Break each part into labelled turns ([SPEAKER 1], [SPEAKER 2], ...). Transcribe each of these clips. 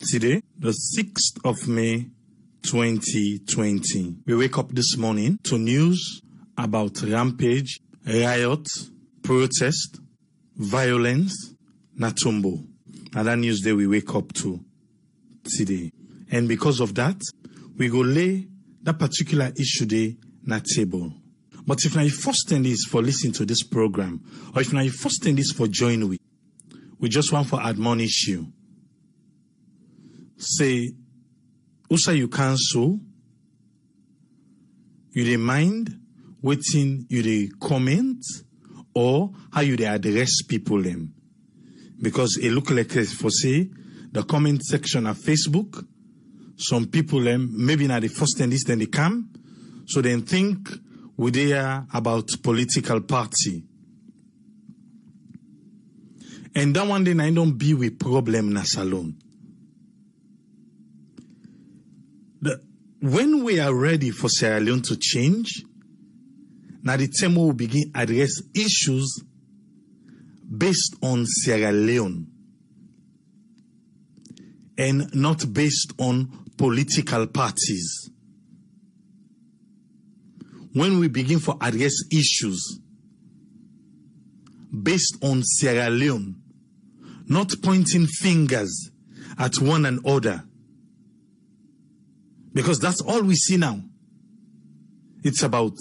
[SPEAKER 1] Today, the 6th of May, 2020. We wake up this morning to news about rampage, riot, protest, violence, na Tombo. And that news day we wake up to today. And because of that, we go lay that particular issue day na table. But if now you first thing is for listening to this program, or if now you first thing is for join we just want for admonish you. Say, usa you cancel, you dey mind waiting you dey comment, or how you dey address people them. Because it look like for say, the comment section of Facebook, some people them, maybe not the first thing this, then they come, so they think we there about political party. And that one day I don't be with problem na salon. When we are ready for Sierra Leone to change, now the time will begin address issues based on Sierra Leone and not based on political parties. When we begin for address issues based on Sierra Leone, not pointing fingers at one another, because that's all we see now. It's about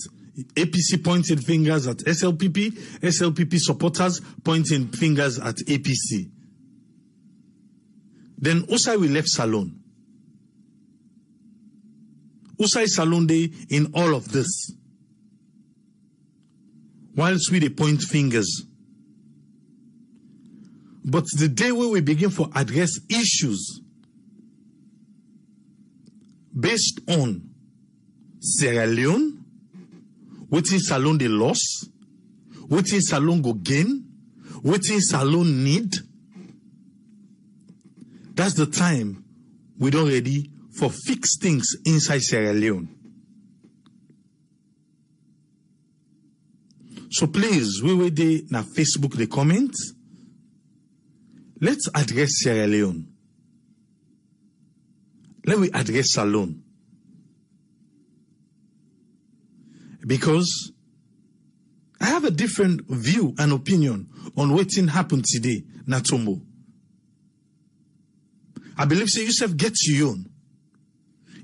[SPEAKER 1] APC pointing fingers at SLPP, SLPP supporters pointing fingers at APC. Then Usai we left Salon. Usai Salon Day in all of this. Whilst we they point fingers. But the day where we begin to address issues based on Sierra Leone, what in Salon they lost, what in Salon go gain, what in Salon need, that's the time we don't ready for fix things inside Sierra Leone. So please, we were there na Facebook the comments. Let's address Sierra Leone. Let me address Salon. Because I have a different view and opinion on what happened today, na Tombo. I believe say yourself get your own.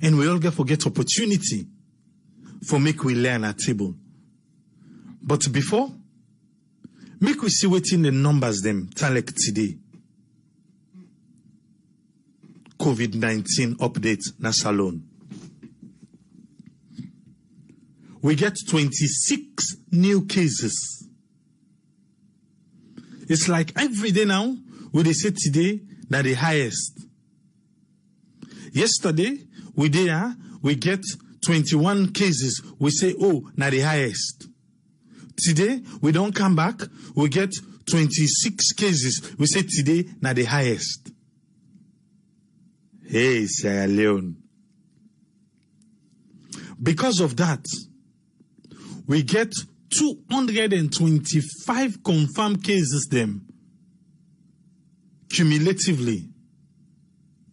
[SPEAKER 1] And we all get forget opportunity for make we learn at table. But before, make we see what in the numbers them like today. COVID-19 update na Salon. We get 26 new cases. It's like every day now, we they say today that the highest. Yesterday, we get 21 cases. We say, oh, now the highest. Today, we don't come back. We get 26 cases. We say today, now the highest. Hey, Sierra Leone. Because of that, we get 225 confirmed cases them cumulatively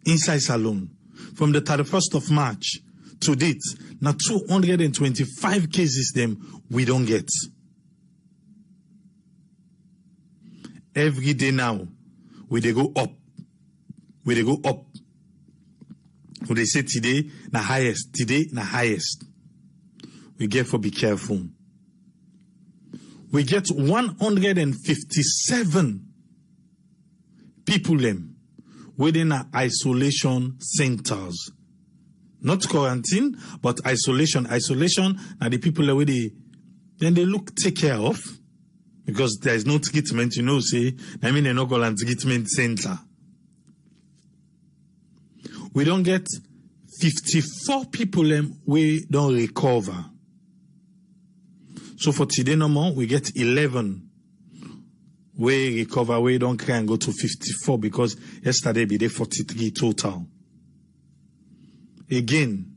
[SPEAKER 1] inside Salon. From the 31st of March to date, now 225 cases them we don't get. Every day now, they go up. They go up. When they say today, na highest. Today, na highest. We get for be careful. We get 157 people them within our isolation centers. Not quarantine, but isolation. Isolation are the people that they look take care of. Because there is no treatment, say, I mean, they no call a treatment center. We don't get 54 people we don't recover. So for today no more, we get 11 we recover, we don't cry and go to 54 because yesterday we did 43 total. Again,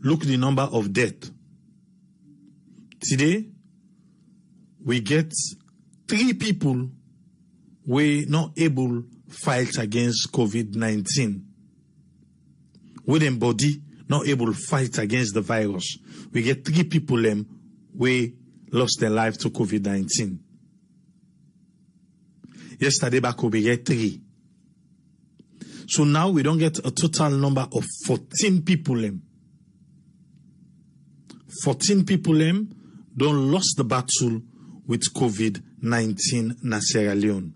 [SPEAKER 1] look the number of death. Today, we get 3 people we not able fight against COVID-19. with them body not able to fight against the virus. We get 3 people we lost their life to COVID-19. Yesterday back we get 3. So now we don't get a total number of 14 people 14 people don't lost the battle with COVID-19 in Sierra Leone.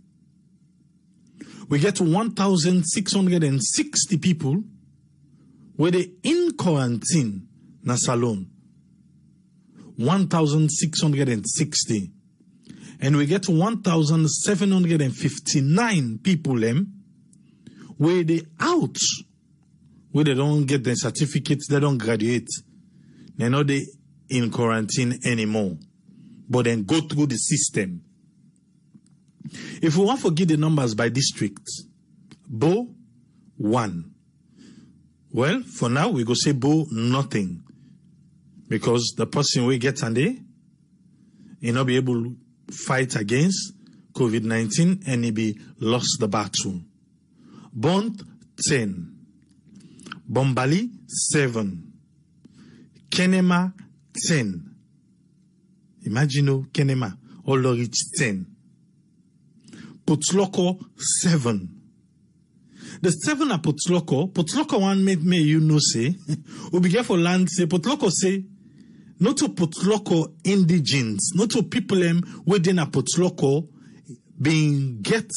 [SPEAKER 1] We get 1,660 people where they in quarantine in Salone. 1,660. And we get 1,759 people where they out, where they don't get their certificates, they don't graduate. They're not in quarantine anymore, but then go through the system. If we want to get the numbers by district, Bo, 1. Well, for now, we go say Bo, nothing. Because the person we get and he not be able to fight against COVID-19 and he be lost the battle. Bond, 10. Bombali, 7. Kenema, 10. Imagine, Kenema, all reach 10. Potloko, 7. The 7 are Potloko one made me, say, we be careful land say, Potloko say, not to Potloko indigens, not to people within a Potloko being get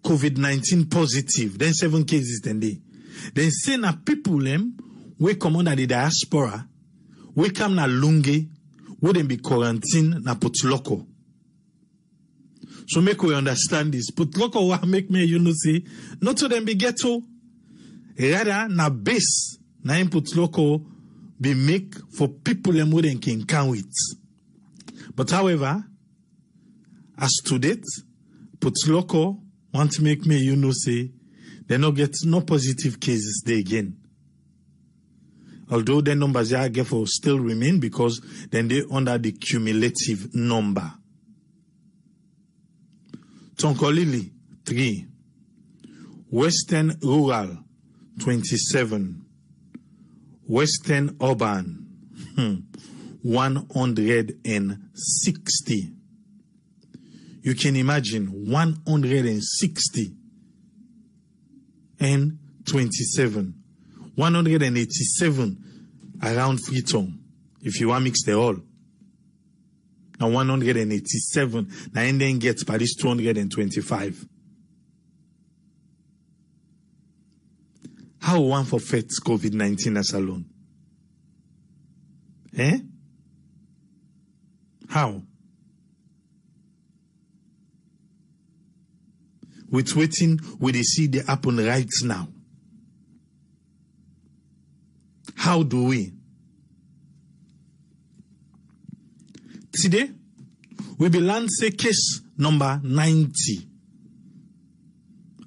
[SPEAKER 1] COVID-19 positive, then 7 cases then they. Then say na people we come under the diaspora, we come na Lunge, wouldn't be quarantine na Potloko. So make we understand this. Potloko wa make me say, not to them be ghetto. Rather na base na in Potloko be make for people who they can count with. But however, as to date, Potloko want to make me say, they not get no positive cases there again. Although the numbers I get for still remain because then they under the cumulative number. Tonkolili, 3. Western Rural, 27. Western Urban, 160. You can imagine 160 and 27. 187 around Freetown, if you want to mix the all. Now 187, now and then gets by this 225. How one for fights COVID-19 as alone? How? With waiting, we see the happen right now. How do we? Today, we be land say case number 90.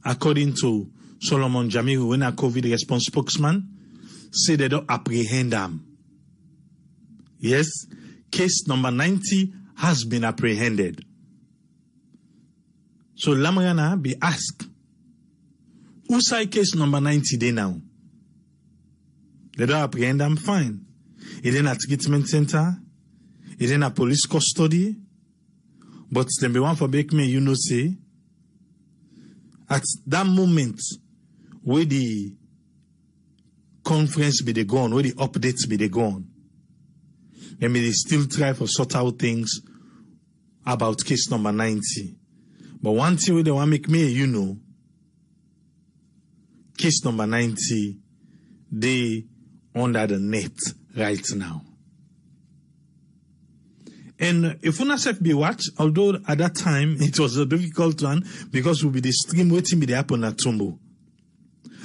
[SPEAKER 1] According to Solomon Jamiru, when a COVID response spokesman, say they don't apprehend them. Yes, case number 90 has been apprehended. So Lamarana be asked, who's case number 90 day now? They don't apprehend them, fine. It in a treatment center, it in a police custody, but then be one for make me, say, at that moment, where the conference be they gone, where the updates be they gone, then they still try to sort out things about case number 90. But one thing where they want to make me, case number 90, they under the net right now. And if una self be watch, although at that time it was a difficult one because we'll be the stream waiting be the happen at Tombo.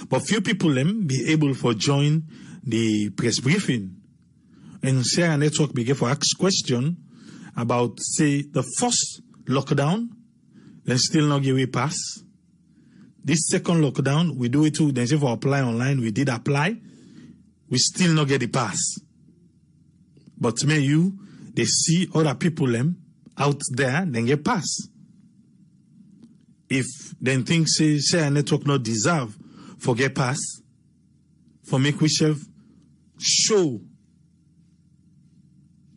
[SPEAKER 1] But few people be able for join the press briefing and share a network begin for ask question about say the first lockdown, then still not give a pass. This second lockdown, we do it too, then say for apply online, we did apply. We still not get the pass. But they see other people out there, then get pass. If then things say a network not deserve for get pass, for make we show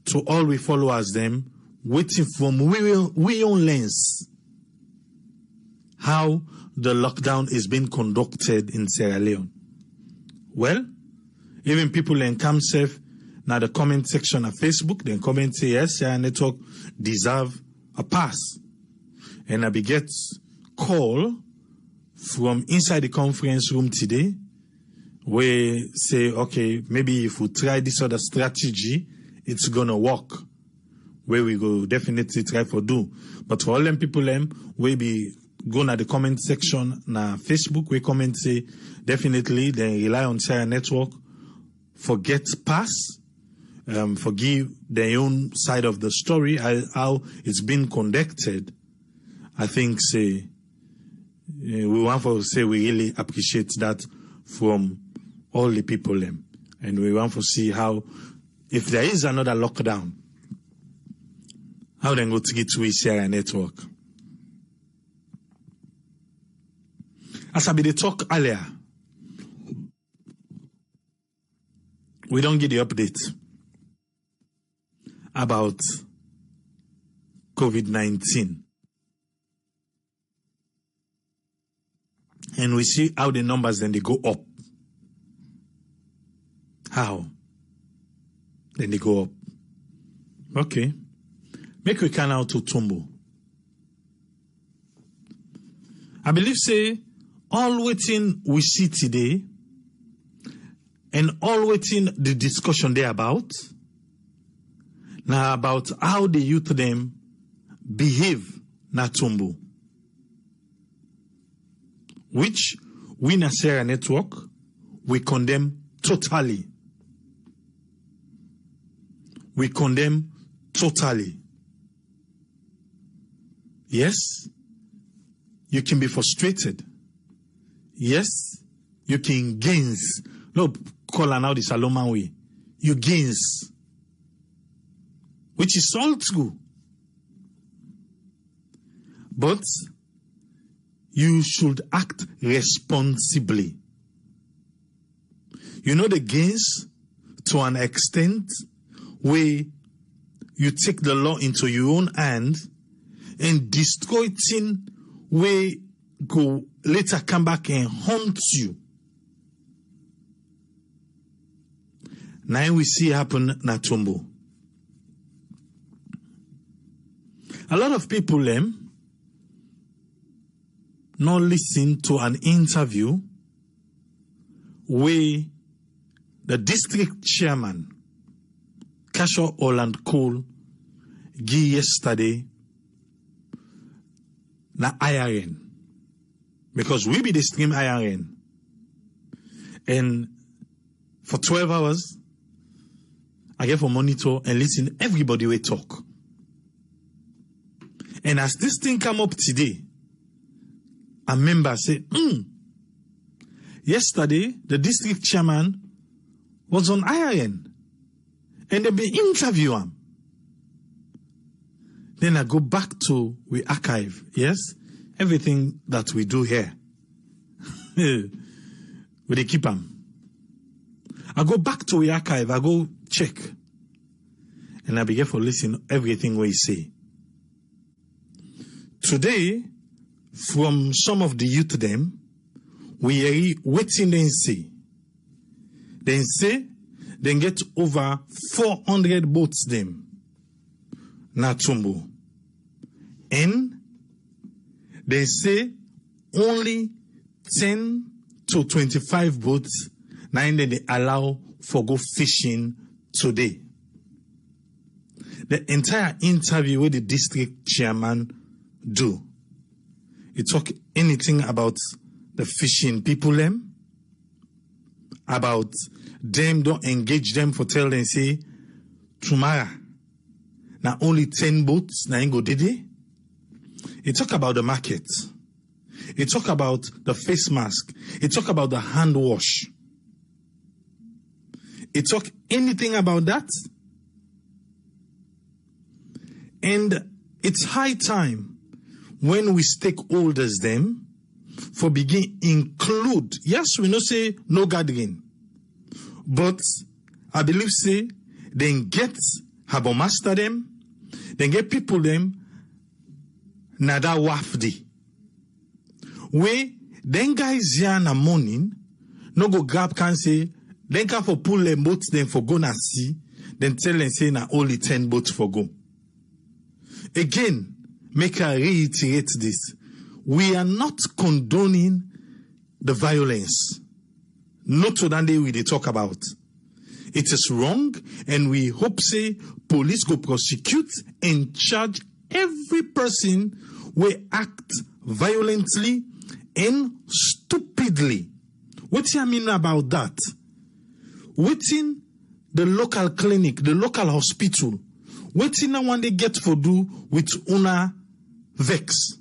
[SPEAKER 1] to all we followers them, waiting from we own lens, how the lockdown is being conducted in Sierra Leone. Well, even people in come safe now the comment section of Facebook, then comment say yes, Sierra Network deserve a pass. And I be get call from inside the conference room today, where say, okay, maybe if we try this other strategy, it's gonna work. Where we go definitely try for do. But for all them people we be go na the comment section na Facebook, we comment say definitely they rely on Sierra Network, forget pass, forgive their own side of the story, how it's been conducted. I think say we want to say we really appreciate that from all the people and we want to see how, if there is another lockdown, how then go to get to Sierra Network. As I be talk earlier, we don't get the update about COVID-19. And we see how the numbers then they go up. How? Then they go up. Okay. Make we can out to Tombo. I believe say all waiting we see today and all waiting the discussion there about now about how the youth them behave na Tombo, which we na Sierra Network we condemn totally. We condemn totally. Yes, you can be frustrated. Yes, you can gains. No, call an out the Salomon way. You gains, which is all true. But you should act responsibly. You know the gains to an extent where you take the law into your own hand and destroy things where go later come back and haunt you. Now we see happen na Tombo. A lot of people not listen to an interview where the district chairman Kasho Holland Cole give yesterday na IRN, because we be the stream IRN, and for 12 hours I get for monitor and listen everybody will talk. And as this thing come up today, a member say, yesterday the district chairman was on IRN and they be interview him. Then I go back to we archive, yes, everything that we do here. We they keep them. I go back to we archive, I go check, and I begin for listen everything we say. Today, from some of the youth them, we are waiting and see. Then say, then get over 400 boats them. Na Tombo. And they say only 10 to 25 boats now they allow for go fishing today. The entire interview with the district chairman do, he talk anything about the fishing people them, about them don't engage them for tell them say tomorrow now only 10 boats now go did it. He talk about the market. He talk about the face mask. He talk about the hand wash. He talk anything about that. And it's high time when we stakeholders them for begin include, yes, we no say no gathering, But I believe say then get harbor master them, then get people them nada wafdi. Where then guys here in the morning no go grab can say then can for pull them boats then for go na see, then tell them say na only 10 boats for go. Again, make I reiterate this. We are not condoning the violence. Not to that day we they talk about. It is wrong, and we hope say police go prosecute and charge every person who act violently and stupidly. What do you mean about that? Within the local clinic, the local hospital, waiting na one they get for do with una vex.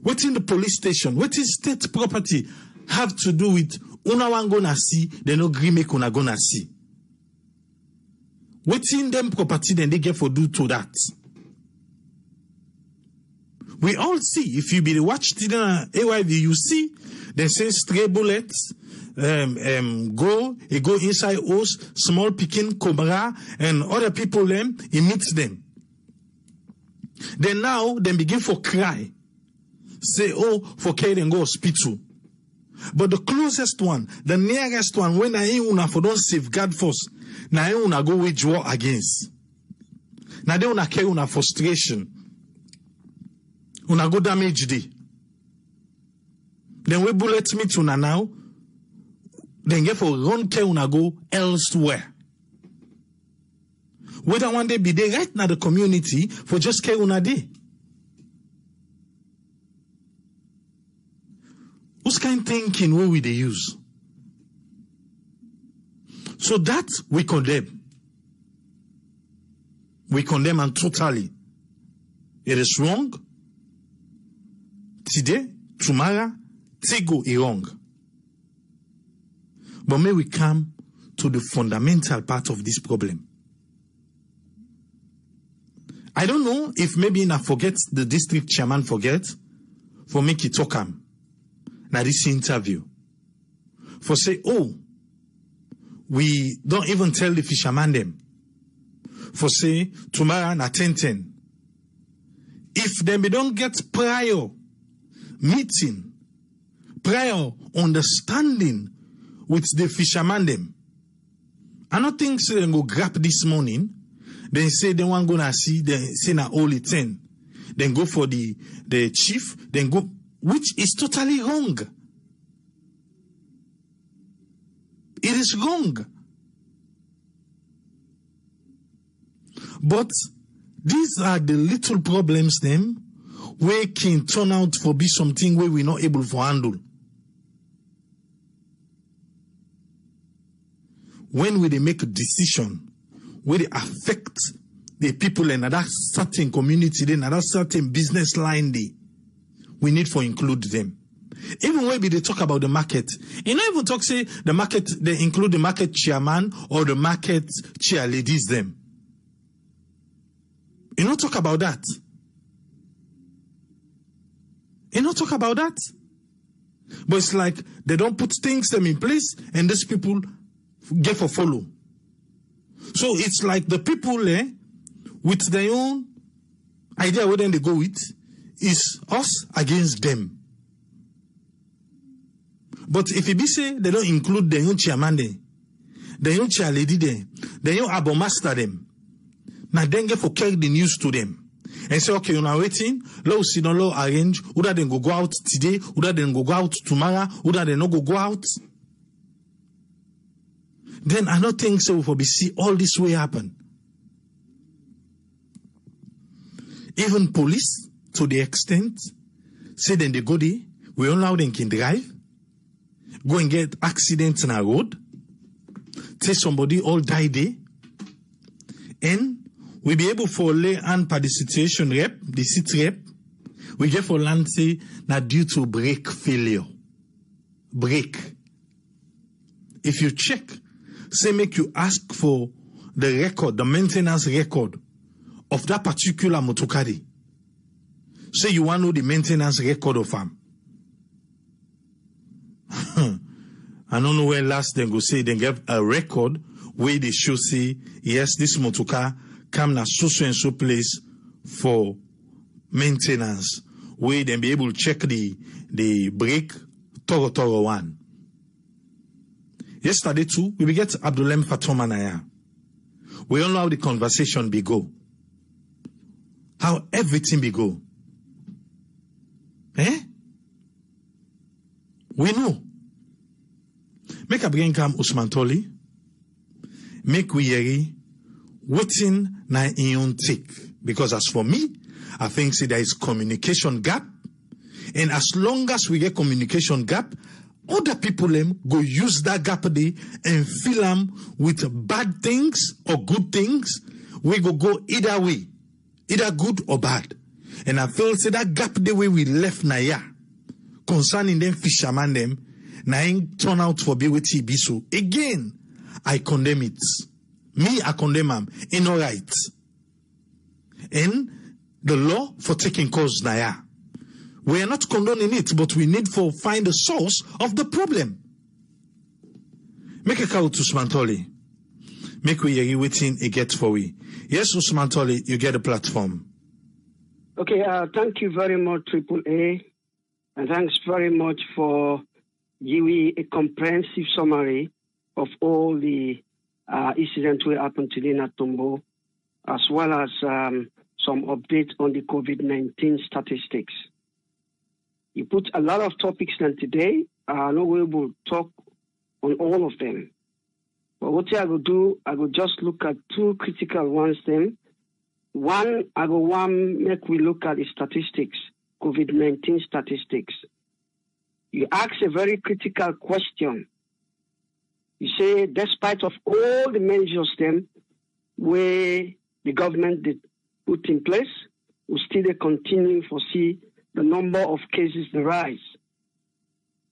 [SPEAKER 1] Waiting the police station, waiting state property have to do with una one gonna see, they no gree make una gonna see. Waiting them property then they get for do to that. We all see, if you be watched in AYV, you see, they say stray bullets, go inside us, small picking cobra, and other people them, he meets them. Then now, they begin for cry. Say, oh, for care and go hospital. But the closest one, the nearest one, when I una for don't safeguard first, na una go wage war against. Na they una carry una frustration. Una go damage day. Then we bullet meet una now. Then get for run care una go elsewhere. Whether one day be there right now the community for just care una day. Who's kind thinking what will they use? So that we condemn. We condemn and totally. It is wrong. Today, tomorrow, Tego is wrong. But may we come to the fundamental part of this problem. I don't know if maybe I forget the district chairman forget for make it talk now this interview. For say, oh, we don't even tell the fisherman them. For say, tomorrow na 10:10. If them we don't get prior meeting, prior understanding with the fisherman them, I don't think so they go grab this morning. Then say they want gonna see, then say na only 10. Then go for the chief, then go, which is totally wrong. It is wrong. But these are the little problems them where can turn out for be something where we're not able to handle. When we they make a decision where they affect the people in that certain community, then that certain business line, we need to include them. Even when they talk about the market, you know, even talk say the market, they include the market chairman or the market chairladies them. You don't talk about that. You don't talk about that. But it's like they don't put things them in place and these people get for follow. So it's like the people with their own idea where then they go with is us against them. But if it be say they don't include their own chairman there, their own chair lady there, their own abo master them, now then get for carry the news to them. And say, okay, you're now waiting, let's see, don't arrange, either then go out today, either then go out tomorrow, either then no go out. Then I don't think so for we see all this way happen. Even police, to the extent, say then they go there, we don't allow them can drive, go and get accidents on a road, say somebody all die there, and we be able for lay and per the situation rep, the seat rep, we get for land say that due to brake failure. Brake. If you check, say make you ask for the record, the maintenance record of that particular motokari. Say you want to know the maintenance record of them. I don't know when last they go say they get a record where they should say, yes, this motorcar come na so and so place for maintenance, where they be able to check the brake Toro one. Yesterday too, we get Abdulem Fatoma Naya. We all know how the conversation be go. How everything be go. We know. Make a bring come Usman Toli. Make we yeri waiting na in take. Because as for me, I think there is communication gap. And as long as we get communication gap, other people go use that gap there and fill them with bad things or good things. We go either way, either good or bad. And I feel say that gap the way we left Naya concerning them fisherman them, na turn out for be with TB. So again, I condemn it. Me, I condemn them. Ain't no right. And the law for taking cause Naya. We are not condoning it, but we need to find the source of the problem. Make a call to Usman Toli. Make we hear waiting a get for we. Yes, Usman Toli, you get a platform.
[SPEAKER 2] Okay, thank you very much, Triple A, and thanks very much for giving a comprehensive summary of all the incidents that happened today in Tombo, as well as some updates on the COVID-19 statistics. You put a lot of topics in today. No way will talk on all of them. But what I will do, I will just look at two critical ones then. One, I will make we look at the statistics, COVID-19 statistics. You ask a very critical question. You say, despite of all the measures then where the government did put in place, we still continue to see the number of cases the rise.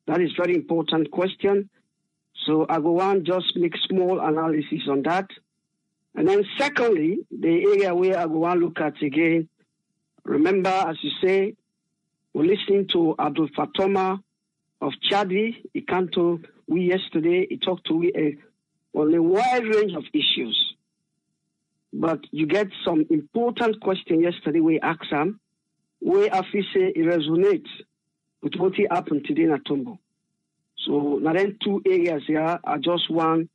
[SPEAKER 2] That is very important question. So I go on just make small analysis on that. And then secondly, the area where I go on look at again, remember, as you say, we're listening to Abdul Fatoma of Chadi. He came to we yesterday. He talked to we on a wide range of issues. But you get some important question yesterday we asked him, where I feel say it resonates with what happened today in Tombo. So now then two areas here are just one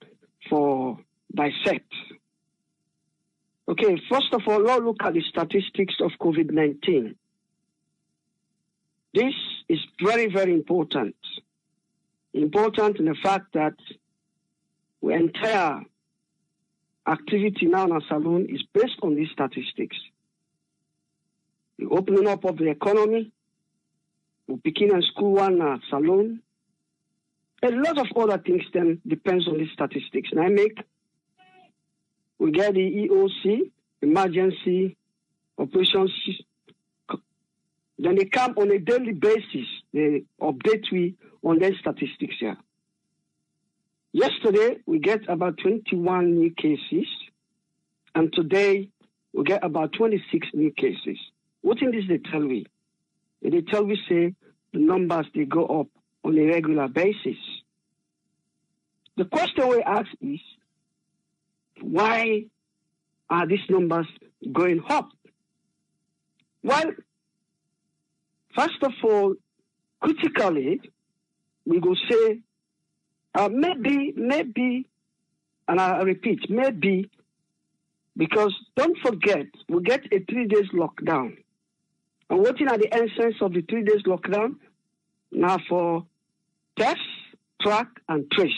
[SPEAKER 2] for dissect. Okay, first of all, let's look at the statistics of COVID-19. This is very, very important. Important in the fact that our entire activity now in our salon is based on these statistics. The opening up of the economy, we begin in school one salon. A lot of other things then depends on these statistics. And we get the EOC, emergency operations. Then they come on a daily basis. They update we on their statistics here. Yesterday, we get about 21 new cases. And today, we get about 26 new cases. What in this they tell we? They tell we say the numbers, they go up on a regular basis. The question we ask is, why are these numbers going up? Well, first of all, critically, we go say, maybe, and I repeat, maybe, because don't forget, we get a 3 days lockdown. And waiting at the essence of the 3 days lockdown, now for test, track, and trace.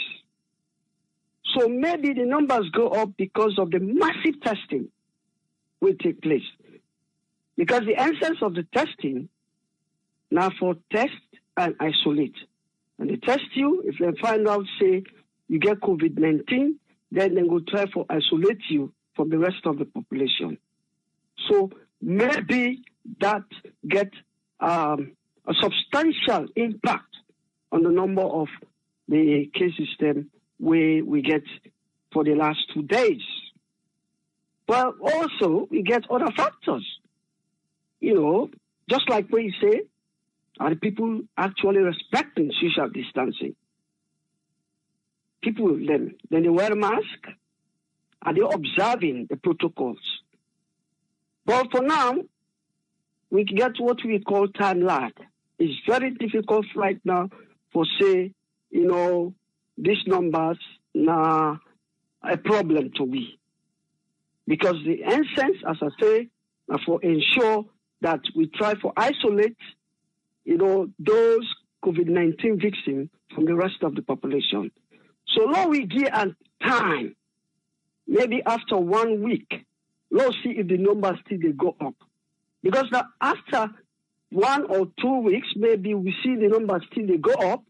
[SPEAKER 2] So maybe the numbers go up because of the massive testing will take place. Because the essence of the testing, now for test and isolate. And they test you, if they find out, say, you get COVID-19, then they will try to isolate you from the rest of the population. So maybe that get a substantial impact on the number of the cases then we get for the last 2 days. Well, also, we get other factors. You know, just like what you say, are the people actually respecting social distancing? people, then they wear masks, and they're observing the protocols. But for now, we get what we call time lag. It's very difficult right now for, say, these numbers now a problem to me. Because the essence, as I say, are for ensure that we try to isolate, those COVID-19 victims from the rest of the population. So now we give time, maybe after 1 week, let's see if the numbers still they go up. Because now after 1 or 2 weeks, maybe we see the numbers still they go up,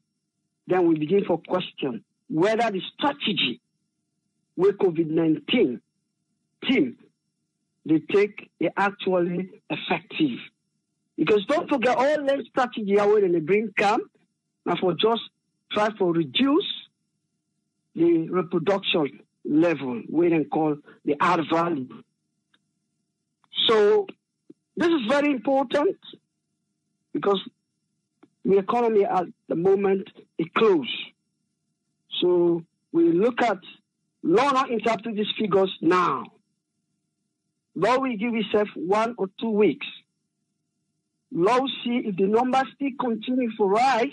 [SPEAKER 2] then we begin to question whether the strategy with COVID-19 team they take is actually effective. Because don't forget, all that strategy when they bring come, and for just try to reduce the reproduction level, we then call the R value. So this is very important because the economy at the moment is closed. So we look at, not interpret these figures now. Now we give ourselves 1 or 2 weeks. Now see if the numbers still continue to rise,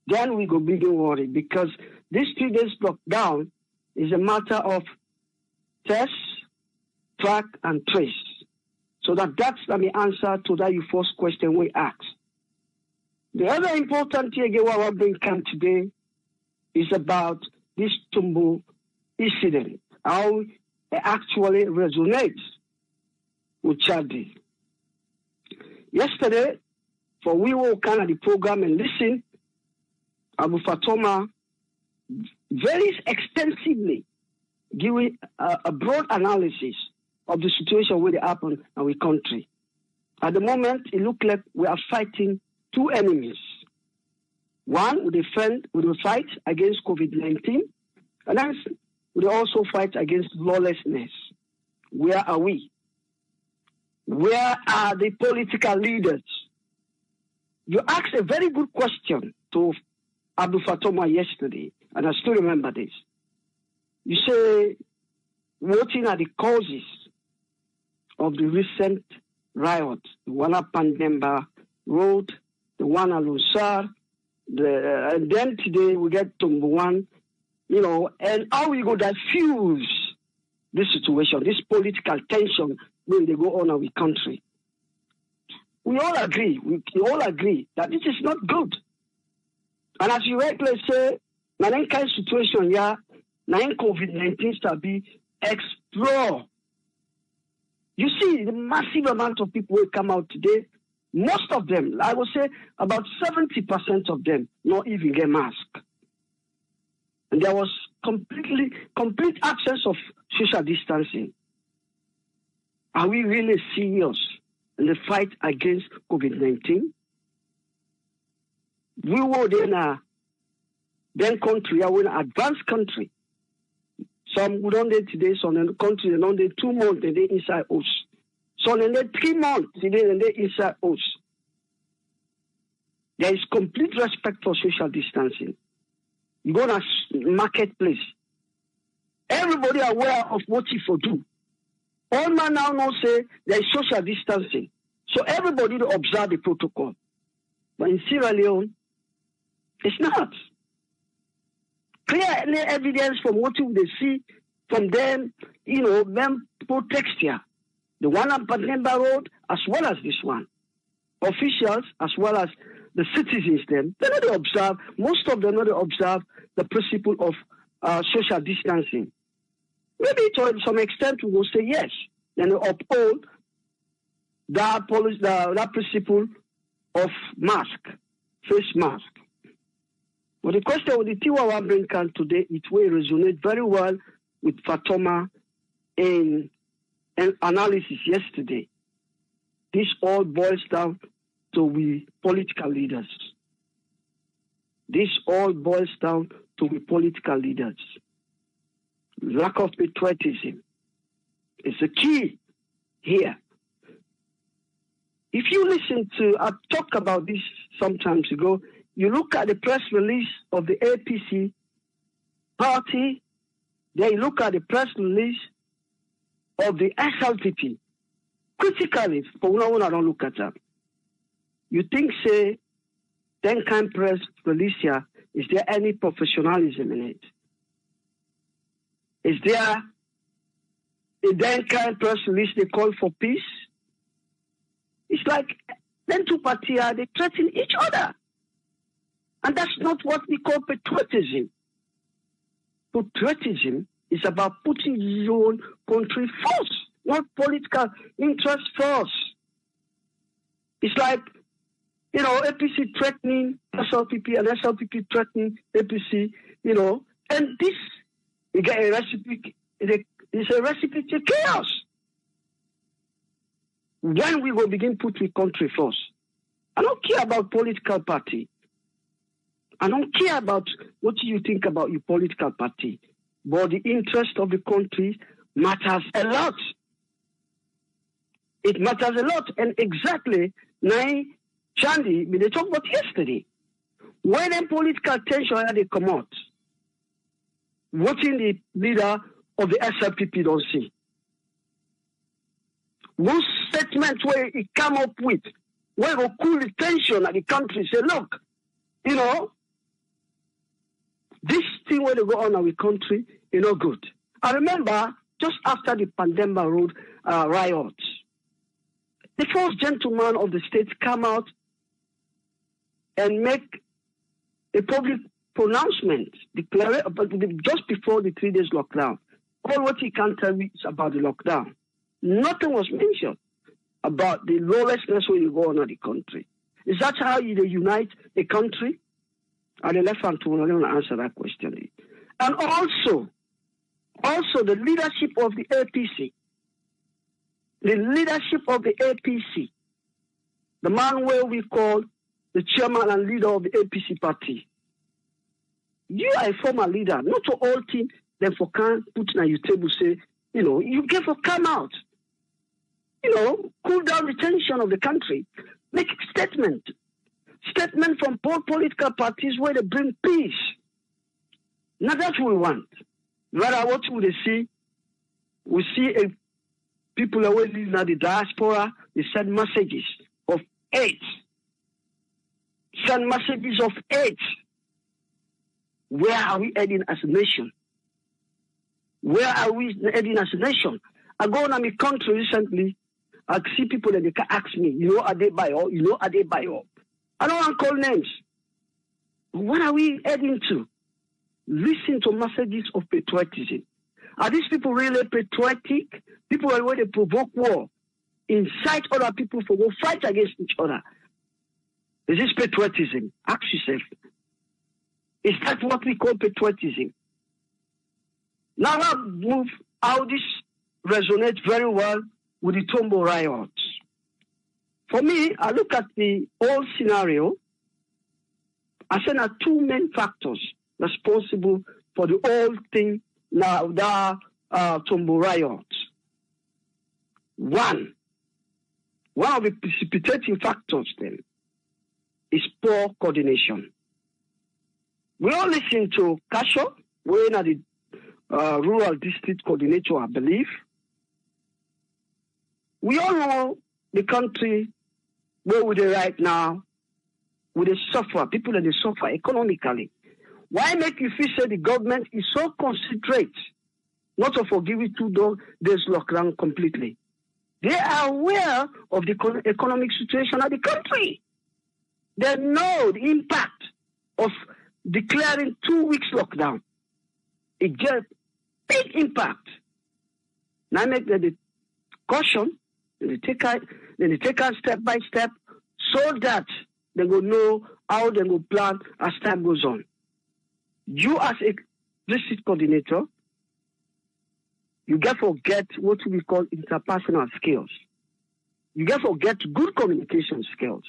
[SPEAKER 2] then we go begin worry, because this 3 days lockdown is a matter of test, track, and trace. So that's the answer to that your first question we asked. The other important thing again what I bring come today is about this Tombo incident, how it actually resonates with Chadi. Yesterday, for we were kind of the program and listen, Abu Fatoma very extensively giving a broad analysis of the situation where it happened in our country. At the moment, it looks like we are fighting two enemies. One, we fight against COVID-19, and then we also fight against lawlessness. Where are we? Where are the political leaders? You asked a very good question to Abu Fatoma yesterday, and I still remember this. You say, what are the causes of the recent riot? The one at Pandemba Road, the one at Lusar, and then today we get Tombo one, and how we go diffuse this situation, this political tension when they go on in our country. We all agree that this is not good. And as you rightly say, na that kind of situation here, na COVID-19 shall be explore. You see the massive amount of people who come out today. Most of them, I would say about 70% of them, not even get mask. And there was complete absence of social distancing. Are we really serious in the fight against COVID-19? We were in a then country, we're in an advanced country. Some we don't need today, some in the country, they don't need 2 months, they inside us. Some in the 3 months, they inside us. There is complete respect for social distancing. You go to marketplace. Everybody aware of what you for do. All man now know say there is social distancing. So everybody to observe the protocol. But in Sierra Leone, it's not. Clear evidence from what they see from them, them protects here. The one on Padlemba Road, as well as this one. Officials, as well as the citizens, they not observe, most of them not observe the principle of social distancing. Maybe to some extent we will say yes, and uphold that principle of face mask. But the question with the Tiwawa Brinkan today, it will resonate very well with Fatoma in an analysis yesterday. This all boils down to we political leaders. This all boils down to we political leaders. Lack of patriotism is the key here. If you listen to, I talked about this some times ago, you look at the press release of the APC party, then you look at the press release of the SLPP. Critically, for one I don't look at that. You think, say, then kind press release here, is there any professionalism in it? Is there a then kind press release they call for peace? It's like then two parties they threaten each other. And that's not what we call patriotism. Patriotism is about putting your own country first, not political interest first. It's like, APC threatening SLPP and SLPP threatening APC, and this, you get a recipe, it's a recipe to chaos. When we will begin putting country first, I don't care about political party. I don't care about what you think about your political party, but the interest of the country matters a lot. It matters a lot, and exactly now, Chandy, we talked about yesterday. When a political tension had to come out, what in the leader of the SLPP don't see? One statement where he come up with, where it will cool the tension at the country, say, look, this thing where they go on in our country, good. I remember just after the pandemic road riots, the first gentleman of the state come out and make a public pronouncement, declare just before the 3 days lockdown. All what he can tell me is about the lockdown. Nothing was mentioned about the lawlessness when you go on in the country. Is that how you unite a country? And the left hand to want to answer that question. And also the leadership of the APC. The leadership of the APC. The man where we call the chairman and leader of the APC party. You are a former leader, not to all things, then for can put on your table, say, you get for come out. Cool down the tension of the country. Make a statement. Statement from both political parties where they bring peace. Now that's what we want. Rather, what would they see? We see people who live in the diaspora, they send messages of hate. Send messages of hate. Where are we heading as a nation? Where are we heading as a nation? I go on my country recently, I see people that they can ask me, are they bio? Are they bio? I don't want to call names. What are we heading to? Listen to messages of patriotism. Are these people really patriotic? People are where they provoke war, incite other people for war, fight against each other. Is this patriotism? Ask yourself. Is that what we call patriotism? Now I'll move how this resonates very well with the Tombo riots. For me, I look at the whole scenario. I say there are two main factors responsible for the whole thing now, the Tombo riots. One of the precipitating factors then is poor coordination. We all listen to Kasho, when at the rural district coordinator, I believe. We all know the country where we are right now, we suffer, people that they suffer economically. Why make you feel say the government is so concentrate not to forgive it 2 days lockdown completely? They are aware of the economic situation of the country. They know the impact of declaring 2 weeks lockdown. It just big impact. Now make the caution, they take out step by step so that they will know how they will plan as time goes on. You as a district coordinator, you get to forget what we call interpersonal skills. You get to forget good communication skills.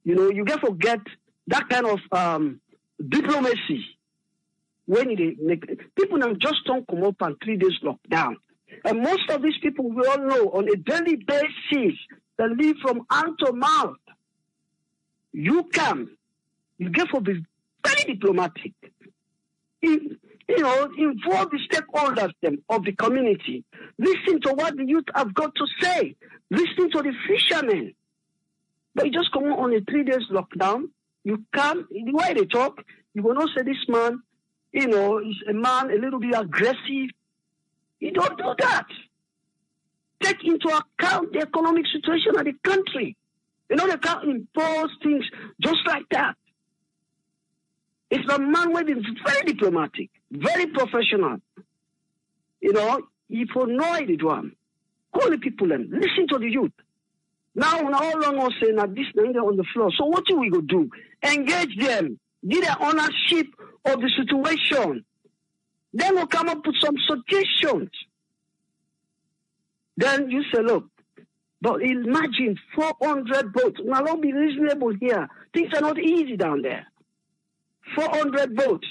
[SPEAKER 2] You get to forget that kind of diplomacy. When people now just don't come up and 3 days lockdown. And most of these people we all know on a daily basis, they live from hand to mouth. You get to be very diplomatic. In involve the stakeholders of the community. Listen to what the youth have got to say. Listen to the fishermen. But you just come on a 3 days lockdown. You come, the way they talk, you will not say this man, is a man a little bit aggressive. You don't do that. Take into account the economic situation of the country. They can't impose things just like that. It's a man who is very diplomatic, very professional. If you know it, one, call the people and listen to the youth. Now, all along saying that this thing on the floor. So what do we go do? Engage them. Give them ownership of the situation. Then we'll come up with some suggestions. Then you say, look, but imagine 400 boats. Now, don't be reasonable here. Things are not easy down there. 400 boats.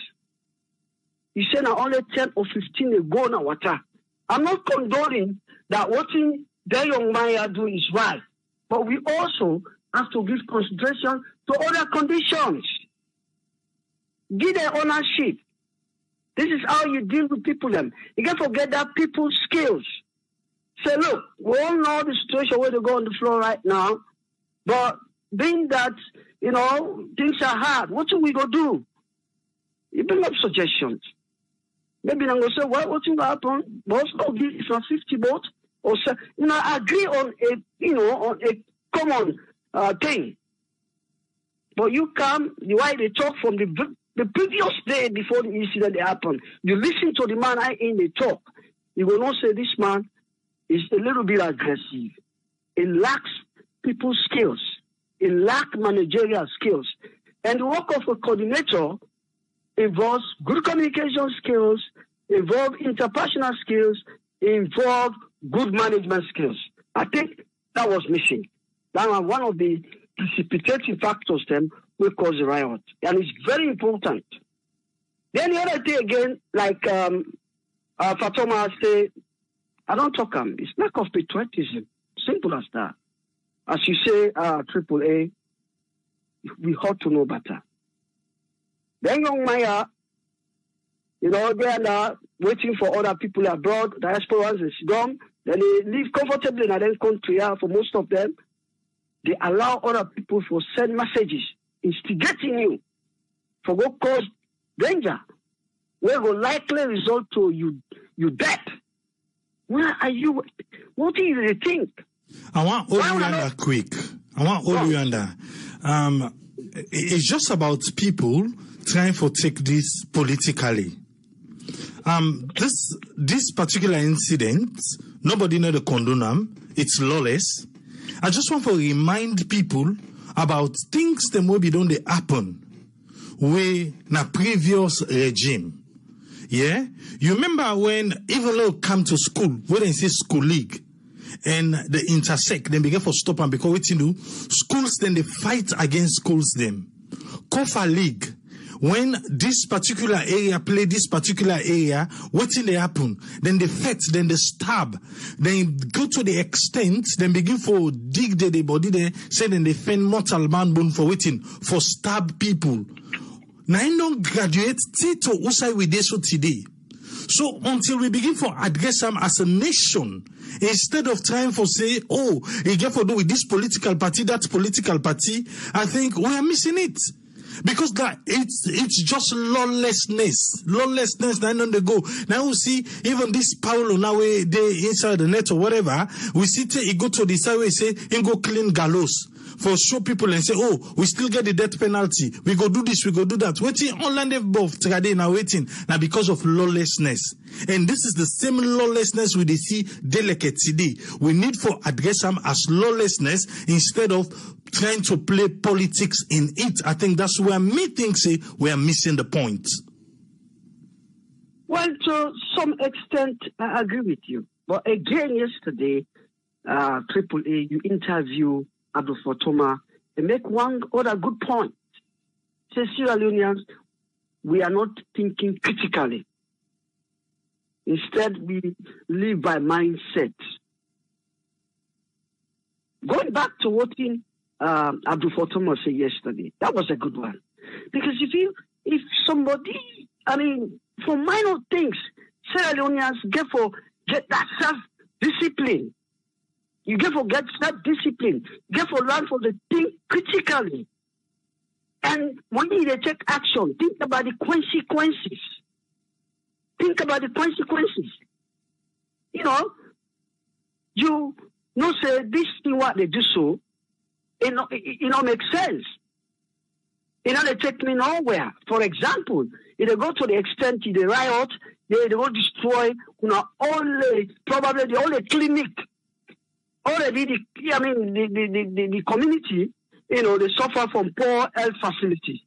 [SPEAKER 2] You say now only 10 or 15 will go in water. I'm not condoning that what the young Maya do is right. But we also have to give consideration to other conditions. Give them ownership. This is how you deal with people. You can't forget that people's skills. Say, look, we all know the situation where they go on the floor right now. But being that, things are hard, what are we going to do? You bring up suggestions. Maybe I'm going to say, what's going to happen? Boss, it's not 50 boats. Or say, agree on a common thing. But you come, the way they talk from the previous day before the incident happened, you listen to the man in the talk. You will not say this man is a little bit aggressive. It lacks people's skills. It lacks managerial skills. And the work of a coordinator involves good communication skills, involves interpersonal skills, involves good management skills. I think that was missing. That was one of the precipitating factors will cause the riot. And it's very important. Then the other thing again, like Fatoma said, I don't talk it's lack of patriotism. Simple as that. As you say, AAA, we ought to know better. Then young Maya, they are now waiting for other people abroad, diasporans and Sudan. Then they live comfortably in their country for most of them. They allow other people to send messages, instigating you for what cause danger, where will likely result to you death. Where are you? What do you think?
[SPEAKER 1] I want Oluyanda quick. It's just about people trying to take this politically. This particular incident, nobody know the condone them. It's lawless. I just want to remind people about things that maybe don't happen with na previous regime. Yeah, you remember when even though come to school, when they say school league, and they intersect, then begin for stop and because what you do, schools then they fight against schools them. Kofa League, when this particular area play this particular area, what in they happen? Then they fight, then they stab, then go to the extent, then begin for dig the body there, say then they find mortal man bone for waiting for stab people. Now I don't graduate to usai with this today. So until we begin to address them as a nation, instead of trying to say, oh, you get to do with this political party, that political party, I think we are missing it. Because that it's just lawlessness. Lawlessness, now on the go. Now we see even this Paulo now they inside the net or whatever, we see he go to the side where he say he go clean gallows. For show people and say, oh, we still get the death penalty. We go do this, we go do that. Waiting online above today now waiting now because of lawlessness. And this is the same lawlessness we see delicate today. We need to address them as lawlessness instead of trying to play politics in it. I think that's where me think say we are missing the point.
[SPEAKER 2] Well, to some extent, I agree with you. But again, yesterday, AAA, you interview Abdul Fatoma and make one other good point. Say, Sierra Leoneans, we are not thinking critically. Instead, we live by mindset. Going back to what Abdul Fatoma said yesterday, that was a good one. Because if somebody, for minor things, Sierra Leoneans get that self-discipline. You get self-discipline. Get learn for the thing critically. And when they take action, think about the consequences. Think about the consequences. You know, say this thing what they do so, it makes sense. They take me nowhere. For example, if they go to the extent they riot, they will destroy, probably the only clinic, already the community, they suffer from poor health facilities.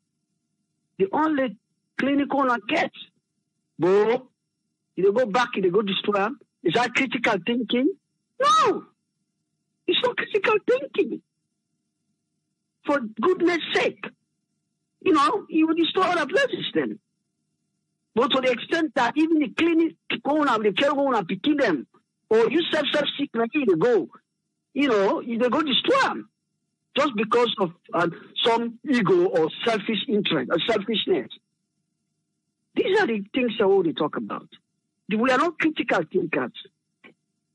[SPEAKER 2] The only clinic owner gets, but if they go back, if they go destroy, is that critical thinking? No, it's not critical thinking. For goodness sake, you will destroy other places then. But to the extent that even the clinic owner, the care owner, picking them, or you self-sick, like they go, they go destroy them just because of some ego or selfish interest or selfishness. These are the things that we talk about. We are not critical thinkers.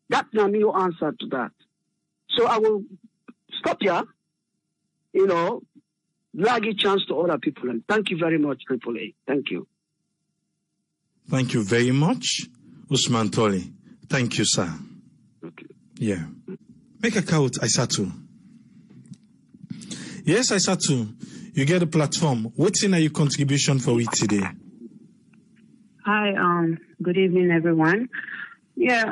[SPEAKER 2] That's not your answer to that. So I will stop here, lag a chance to other people. And thank you very much, AAA. Thank you.
[SPEAKER 1] Thank you very much, Usman Toli. Thank you, sir.
[SPEAKER 2] Okay.
[SPEAKER 1] Yeah. Make a count, Aisatu. Yes, Aisatu, you get a platform. What's in your contribution for it today?
[SPEAKER 3] Hi, good evening, everyone. Yeah,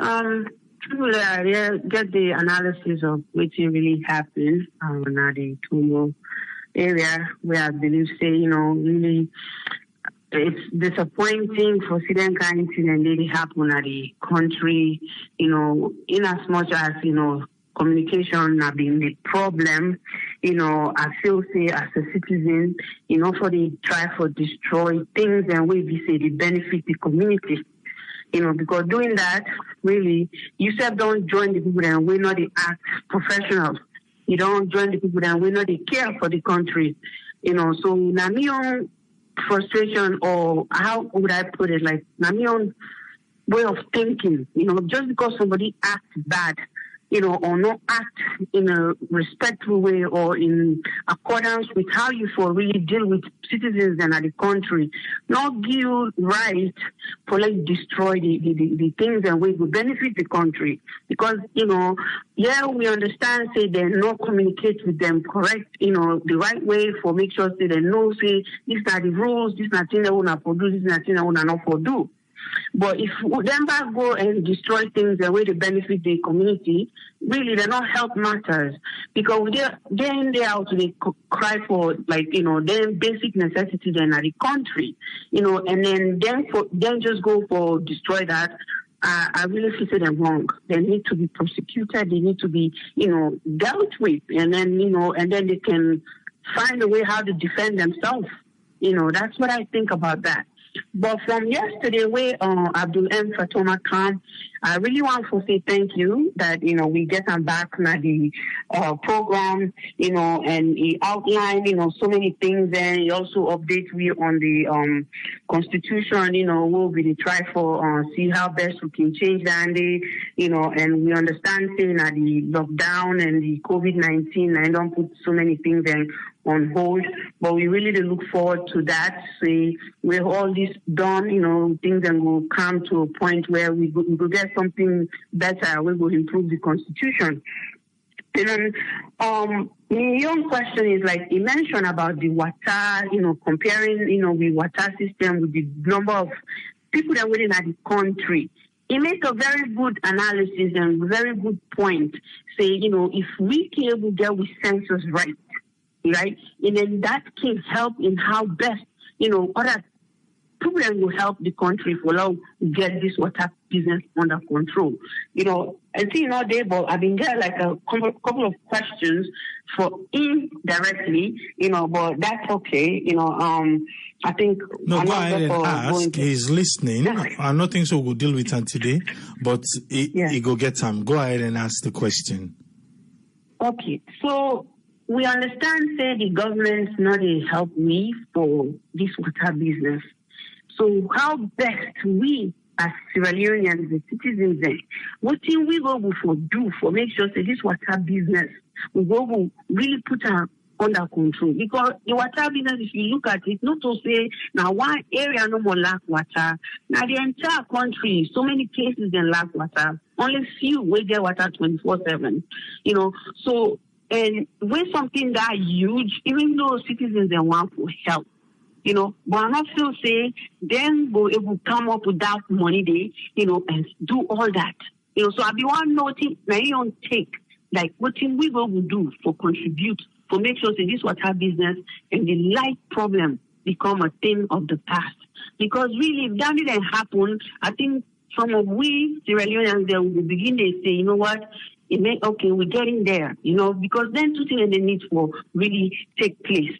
[SPEAKER 3] truly, I get the analysis of what really happened in the Tombo area, where I believe, really, it's disappointing for certain kind of incident really happen at the country, in as much as, communication have been the problem, I feel say as a citizen, for the try for destroy things and we say they benefit the community. Because doing that, really, you said don't join the people and we're not the act professionals. You don't join the people and we're not the care for the country. So na my own frustration, or how would I put it, like na my own way of thinking, just because somebody acts bad, or not act in a respectful way or in accordance with how you for really deal with citizens and the country, not give right for destroy the things and ways will benefit the country. Because, we understand, say they not communicate with them correct, the right way for make sure say they know, say, these are the rules, this is nothing they want to produce, this is nothing they want to not for do. But if them back go and destroy things the way they benefit the community, really they're not help matters. Because they're in there out to cry for then basic necessity then at the country, and then just go for destroy that. I really feel them wrong. They need to be prosecuted. They need to be, dealt with, and then they can find a way how to defend themselves. That's what I think about that. But from yesterday, where Abdul M. Fatoma come, I really want to say thank you that, we get them back on the program, and he outlined, so many things, and he also update we on the constitution, we'll be try for see how best we can change that, and we understand saying that the lockdown and the COVID-19, I don't put so many things on hold, but we really look forward to that. Say with all this done, things then will come to a point where we will get something better. We will improve the constitution. And then, the young question is you mentioned about the water, comparing, the water system with the number of people that are within the country. He makes a very good analysis and very good point. Say, if we can able to get with census right, and then that can help in how best, other people will help the country for how to get this water business under control. I see there, but I've been getting a couple of questions for indirectly, but that's okay. I think
[SPEAKER 1] no, go ahead and ask. He's listening. I don't think so we'll deal with him today, but he go get him. Go ahead and ask the question.
[SPEAKER 3] Okay, so we understand, say, the government's not a help me for this water business. So how best we as Sierra Leoneans, the citizens there, what thing we go for do for make sure that this water business we go really put under control, because the water business, if you look at it, not to say now one area no more lack water. Now the entire country, so many places they lack water. Only few will get water 24/7. So and when something that huge, even though citizens they want for help, but I'm not still say then go able to come up with that money they, and do all that. So I be one noting now you don't take like what thing we will do for contribute to make sure that this water business and the light problem become a thing of the past. Because really, if that didn't happen, I think some of we Sierra Leoneans there will begin to say, you know what, okay, we're getting there, because then two things they need for really take place,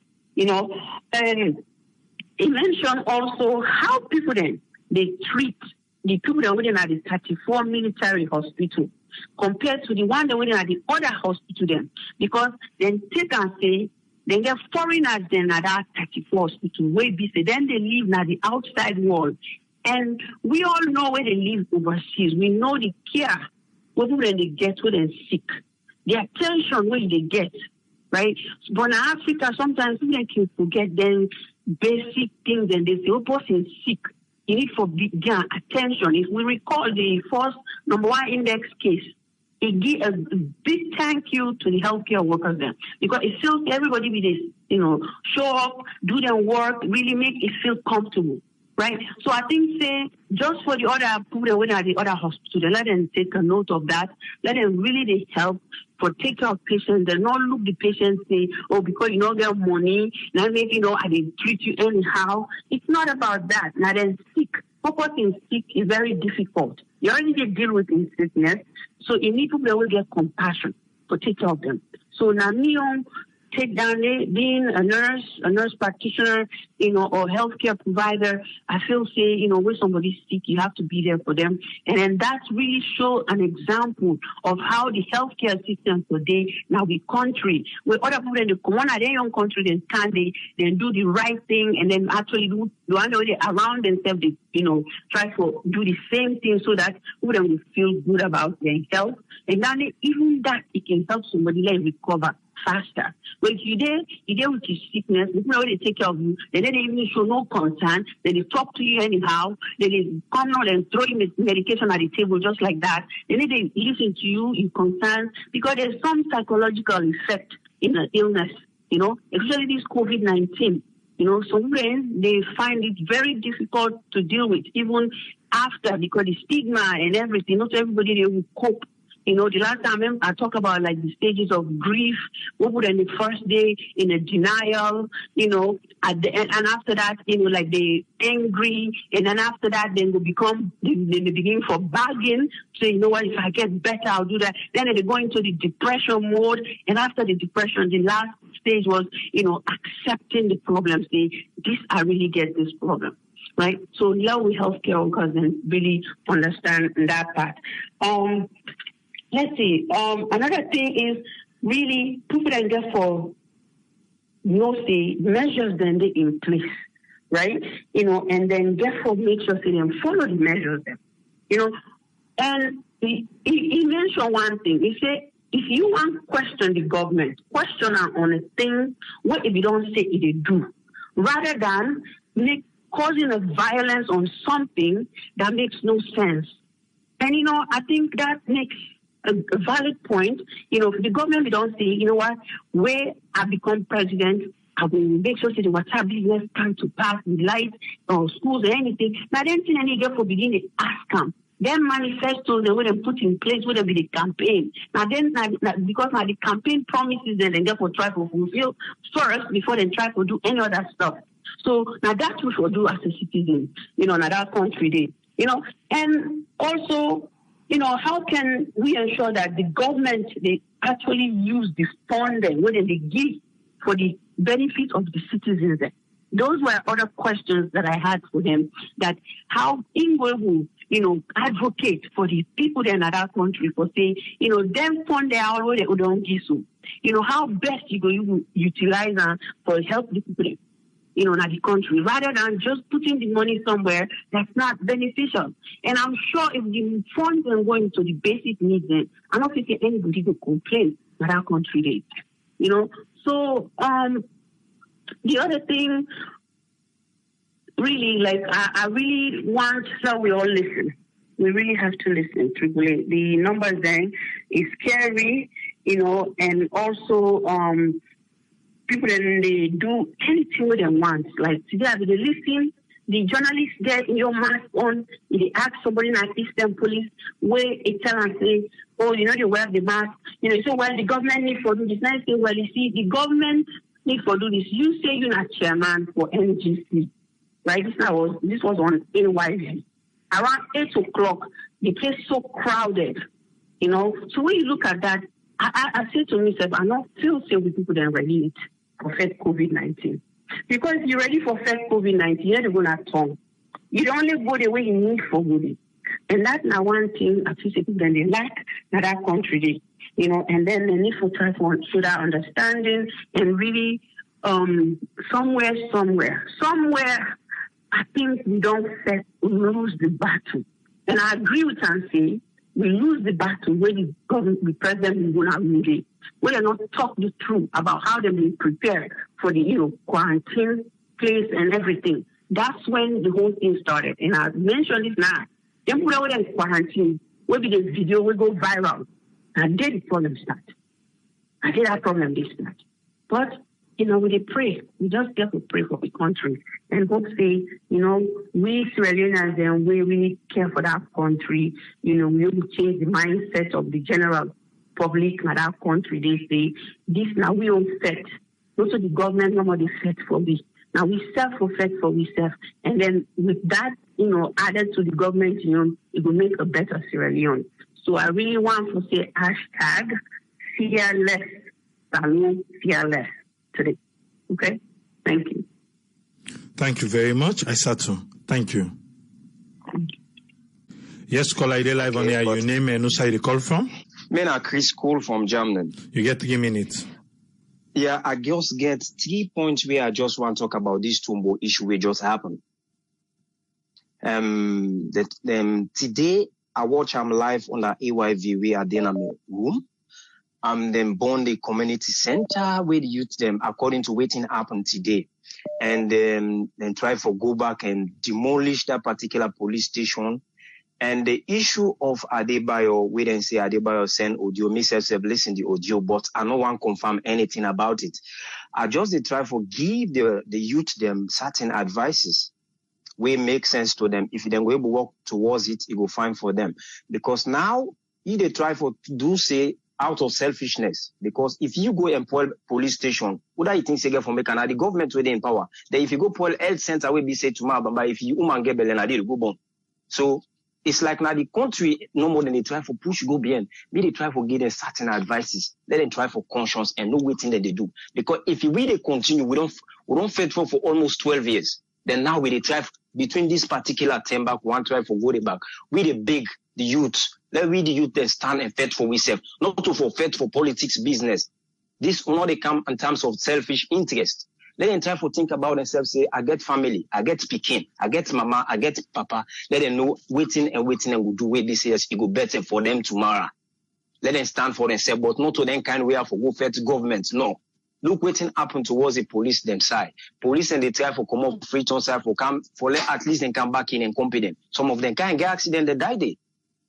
[SPEAKER 3] And he mentioned also how people then they treat the people that were in at the 34 military hospital compared to the one that were in at the other hospital then, because then take and say then get foreigners then at that 34 hospital where be say then they live at the outside world, and we all know where they live overseas. We know the care when they get when they're sick, the attention where they get, right? But in Africa sometimes we can forget then basic things, and they say, oh, person is sick. You need for big attention. If we recall the first number one index case, it give a big thank you to the healthcare workers there, because it feels everybody with this, show up, do their work, really make it feel comfortable, right? So I think say just for the other people that went at the other hospital, let them take a note of that. Let them really help for take care of patients. They not look the patients say, oh, because you don't get money, now maybe I didn't treat you anyhow. It's not about that. Now then sick. Focusing sick is very difficult. You already deal with in sickness, so you need people that will get compassion for take care of them. So now take down being a nurse practitioner, or healthcare provider, I feel say, when somebody's sick, you have to be there for them. And then that really show an example of how the healthcare system today, now the country, where other people in the come on their own country, then stand, they do the right thing, and then actually do around themselves, they, try to do the same thing so that people will feel good about their health. And then even that, it can help somebody recover faster. But if you there with your sickness, people already take care of you, then they even show no concern, then they talk to you anyhow, then they come out and throw you medication at the table just like that, then they listen to you in concern, because there's some psychological effect in the illness, especially this COVID-19. Some friends, they find it very difficult to deal with, even after, because the stigma and everything, not everybody they will cope. The last time I talk about like the stages of grief, what would in the first day in a denial, at the end, and after that, like they angry, and then after that, then they begin for bargain. So what, if I get better, I'll do that. Then they go into the depression mode, and after the depression, the last stage was, accepting the problems. I really get this problem. Right? So now we healthcare workers and really understand that part. Let's see. Another thing is really people that get for measures then they in place, right? And then therefore make sure they follow the measures then. And he mentioned one thing. He said, if you want to question the government, question her on a thing, what if you don't say it, they do, rather than causing a violence on something that makes no sense. And I think that makes a valid point. If the government don't say, what, where I become president, I will make sure that the water business come to pass with light or schools or anything. Now, then, any get for begin to ask them. Then manifestos they would put in place would be the campaign. Now then, because now the campaign promises them and therefore try to fulfill first before they try to do any other stuff. So now that we should do as a citizen, now that country day, and also, how can we ensure that the government, they actually use the funding, whether they give for the benefit of the citizens? Those were other questions that I had for them, that how Ingwe will, advocate for the people in another country for saying, them fund their own, they don't give so. How best you go utilize for help the people. in the country, rather than just putting the money somewhere that's not beneficial. And I'm sure if the funds are going to the basic needs, then I don't think anybody will complain that our country did. So the other thing, really, like I really want that we all listen. We really have to listen. The numbers then is scary, and also people then they do anything with them want. Like today, they listen. The journalists get in your mask on. They ask somebody in the Eastern police where they tell and say, "Oh, they wear the mask." So well, the government need for do this. Now say, well, you see, the government need for do this. You say you're not chairman for NGC, right? This was on AYV. Around 8 o'clock, the place so crowded, So when you look at that, I say to myself, I don't feel safe with people that are ready for fight COVID-19. Because you're ready for fight COVID-19, you're not going to turn. You don't only go the way you need for good. And that's not one thing I feel people that they lack in that country, and then they need to try to show that understanding and really somewhere, I think we don't lose the battle. And I agree with Nancy, we lose the battle when the president is going to win it. When they not talk the truth about how they will prepare for the quarantine place and everything. That's when the whole thing started. And I mentioned it now. Then put out in quarantine, maybe the video will go viral. And then the problem start. I did that problem this start. But we pray. We just get to pray for the country and hope say, we Sierra Leoneans and we really care for that country. We will change the mindset of the general public in that country. They say, this now we all set. Also the government normally set for we. Now we self set for ourselves. And then with that, added to the government, it will make a better Sierra Leone. So I really want to say hashtag fearless, Salute fearless today. Okay? Thank you.
[SPEAKER 1] Thank you very much, Aissatou. Thank you. Yes, caller, I live on air. Your name and who side you call from?
[SPEAKER 4] Me na Chris Cole from Germany.
[SPEAKER 1] You get 3 minutes.
[SPEAKER 4] Yeah, I just get 3 points where I just want to talk about this Tombo issue which just happened. Today I watch live on the AYV we are in a room. Then born the community center where the youth them according to waiting happened today. And then try for go back and demolish that particular police station. And the issue of Adebayo, we didn't say Adebayo send audio, myself listen the audio, but I no one confirm anything about it. I just try for give the youth them certain advices. Way make sense to them. If they go work towards it, it will fine for them. Because now, if they try for do say out of selfishness, because if you go employ police station, what do you think say get from the government where they in power? Then if you go pull health center where be say tomorrow, but if you get belen, go bon. So it's like now the country no more than they try for push go beyond. They try for give them certain advices. Let them try for conscience and no waiting that they do. Because if we they continue, we don't fight for almost 12 years. Then now we they try between this particular term back, one try for go back. We the big the youth. Let we the youth then stand and fight for ourselves, not to for fight for politics business. This will not they come in terms of selfish interest. Let them try to think about themselves, say, I get family, I get speaking, I get mama, I get papa. Let them know waiting and will do wait this year, it go better for them tomorrow. Let them stand for themselves, but not to them kind of way for go fight government. No. Look waiting happen towards the police them side. Police and they try for come up free on side for come for let at least they come back in and competent. Some of them can't get accident, they die there.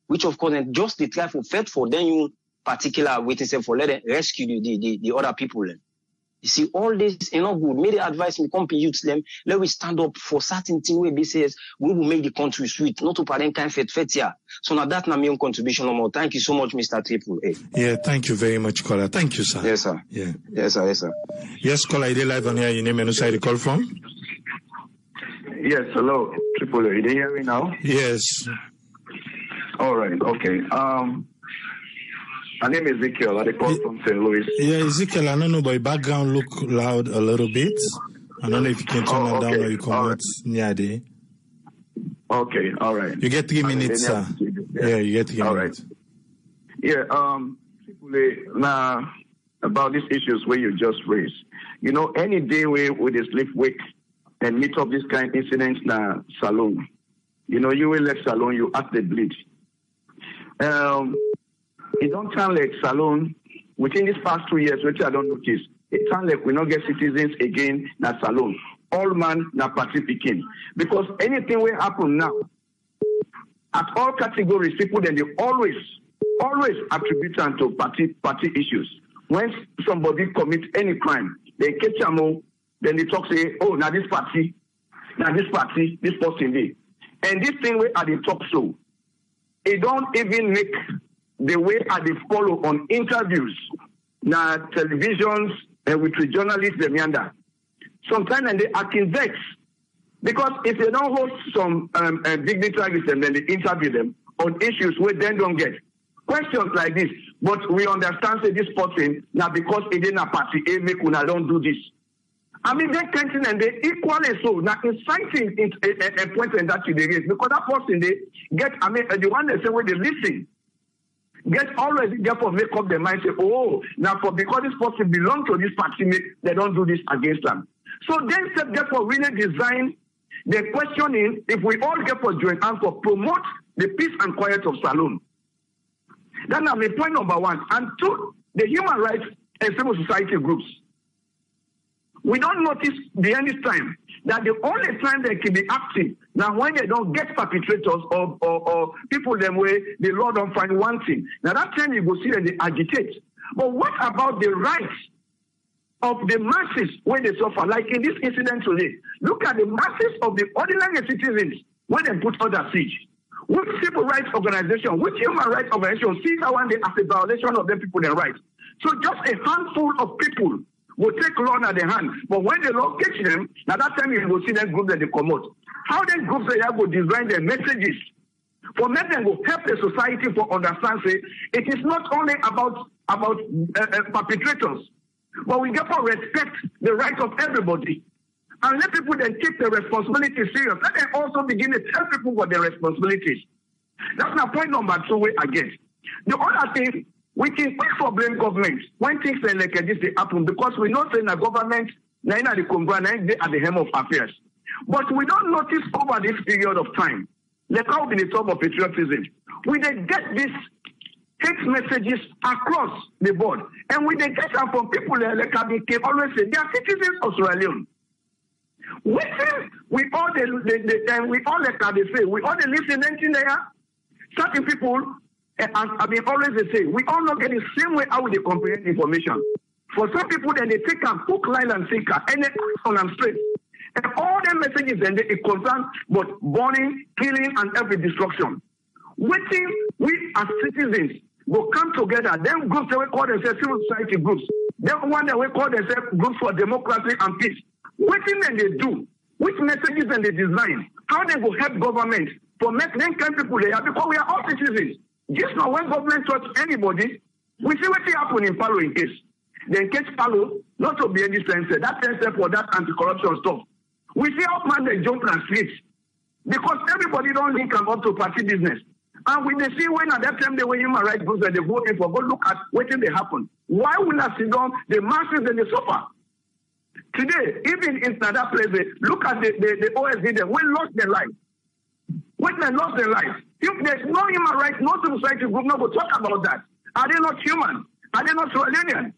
[SPEAKER 4] Which of course just they try for fight for them you particular waiting say for let them rescue the other people. You see, all this is not good. May the advice me come to youth them. Let we stand up for certain thing where they says we will make the country sweet, not to parent kind fit here. So now that's my own contribution no more. Thank you so much, Mr. Triple A.
[SPEAKER 1] Yeah, thank you very much, caller. Thank you, sir.
[SPEAKER 4] Yes, sir.
[SPEAKER 1] Yeah.
[SPEAKER 4] Yes, sir. Yes, sir.
[SPEAKER 1] Yes, caller, I live on here. Your name and who side you call from?
[SPEAKER 5] Yes, hello, Triple A. You hear me now?
[SPEAKER 1] Yes.
[SPEAKER 5] All right. Okay. My name is Ezekiel. I call from St. Louis.
[SPEAKER 1] Yeah, Ezekiel, I don't know, but your background look loud a little bit. I don't know if you can turn that down or you come out near there.
[SPEAKER 5] Okay, all right.
[SPEAKER 1] You get 3 minutes, sir. Yeah, you get 3 minutes.
[SPEAKER 5] Right. Yeah, now, about these issues where you just raised. Any day we just live week and meet up this kind of incidents na Salone. You know, you will let Salone, you act the bleed. It don't sound like Salone, within these past 2 years, which I don't notice, it sounds like we not get citizens again na Salone. All man na party picking. Because anything will happen now, at all categories, people then they always attribute them to party issues. When somebody commits any crime, they catch them, then they talk say, oh, now this party, this person day. And this thing where at the talk show, it don't even make the way at the follow on interviews, now televisions and with the journalists they meander. Sometimes and they acting vexed. Because if they don't host some dignitaries and then they interview them on issues where they don't get questions like this, but we understand say this person now because it didn't a party, make una don't do this. I mean, they can't and they equally so now inciting a point in that they raise because that person they get. I mean, the one they say when they listen, get always therefore make up their mind say, oh, now for because this person belongs to this party, they don't do this against them. So they therefore really design the questioning if we all get for joint and for promote the peace and quiet of Salone. That's my point number one. And two, the human rights and civil society groups. We don't notice the any time that the only time they can be active now when they don't get perpetrators or people them way the law don't find one thing. Now that time you go see that they agitate. But what about the rights of the masses when they suffer? Like in this incident today, look at the masses of the ordinary citizens when they put under siege. Which civil rights organization, which human rights organization sees that one day as a violation of their people their rights? So just a handful of people will take law in their hand. But when the law catch them, now that time you will see that group that they come out. How then groups they have to design their messages for make them will help the society for understand say it is not only about perpetrators, but we get to respect the rights of everybody. And let people then take the responsibility serious. Let them also begin to tell people what their responsibilities. That's my point number two way again. The other thing, we can quick for blame government when things like this they happen because we know saying the government now in the Congo now they at the helm of affairs. But we don't notice over this period of time, like how in the top of patriotism, we then get these hate messages across the board. And we then get them from people like can always say they are citizens of Sierra Leone. We all like they say, we all listen anything there. Certain people, I mean, always they say, we all not get the same way how they comprehend information. For some people, then they take a hook, line, and sinker, and they act on them straight. And all the messages then they concern but burning, killing, and every destruction. Waiting, we as citizens will come together. Then groups that we call themselves civil society groups. Then one that we call themselves groups for democracy and peace. What thing then they do? Which messages then they design? How they will help government for make them kind people they are because we are all citizens. Just now when government touch anybody, we see what happen in Palo in case. Then catch Palo, not to be any sense. That sense for that anti-corruption stuff. We see how man they jump and sleep. Because everybody don't link them up to party business. And we they see when at that time they were human rights groups that they voting for, go look at what thing they happen. Why will not sit down the masses and the suffer? Today, even in that place, look at the OSD, we lost their life. When they lost their life, if there's no human rights, no society group, no go talk about that. Are they not human? Are they not Sierra?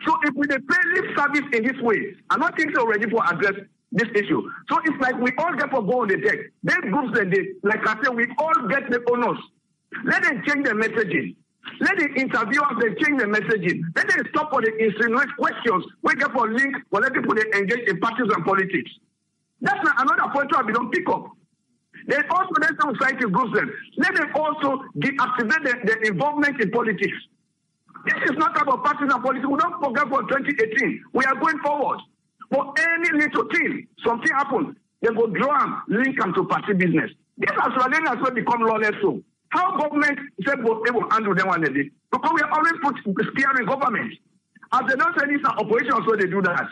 [SPEAKER 5] So if we pay lip service in this way, I'm not think so ready for address this issue. So it's like we all get for go on the deck. Then groups and they, like I said, we all get the honors. Let them change their messaging. Let the interviewers they change the messaging. Let them stop for the insinuate questions. We get for link for let people they engage in parties and politics. That's not another point we don't pick up. Then also let some society groups them. Let them also activate their involvement in politics. This is not about parties and politics. We don't forget for 2018. We are going forward. For any little thing, something happens, they go draw them, link them to party business. This Australians will become lawless so. How government said they will handle them one day? Because we always put spear in government. As they don't say these are operations, so they do that.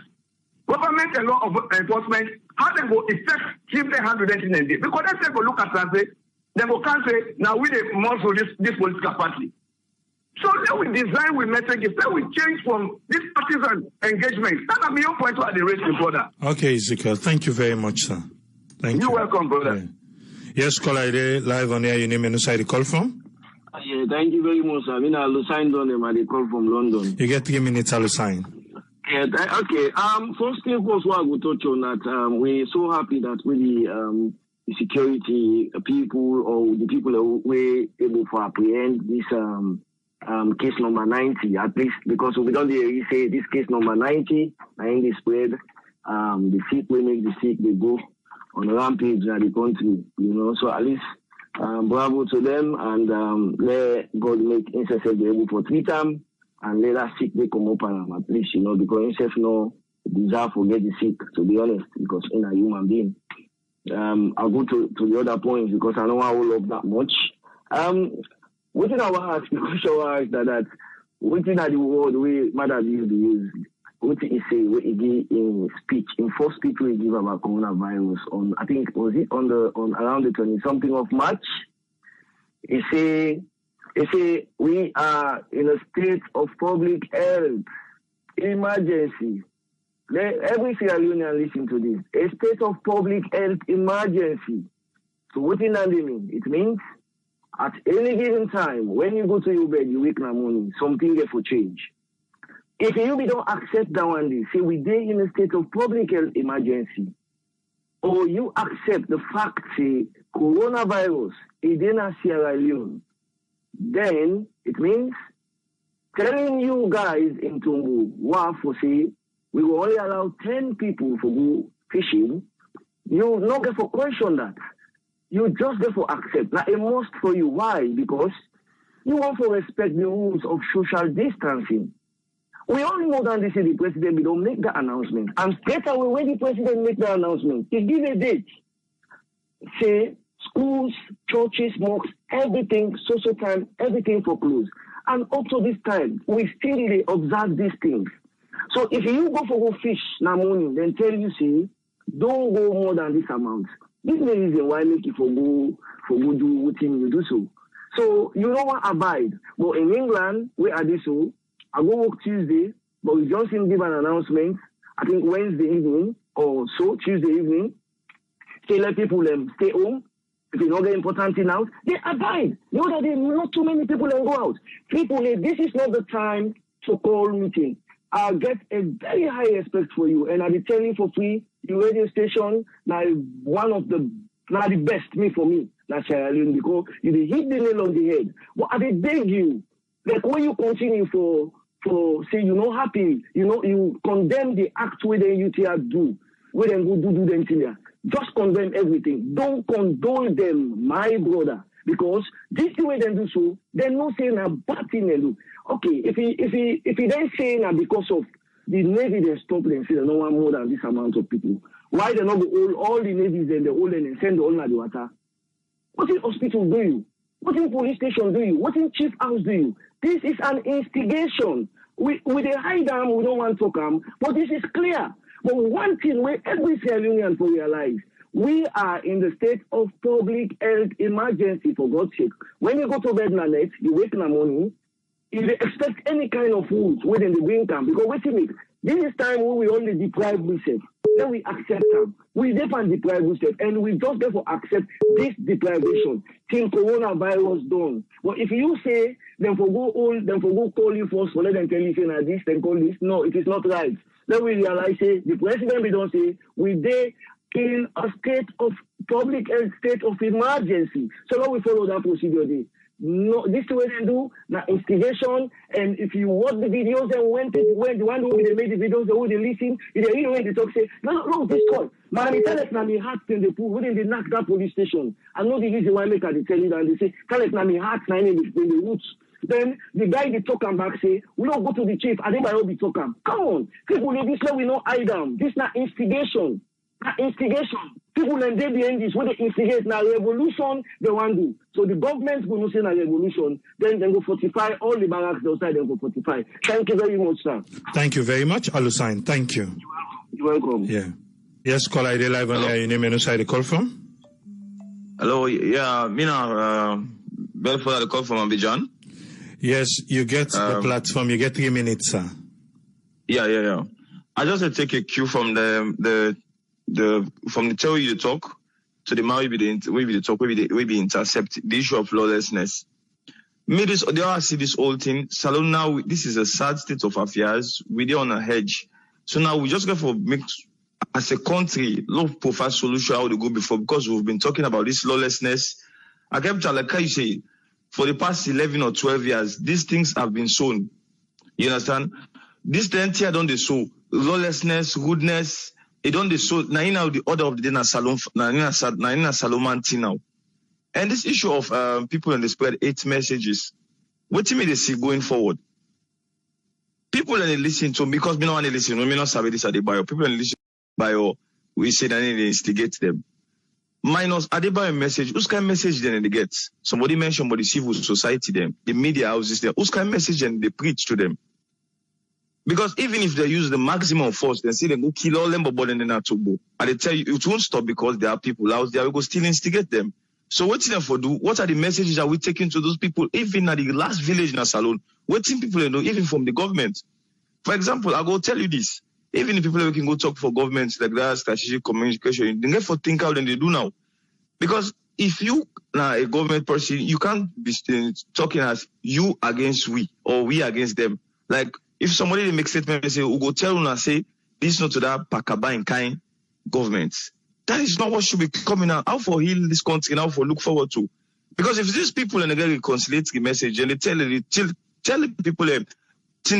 [SPEAKER 5] Government and law enforcement, how they go effectively handle that in a day? Because they say go look at and say, they go can't say, now we must do this political party. So then we design with messages. Then we change from this partisan engagement. That's my own point to the race, brother.
[SPEAKER 1] Okay, Ezekiel. Thank you very much, sir. Thank you.
[SPEAKER 5] You're welcome, brother.
[SPEAKER 1] Yeah. Yes, caller, live on air. Your name and who call from?
[SPEAKER 6] Yeah, thank you very much. I mean, I'll sign on them. I call from London.
[SPEAKER 1] You get 3 minutes, I'll sign.
[SPEAKER 6] Yeah, okay. First thing was what I would touch on that. We're so happy that with the security people or the people who were able to apprehend this case number 90, at least, because we don't really say this case number 90, and they spread, the sick will make the sick, they go on a rampage in the country, you know, so at least, bravo to them, and let God make intercessors be able to treat them, and let us sick they come up and at least, you know, because himself no deserve to get the sick, to be honest, because in a human being. I'll go to the other points because I know I will love that much. Within our ask, because our ask that within the word we mother used to use, what he say, what he give in speech, in first speech we give about coronavirus on, I think was it on around the 20 something of March. He say we are in a state of public health emergency. Every Sierra Leonean listen to this. A state of public health emergency. So what does that mean? It means at any given time, when you go to your bed, you wake in the morning, something there for change. If you don't accept that one day, say we day in a state of public health emergency, or you accept the fact, say, coronavirus is in Sierra Leone, then it means telling you guys in Tombo, what for say, we will only allow 10 people to go fishing. You not get for question that. You just get for accept. Now, a must for you. Why? Because you want to respect the rules of social distancing. We all know that this is the president, we don't make the announcement. And straight away, when the president make the announcement, he give a date. Say, schools, churches, mosques, everything, social time, everything for close. And up to this time, we still observe these things. So if you go for go fish in the morning, then tell you, see, don't go more than this amount. This is the reason why make you for go do what you do so. So you don't want to abide. But in England, we are this so. I go work Tuesday, but we just didn't give an announcement, I think Wednesday evening or so, Tuesday evening. Say let people stay home. If you don't get important thing out, they abide. You know that there are not too many people and go out. People, this is not the time to call meeting. I get a very high respect for you, and I'll be telling you for free, the radio station now one of the best for me, that's Sierra Leone, because you hit the nail on the head. But I beg you, like when you continue for say you're not happy, you condemn the act where the UTR do, where they go do them thing there. Just condemn everything. Don't condole them, my brother. Because this the way they do so, they're not saying a bad thing they do. Okay, if he then saying that because of the Navy they stop them, say they don't want more than this amount of people. Why they not go all the navies and the old and send all the water? What in hospital do you? What in police station do you? What in chief house do you? This is an instigation. With a high down, we don't want to come, but this is clear. But one thing where every Sierra Leonean to realize, we are in the state of public health emergency, for God's sake. When you go to bed at night, you wake in the morning, if they expect any kind of food within the green camp, because wait a minute, this is time when we only deprive ourselves. Then we accept them. We define deprive ourselves, and we just therefore accept this deprivation till coronavirus done. But if you say, then for go call you first, for let them tell you say now this, then call this. No, it is not right. Then we realize, say, the president we don't say, we there in a state of public health state of emergency. So now we follow that procedure there. No, this is what they do, the instigation, and if you watch the videos and when the one who they made the videos, who they listen, if they hear when they talk, say, no, this call. Man, tell us now me heart in the pool, when they knock that police station. I know the reason why make they tell you that, and they say, tell us now me heart in the roots. Then the guy they talk and back say, we don't go to the chief, I think I will be talking. Come on, people this way we not hide them. This is not instigation. Instigation. People and they behind this, when they instigate now revolution, they want to do. So the government will not say a revolution, then they go fortify all the barracks outside, they go fortify. Thank you very much, sir.
[SPEAKER 1] Thank you very much, Alusain. Thank you.
[SPEAKER 6] You're welcome.
[SPEAKER 1] Yeah. Yes, call ID live on air. Your name and who side the call from?
[SPEAKER 7] Hello, yeah, me now, Belfort, the call from Abidjan.
[SPEAKER 1] Yes, you get the platform. You get 3 minutes, sir.
[SPEAKER 7] Yeah. I just take a cue from the tell you to talk to the man we be talk, we be intercept the issue of lawlessness. They all see this whole thing. Salon now, this is a sad state of affairs. We're on a hedge. So now we just go for make as a country, low profile solution how to go before, because we've been talking about this lawlessness. I kept like you say, for the past 11 or 12 years, these things have been sown. You understand? This 10th year don't they sow lawlessness, rudeness. It don't they sow. Now the order of the day na Salomon now. And this issue of people and they spread 8 messages. What do you mean they see going forward? People and they listen to, because we don't want to listen, we not sabi this at the bio. People and they listen to bio, we say that they instigate them. Minus Adebayo message, whose kind of message then they get? Somebody mentioned about the civil society them, the media houses there, whose kind of message then they preach to them? Because even if they use the maximum force, then see them go kill all them but then they're not Tombo. And they tell you it won't stop because there are people out there, we go still instigate them. So what them for do? What are the messages that we taking to those people? Even at the last village in a salon, what people they know, even from the government. For example, I go tell you this. Even if people can go talk for governments like that, strategic communication, they therefore think out than they do now. Because if you are a government person, you can't be talking as you against we or we against them. Like if somebody makes statement and say, we go tell them and say, this not to that Pakaba in kind governments. That is not what should be coming out. How for heal this country and how for look forward to. Because if these people and they get reconciliatory message and they tell the people in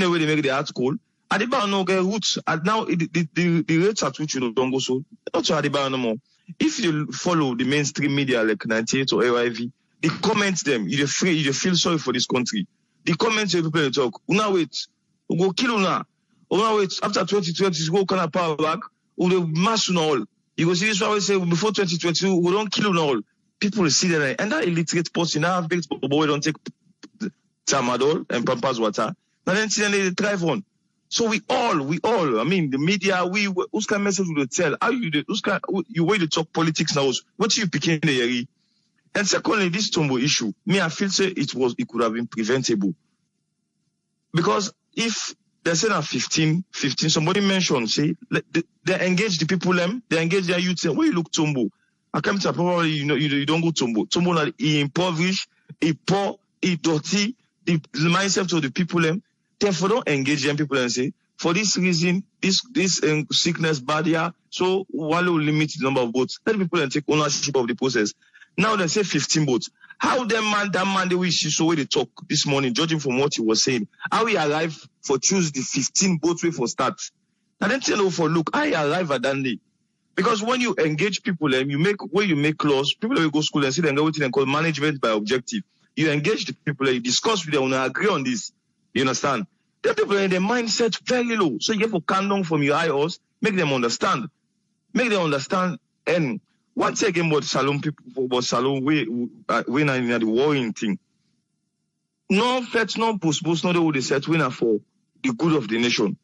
[SPEAKER 7] the way they make the article, Adebayo no get roots. And now the rates at which you don't go so, not to Adebayo no more. If you follow the mainstream media like 98 or AYV, they comment them, you feel sorry for this country. The comments people talk, una wait, we go kill una wait, after 2020, we go kind of power back, we will mass una all. You go see this one, we say before 2022, we don't kill una all. People will see that, and that illiterate person, now have baked but we don't take tramadol and pampers water. Now then they drive on. So we all, I mean, the media, whose kind of message will tell? How you way to talk politics now? What you picking the area? And secondly, this Tombo issue, I feel say it could have been preventable. Because if they say that 15, somebody mentioned, say, they engage the people, they engage their youth, say, where you look Tombo? I come to probably, you don't go Tombo. Tombo, like, he impoverished, he poor, he dirty, the mindset of the people, therefore don't engage young people and say, for this reason, this sickness bad here, so while we limit the number of votes, let people and take ownership of the process. Now they say 15 votes. How that man, the way she saw where they talk this morning, judging from what he was saying, how he arrived for choose the 15 votes way for start. Now then tell you for look, I arrive at that day. Because when you engage people and you make laws, people will go to school and see them what they call management by objective. You engage the people, you discuss with them, and agree on this. You understand? The people in their mindset very low. So you have to calm down from your IOs, make them understand. And once again about Salon people, about Salon, we in the warring thing. No fetch, no post, no they would set winner for the good of the nation.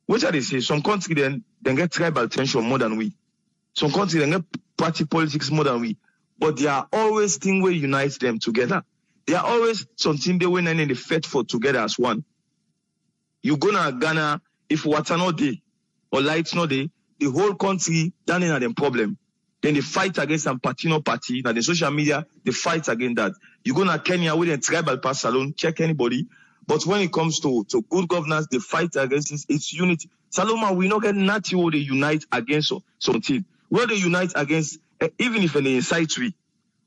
[SPEAKER 7] What are they say? Some country then get tribal tension more than we. Some country then get party politics more than we. But there are always things where unite them together. There are always something they win and they fight for together as one. You go to Ghana, if water no day or lights no day, the whole country down in a problem. Then they fight against some party no party. Now the social media, they fight against that. You go to Kenya with a tribal pass alone, check anybody. But when it comes to good governance, they fight against this. It's unity. Saloma, we not get nothing where they unite against something. Where they unite against, even if they incite we.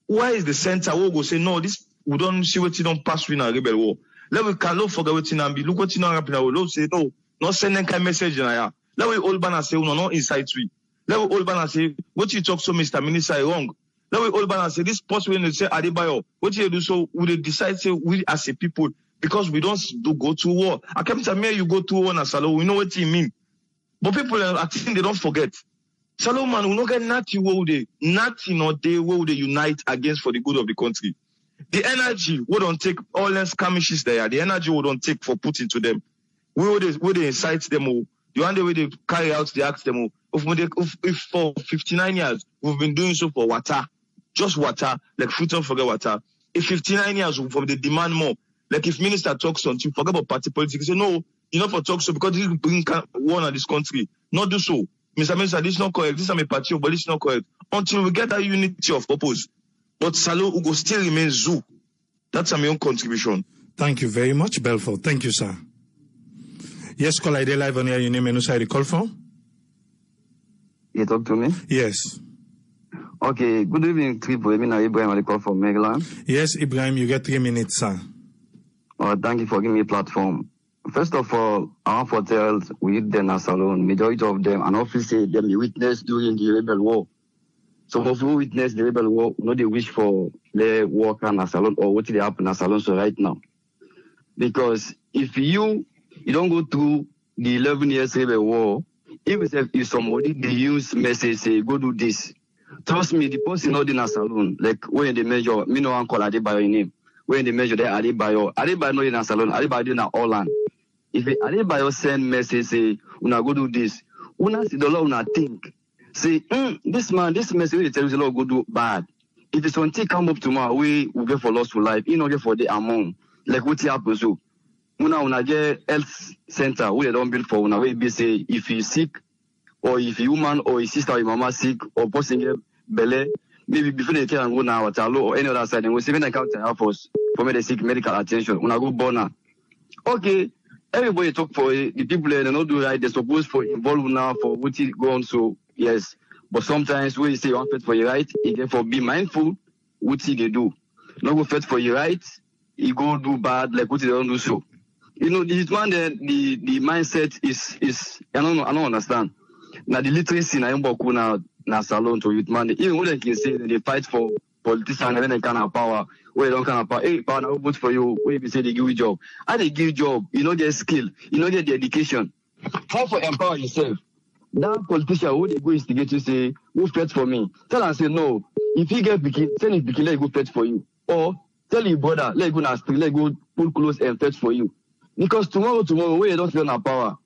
[SPEAKER 7] Why is the center who go say, no, this, we don't see what you don't pass in a rebel war. Let we can forget what you be. Look what you know happen. I will say, no, not send them kind of message in here. Let we all banner say, no, not incite we. Let we all banner say, what you talk so, Mr. Minister, wrong. Let we all banner say, this person when they say, Adebayo, what you do so, we they decide, say, we as a people, because we don't do go to war. I can't tell me you go to war in a salon, we know what you mean. But people, I think they don't forget. Salon man, we don't get nothing where they unite against for the good of the country. The energy we don't take all them skirmishes there. The energy we don't take for putting to them. Where they incite them all. The one way they carry out the acts them all. If for 59 years we've been doing so for water, just water, like freedom forget water. If 59 years from the demand more, Like if minister talks something, forget about party politics. Say no, you know for talk so because this will bring war in this country. Not do so. Mr. Minister, this is not correct. This is a party, but this is not correct. Until we get that unity of purpose. But Salone will still remain zoo. That's my own contribution.
[SPEAKER 1] Thank you very much, Belfort. Thank you, sir. Yes, call ID live on here. Your name and who the call from?
[SPEAKER 8] You talk to me?
[SPEAKER 1] Yes.
[SPEAKER 8] Okay, good evening, Triple. Ibrahim, I call from Maryland.
[SPEAKER 1] Yes, Ibrahim, you get 3 minutes, sir.
[SPEAKER 8] Thank you for giving me a platform. First of all, our hotels with them as Salone, majority of them, and obviously them they witnessed during the rebel war. Some of who witnessed the rebel war, no, they wish for their work in a Salone or what they happen in a Salone so right now. Because if you don't go through the 11 years rebel war, if somebody they use message say go do this, trust me, the person not in a Salone, like when they measure, me no one call Adebayo in name. When they measure there Adebayo not in a Salone, Adebayo in a Holland. If Adebayo send message say una go do this, una see the law una think. Say, this message they tell you the law go do bad. If it's something come up tomorrow, we will get for loss to life, you know get for the amount. Like what happens so. Una get health center where they don't build for una, where be say if you sick or if you woman or your sister or your mama sick or person get belly, maybe before they can go now or any other side, and we see when they come to help us for me they seek medical attention. Una go born now. Okay, everybody talk for it. The people they don't do right, they're supposed for involve now for what is going on. So yes, but sometimes when you say you want fight for your right, you get for be mindful what they do. Not go fight for your right, you go do bad like what they don't do so. You know, this man the mindset is I don't understand. Now the literacy na yomboku na Salone to youth man. Even when they can say they fight for politicians when they can have power, where they don't can have power. Hey, power now vote for you. Where you say they give you job. How they give you job? You know their skill. You know their education. How for empower yourself? That politician who they go instigate you say, who fight for me? Tell and say no. If he get pikin, tell him pikin let go fight for you. Or tell your brother let go na street, let go pull close and fight for you. Because tomorrow, when you don't feel no power,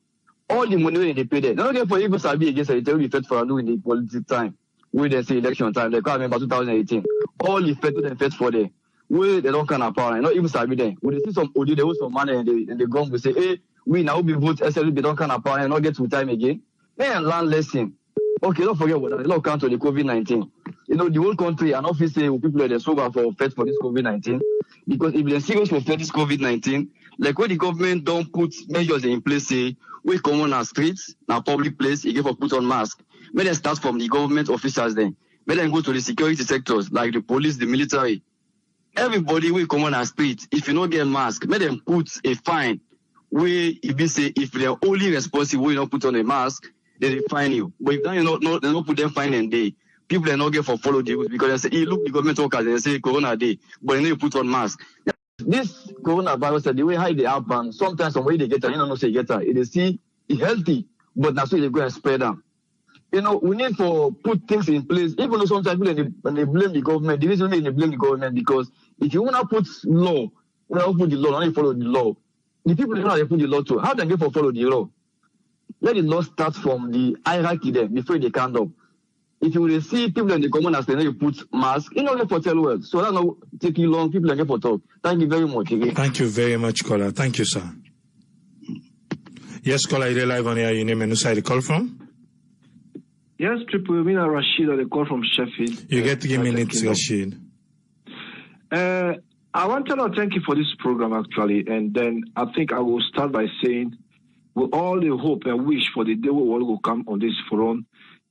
[SPEAKER 8] all the money when they pay there. Not get for even Sabi against it, tell you fight for in the political time. Where they say election time, they can't remember 2018. All the fight them fight for there. Where they don't kind of power, not even Sabi there. When they see some audio, they hold some money and they go and say, hey, we now be vote SLB, they don't kind of power and not get to time again. Then learn lesson. Okay, don't forget what the law count on the COVID-19. You know, the whole country and office say people are the sober for fight for this COVID-19. Because if they're serious for fight this COVID-19, like when the government don't put measures in place, say, we come on our streets, now public place, you give for put on mask. May they start from the government officials then. May they go to the security sectors, like the police, the military. Everybody will come on our streets. If you don't get mask, may them put a fine. Where if they say, if they're only responsible, you don't put on a mask, they fine you. But if they don't put them fine and day, people are not get for follow the rules because they say, hey, look, the government workers, they say Corona day, but you know you put on mask. This coronavirus, the way how they happen, sometimes some way they get it, you don't know say get it. They see it's healthy, but that's why they go and spread them. You know, we need to put things in place. Even though sometimes people when they blame the government, the reason they blame the government because if you wanna put law, you wanna put the law, only follow the law. The people they know how they put the law to. How they get for follow the law? Let the law start from the hierarchy there before they count up. If you will see people in the common as they you put mask, you know get for tell well. So that not take you long, people get for talk. Thank you very much. Again.
[SPEAKER 1] Thank you very much, caller. Thank you, sir. Yes, caller, you're live on here. Your name and who side the call from?
[SPEAKER 9] Yes, Triple Mina Rashid, the call from Sheffield.
[SPEAKER 1] You get 3 minutes, Rashid.
[SPEAKER 9] I want to thank you for this program actually, and then I think I will start by saying with all the hope and wish for the day we will come on this forum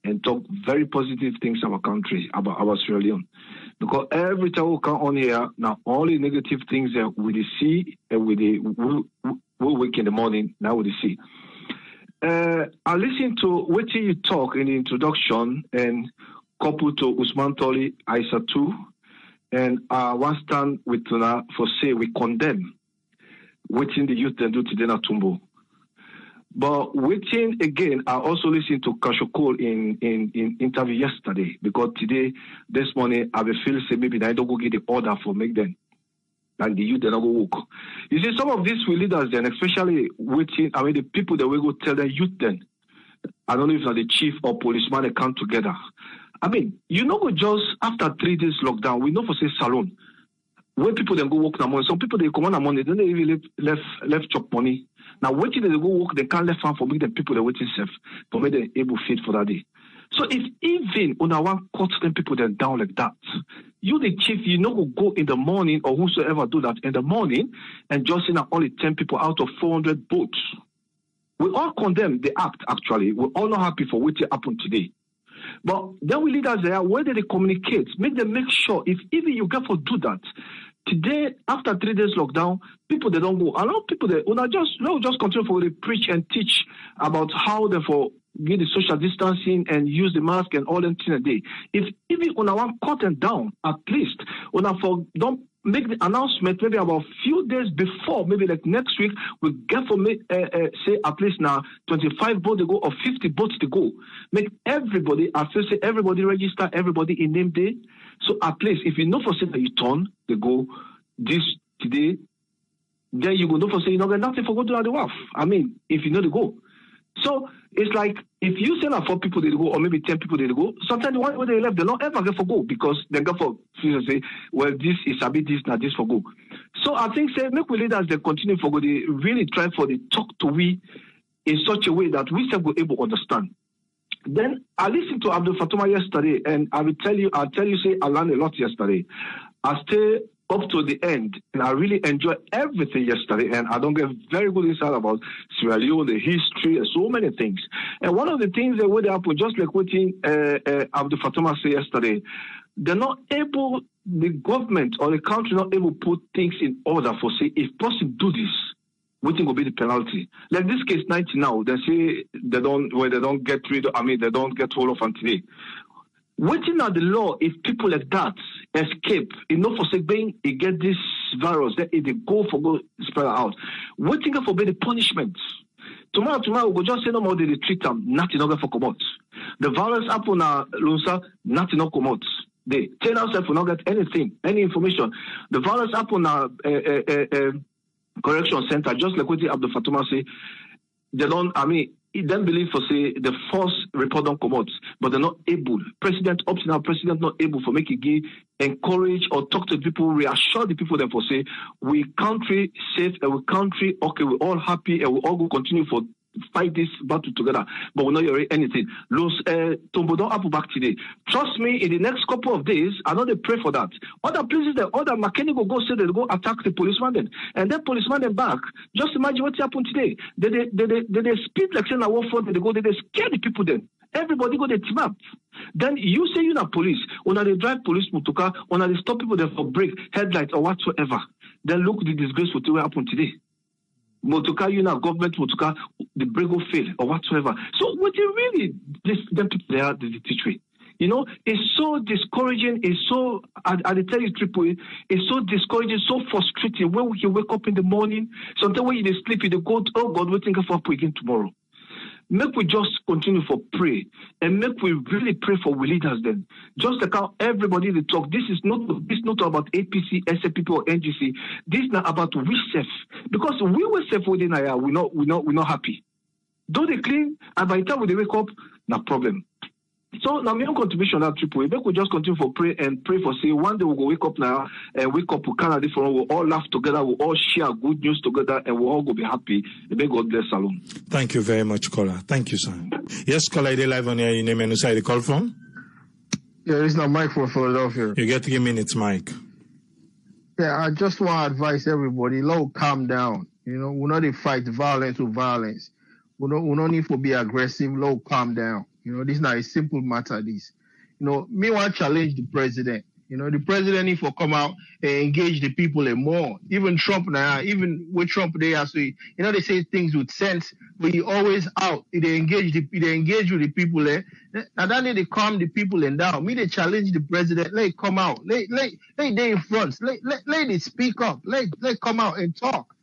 [SPEAKER 9] and talk very positive things about our country, about our Sierra Leone. Because every time we come on here, now only negative things that we see and we wake in the morning, now we see. I listened to what you talk in the introduction and coupled to Usman Toli, Isa too, and I want to stand with Tuna for say we condemn what the youth then do today na Tombo. But waiting again, I also listened to Kashokol in interview yesterday because today, this morning, I will feel say maybe I don't go get the order for make them. And the youth, they not go work. You see, some of these leaders then, especially waiting, I mean, the people that will go tell the youth then, I don't know if the chief or policeman, they come together. I mean, you know, just after 3 days lockdown, we know for say Salone. When people then go work the money, some people they come on the money, then they even left chop money. Now waiting they go work, they can't left farm for make the people they waiting safe, for make them able feed for that day. So if even on our one cut them people then down like that, you the chief, you know go in the morning or whosoever do that in the morning and just in only 10 people out of 400 votes. We all condemn the act actually. We're all not happy for what happened today. But then we leaders there, where they communicate, make them make sure if even you get for do that. Today, after 3 days lockdown, people they don't go. A lot of people they will just continue for they preach and teach about how they for get the social distancing and use the mask and all them things a day. If even on one cut them down, at least on for don't make the announcement maybe about few days before, maybe like next week, we get for say at least now 25 votes to go or 50 votes to go. Make everybody, I feel say everybody register, everybody in name day. So at least if you know for say that you turn, they go this today, then you go know for say you not get nothing for go to the WAF. I mean, if you know the go. So it's like if you say that 4 people they go or maybe 10 people they go, sometimes the one where they left they don't ever get for go because they go for say, well, this is a bit this, not this for go. So I think say make we leaders they continue for go, they really try for the talk to we in such a way that we still go able to understand. Then I listened to Abdul Fatuma yesterday and I'll tell you say I learned a lot yesterday. I stay up to the end, and I really enjoyed everything yesterday, and I don't get very good insight about Sierra Leone, the history, and so many things. And one of the things that would happen, just like what Abdul Fatuma said yesterday, they're not able, the government or the country not able to put things in order for say, if person do this, what will be the penalty? Like this case 90 now, they say they don't get rid of, they don't get hold of them today. Waiting at the law, if people like that escape, enough for saying they get this virus, that if they go spread out, waiting for the punishment. Tomorrow we'll just say no more they treat them, nothing over for come out. The virus happen na Lunsa, nothing no come out. They tell ourselves will not get anything, any information. The virus happen na correction center, just like what Abdul Fatuma say, they don't he then believe for say the first report don't come out, but they're not able. President up to now, president not able for make it encourage or talk to people, reassure the people therefore say we country safe and we country okay, we're all happy and we all go continue for fight this battle together, but we're not hearing anything. Tombo don't happen back today. Trust me, in the next couple of days, I know they pray for that. Other places, other mechanic will go say they go attack the policeman then, and then policeman then back. Just imagine what happened today. They speed like saying I walk forward, they scare the people then. Everybody go they team up. Then you say you're not police, when they drive police motoka, when they stop people there for break, headlights or whatsoever. Then look the disgrace what will happen today. Motoka, government motoka, the break will fail or whatsoever. So what you really them people there the teach way. It's so discouraging, it's so I tell you triple, it's so discouraging, so frustrating when you wake up in the morning, sometimes when you sleep, you go, oh God, we're thinking for again tomorrow. Make we just continue for pray and make we really pray for we leaders then. Just like how everybody they talk, this is not about APC, SAPP or NGC. This is not about we safe. Because we were safe within our we're not happy. Though they clean and by the time they wake up, no problem. So now my own contribution that triple, we could just continue for pray and pray for say one day we'll go wake up now and wake up with Canada for we'll all laugh together, we'll all share good news together and we'll all go be happy. And may God bless Salon.
[SPEAKER 1] Thank you very much, caller. Thank you, sir. Yes, caller, they live on here. Your name and who the call from?
[SPEAKER 10] Yeah, it's not Mike from Philadelphia.
[SPEAKER 1] You get 3 minutes, Mike.
[SPEAKER 10] Yeah, I just want to advise everybody, calm down. We not fight violence with violence. We don't need to be aggressive, calm down. This is not a simple matter, this. Me want to challenge the president. The president need to come out and engage the people more. Even Trump now, even with Trump there, so they say things with sense, but he always out. They engage with the people there. Now then they calm the people down. Me they challenge the president. Let come out. Let they in front. Let they speak up. Let come out and talk.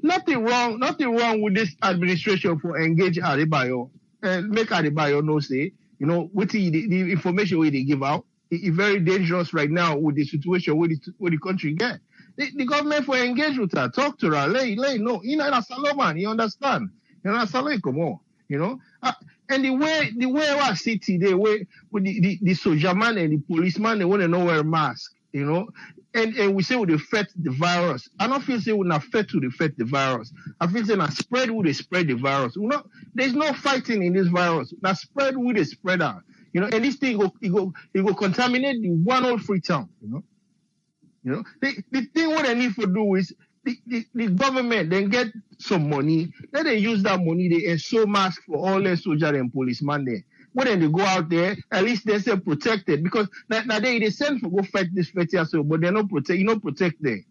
[SPEAKER 10] Nothing wrong with this administration for engage Adebayo. Make Adebayo know say, what the information where they give out, it's very dangerous right now with the situation where the country get. The government for engage with her, talk to her, lay no, that's Salomon, you understand? That's Salomon, come on, and the way I see today, where with the soldier man and the policeman, they want to know wear mask. and we say we affect the virus. I don't feel say we not affect to affect the virus. I feel say na spread would spread the virus. There's no fighting in this virus. Now spread would spread out. And this thing it go contaminate the one whole free town. The thing what they need to do is the government then get some money. Then they use that money they ensure masks for all the soldiers and policemen there. When they go out there, at least they say protected because now they send for go fight this fight so, but they're not protect. Protect them.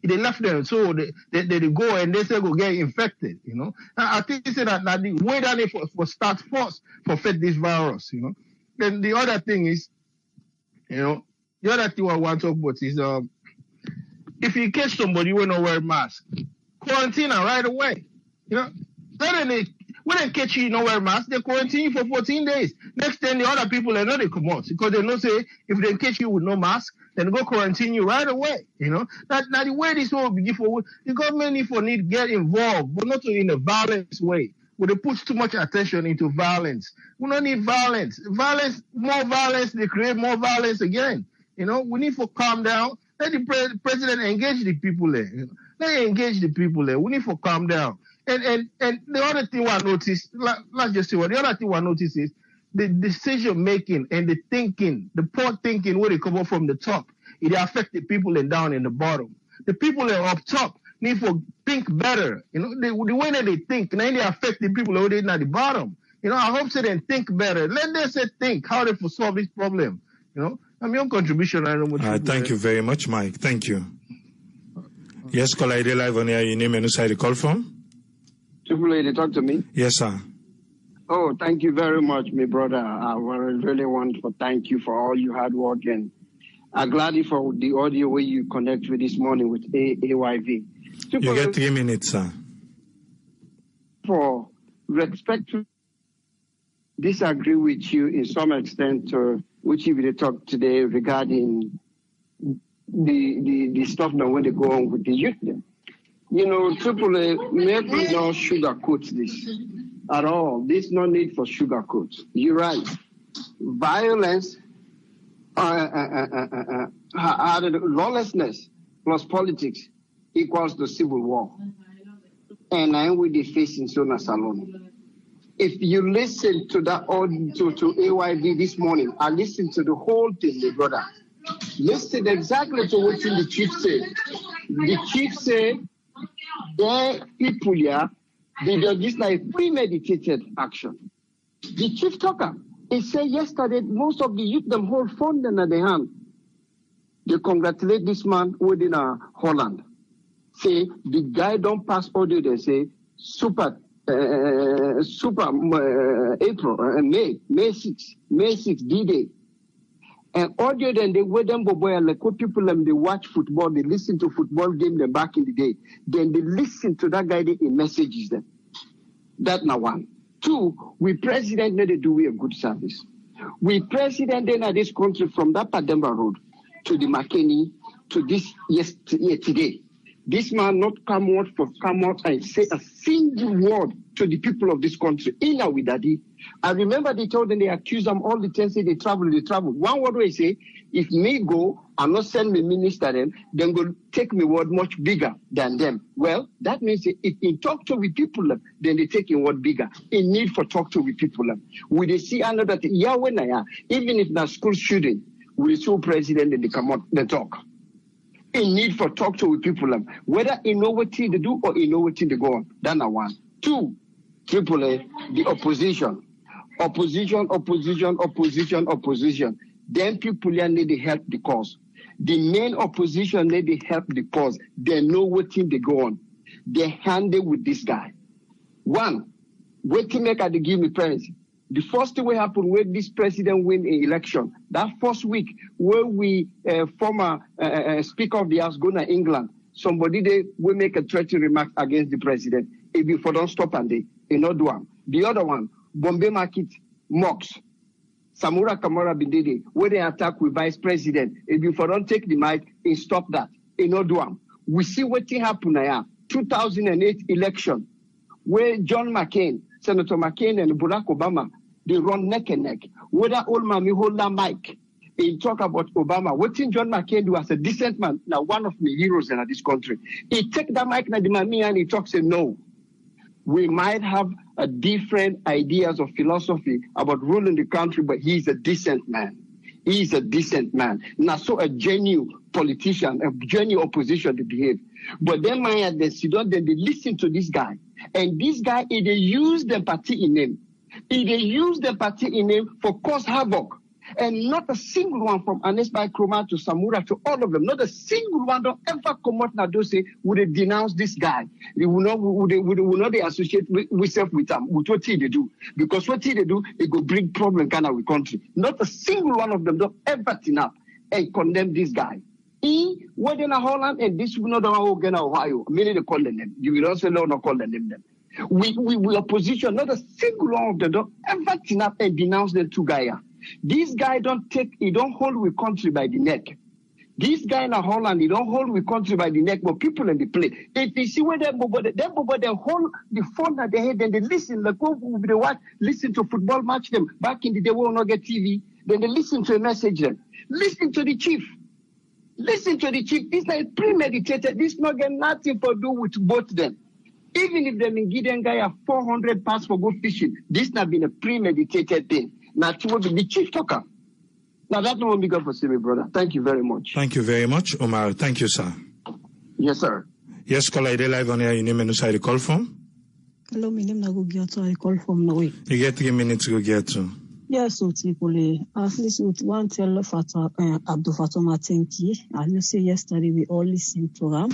[SPEAKER 10] They left them so they go and they say go get infected. I think say that the way that they for start first for fight this virus. Then the other thing is, the other thing I want to talk about is if you catch somebody who don't wear a mask, quarantine them right away. When they catch you not wear a mask, they quarantine you for 14 days. Next time the other people they know they come out because they know say if they catch you with no mask, then go quarantine you right away. Now the way this will be for the government need get involved, but not in a violent way. Where they put too much attention into violence. We don't need violence. More violence, they create more violence again. We need to calm down. Let the president engage the people there. Let engage the people there. We need to calm down. And the other thing I noticed, let's just say what the other thing I noticed is the decision making and the thinking, the poor thinking where they come up from the top, it affects the people down in the bottom. The people that are up top need to think better. The way that they think, now they affect the people who are at the bottom. I hope so they think better. Let them say think how they solve this problem. I'm your contribution. I don't know.
[SPEAKER 1] Thank you very much, Mike. Thank you. Yes, caller, ID live on air. Your name and who side you call from?
[SPEAKER 11] Triple A, they talk to me?
[SPEAKER 1] Yes, sir.
[SPEAKER 11] Oh, thank you very much, my brother. I really want to thank you for all your hard work, and I'm glad for the audio where you connect with this morning with AYV.
[SPEAKER 1] You get 3 minutes, sir.
[SPEAKER 11] For respect to disagree with you in some extent, which you will talk today regarding the stuff that when they go on with the youth. Triple A, make me not sugarcoat this at all. There's no need for sugarcoat. You're right. Violence, lawlessness plus politics equals to civil war. And I'm with the face in Sona Salon. If you listen to that to AYV this morning, I listened to the whole thing, my brother. Listen exactly to what the chief said. The chief said, the people here, this like premeditated action. The chief talker, he said yesterday, most of the youth, them hold phone in their hand. They congratulate this man within Holland. Say, the guy don't pass audio, they say, super April, May 6, D-Day. And audio then they wait them boy like what people they watch football, they listen to football game them back in the day. Then they listen to that guy in messages them. That now one. Two, we president need to do a good service. We president then at this country from that Pademba Road to the McKinney to this today. This man not come out and say a single word to the people of this country. Ina with daddy. I remember they told them they accused them all the time, say they travel. One word they say, if me go and not send me minister then go take me word much bigger than them. Well, that means if he talk to with people, then they take in word bigger. In need for talk to with people. We they see another thing. Yeah, when I are, even if na school student, we see president and they come out, they talk. In need for talk to with people, whether in know what thing they do or in know what thing they go on. That's one. Two, Triple A, the opposition. Opposition. Then people here need to help the cause. The main opposition need to help the cause. They know what thing they go on. They handle with this guy. One, wait to make they give me parents. The first thing will happen when this president win an election. That first week, where we former Speaker of the House go to England, somebody they will make a threatening remark against the president. If you don't stop and they not do one. The other one, Bombay Market mocks. Samura Kamara Bindede, where they attack with vice president. If you don't take the mic, and stop that. In no do one. We see what happened now. 2008 election, where John McCain, Senator McCain and Barack Obama, they run neck and neck. Whether old man hold that mic, he talk about Obama. What John McCain do as a decent man, now one of the heroes in this country. He take the mic and he talks, say, no. We might have a different ideas of philosophy about ruling the country, but he's a decent man. He's a decent man. Now, so a genuine politician, a genuine opposition to behave. But then, they sit down, then they listen to this guy. And this guy, they use the party in him. They use the party in him for cause havoc. And not a single one from Anesbai Kroma to Samura to all of them, not a single one don't ever come out now say would they denounce this guy. They will not they associate with them with what they do. Because what they do, it will bring problem kind of country. Not a single one of them don't ever turn up and condemn this guy. He was in Holland and this will not in Ohio. Many they call them. You will also not call them. We opposition, not a single one of them don't ever turn up and denounce the two guys. This guy don't hold with country by the neck. This guy in Holland, he don't hold with country by the neck, but people in the play. If you see where they hold the phone at their head, then they listen, like they watch, listen to football match them. Back in the day, we will not get TV. Then they listen to a message then. Listen to the chief. Listen to the chief. This is premeditated. This not get nothing to do with both them. Even if the Gideon guy have 400 pounds for go fishing, this not been a premeditated thing. Now, to be the chief talker. Now, that won't be good for me, brother. Thank you very much.
[SPEAKER 1] Thank you very much, Omar. Thank you, sir.
[SPEAKER 11] Yes, sir.
[SPEAKER 1] Yes, caller, I live on your name and who the call from?
[SPEAKER 12] Hello, my name is I call from Norway.
[SPEAKER 1] You get 3 minutes to get to.
[SPEAKER 12] Yes, so people, at least with one tell Abdul Fatoma, thank you. As you say yesterday, we all listen to them.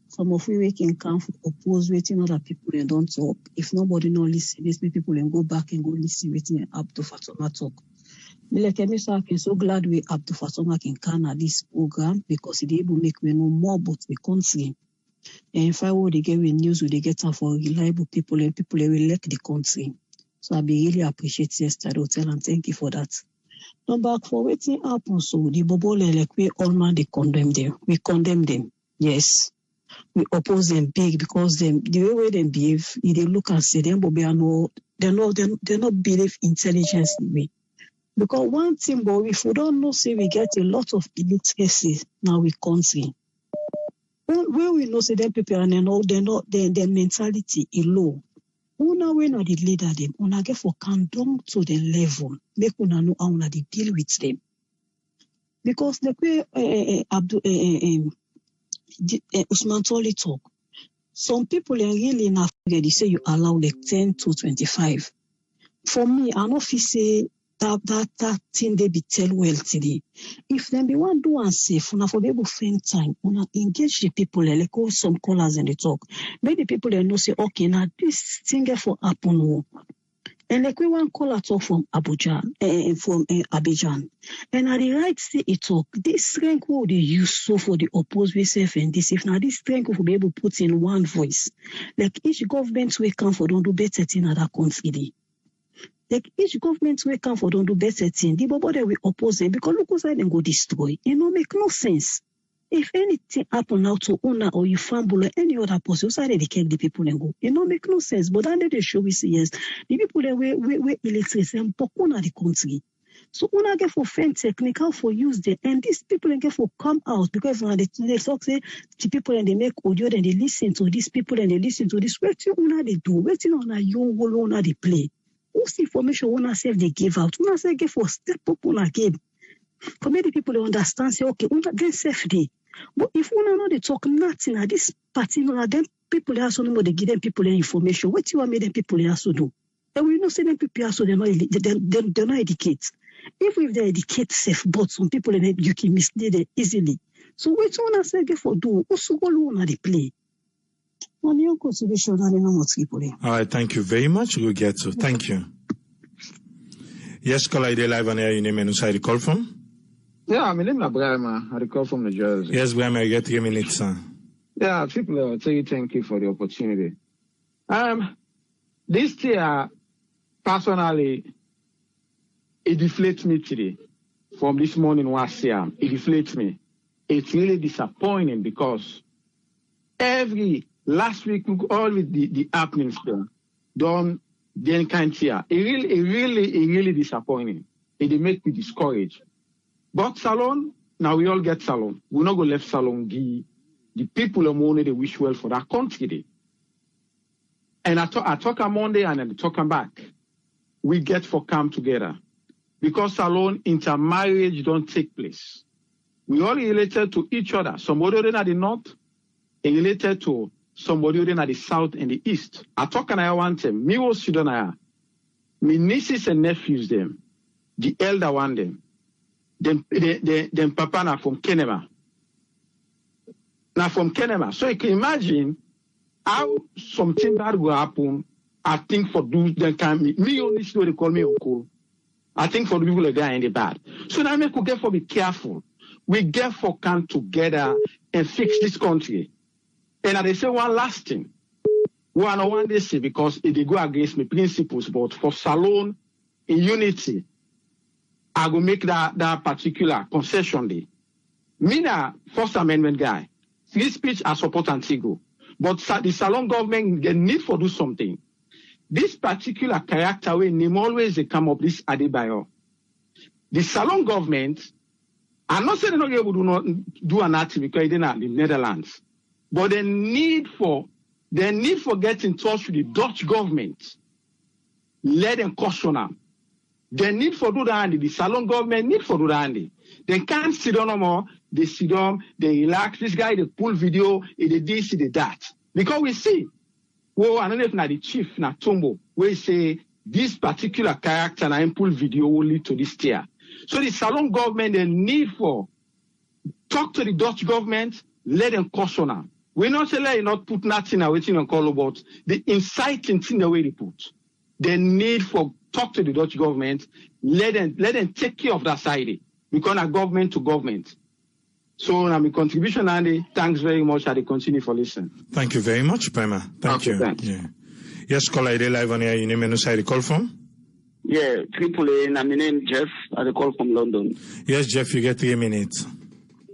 [SPEAKER 12] Some of we can come oppose waiting other people and don't talk. If nobody no listen, these people and go back and go listen waiting Abdul Fatoma talk. I'm so glad we Abdul Fatoma can come at this program because it able make me know more about the country. And if I would get with news, would they get for reliable people and people will like the country. So I be really appreciate yesterday hotel and thank you for that. Now back for waiting happen so the bubble like we all man they condemn them. We condemn them. Yes. We oppose them big because the way they behave, they look and say them, but they're not believe intelligence in me. Because one thing, but if we don't know, say we get a lot of illiteracy now we country. When we know say them people and their mentality is low. Una we not the leader them, una get for come down to the level, make una know how una they deal with them. Because the way Usman Toli talk. Some people are really enough. They say you allow like 10 to 25. For me, I don't feel say that thing they be tell well today. If them be one do and safe, una for be able to spend time, una engage the people like some callers in the talk. Maybe people they know say okay now this thing for happen. And like we want call at all from Abidjan, and at the right say it talk, this strength will they use so for the oppose self and this if now this strength will be able to put in one voice. Like each government will come for don't do better thing in that country. Like each government will come for don't do better thing. The bubble they will oppose them because look outside and go destroy. It no make no sense. If anything happen now to owner or you fumble or any other person, so they kill the people and go. It don't make no sense. But then they show we say yes, the people that we illiterate and pokuna the country. So una get for fan technical for use them, and these people and get for come out because when they talk say the people and they make audio and they listen to these people and they listen to this. What you una they do? What you una young una they play? Whose information una self they give out? Una say get for step up una game. For many people they understand say okay, una get safe day. But if we know they talk nothing at this party, then people they also know they give them people their information. What you want me them people they also do? And we know say them people also they're not educate. Even if they educate safe, but some people you can mislead them easily. So what you want to say for do? Also go on they play. All
[SPEAKER 1] right, thank you very much. We'll get to. Thank you. Yes, caller, I live on air. Your name and who the call from?
[SPEAKER 13] Yeah, my name is Brahma. I call from New Jersey.
[SPEAKER 1] Yes, Brahma, I get 3 minutes, sir.
[SPEAKER 13] Yeah, people tell you thank you for the opportunity. This year, personally, it deflates me today. From this morning, it deflates me. It's really disappointing because last week, all with the happenings done then can't hear. It really disappointing. It make me discouraged. But Salon, now we all get Salon. We're not going to left Salon. The people of Monday, they wish well for that country. And I talk on Monday and I talk on back. We get for come together. Because Salon, intermarriage don't take place. We all related to each other. Somebody in the north, related to somebody in the south and the east. I talk and I want them. Me was Sudan. My nieces and nephews them. The elder one them. Them papa na from Kenema. Now from Kenema. So you can imagine how something bad will happen. I think for those that can me only story call me uncle. I think for the people that are in the bad. So now we get for be careful. We get for come together and fix this country. And they say one last thing. One they say because it they go against my principles, but for Salon in unity, I will make that particular concession day. Me na First Amendment guy. Free speech I support Antigua. But the Salon government they need for do something. This particular character way name always they come up this Adebayo. The Salon government, I'm not saying they're not able to do an act because they're not in the Netherlands. But they need for get in touch with the Dutch government. Let them caution them. They need for do that. The Salon government need for do that. They can't sit down no more. They sit down, they relax. This guy, they pull video, they this, they that. Because we see, well, I don't know if not the chief, not Tombo, where say this particular character and pull video will lead to this tier. So the Salon government, they need for talk to the Dutch government, let them caution them. We're not saying not put nothing away on call about the inciting thing the way they put. They need for talk to the Dutch government, let them take care of that side. Because a government to government. So my contribution, Andy, thanks very much. I continue for listening.
[SPEAKER 1] Thank you very much, Prema. Thank you.
[SPEAKER 13] Thanks.
[SPEAKER 1] Yeah. Yes, caller, they live on here. You name and who the call from?
[SPEAKER 14] Yeah, AAA, my name Jeff. I call from London.
[SPEAKER 1] Yes, Jeff, you get 3 minutes.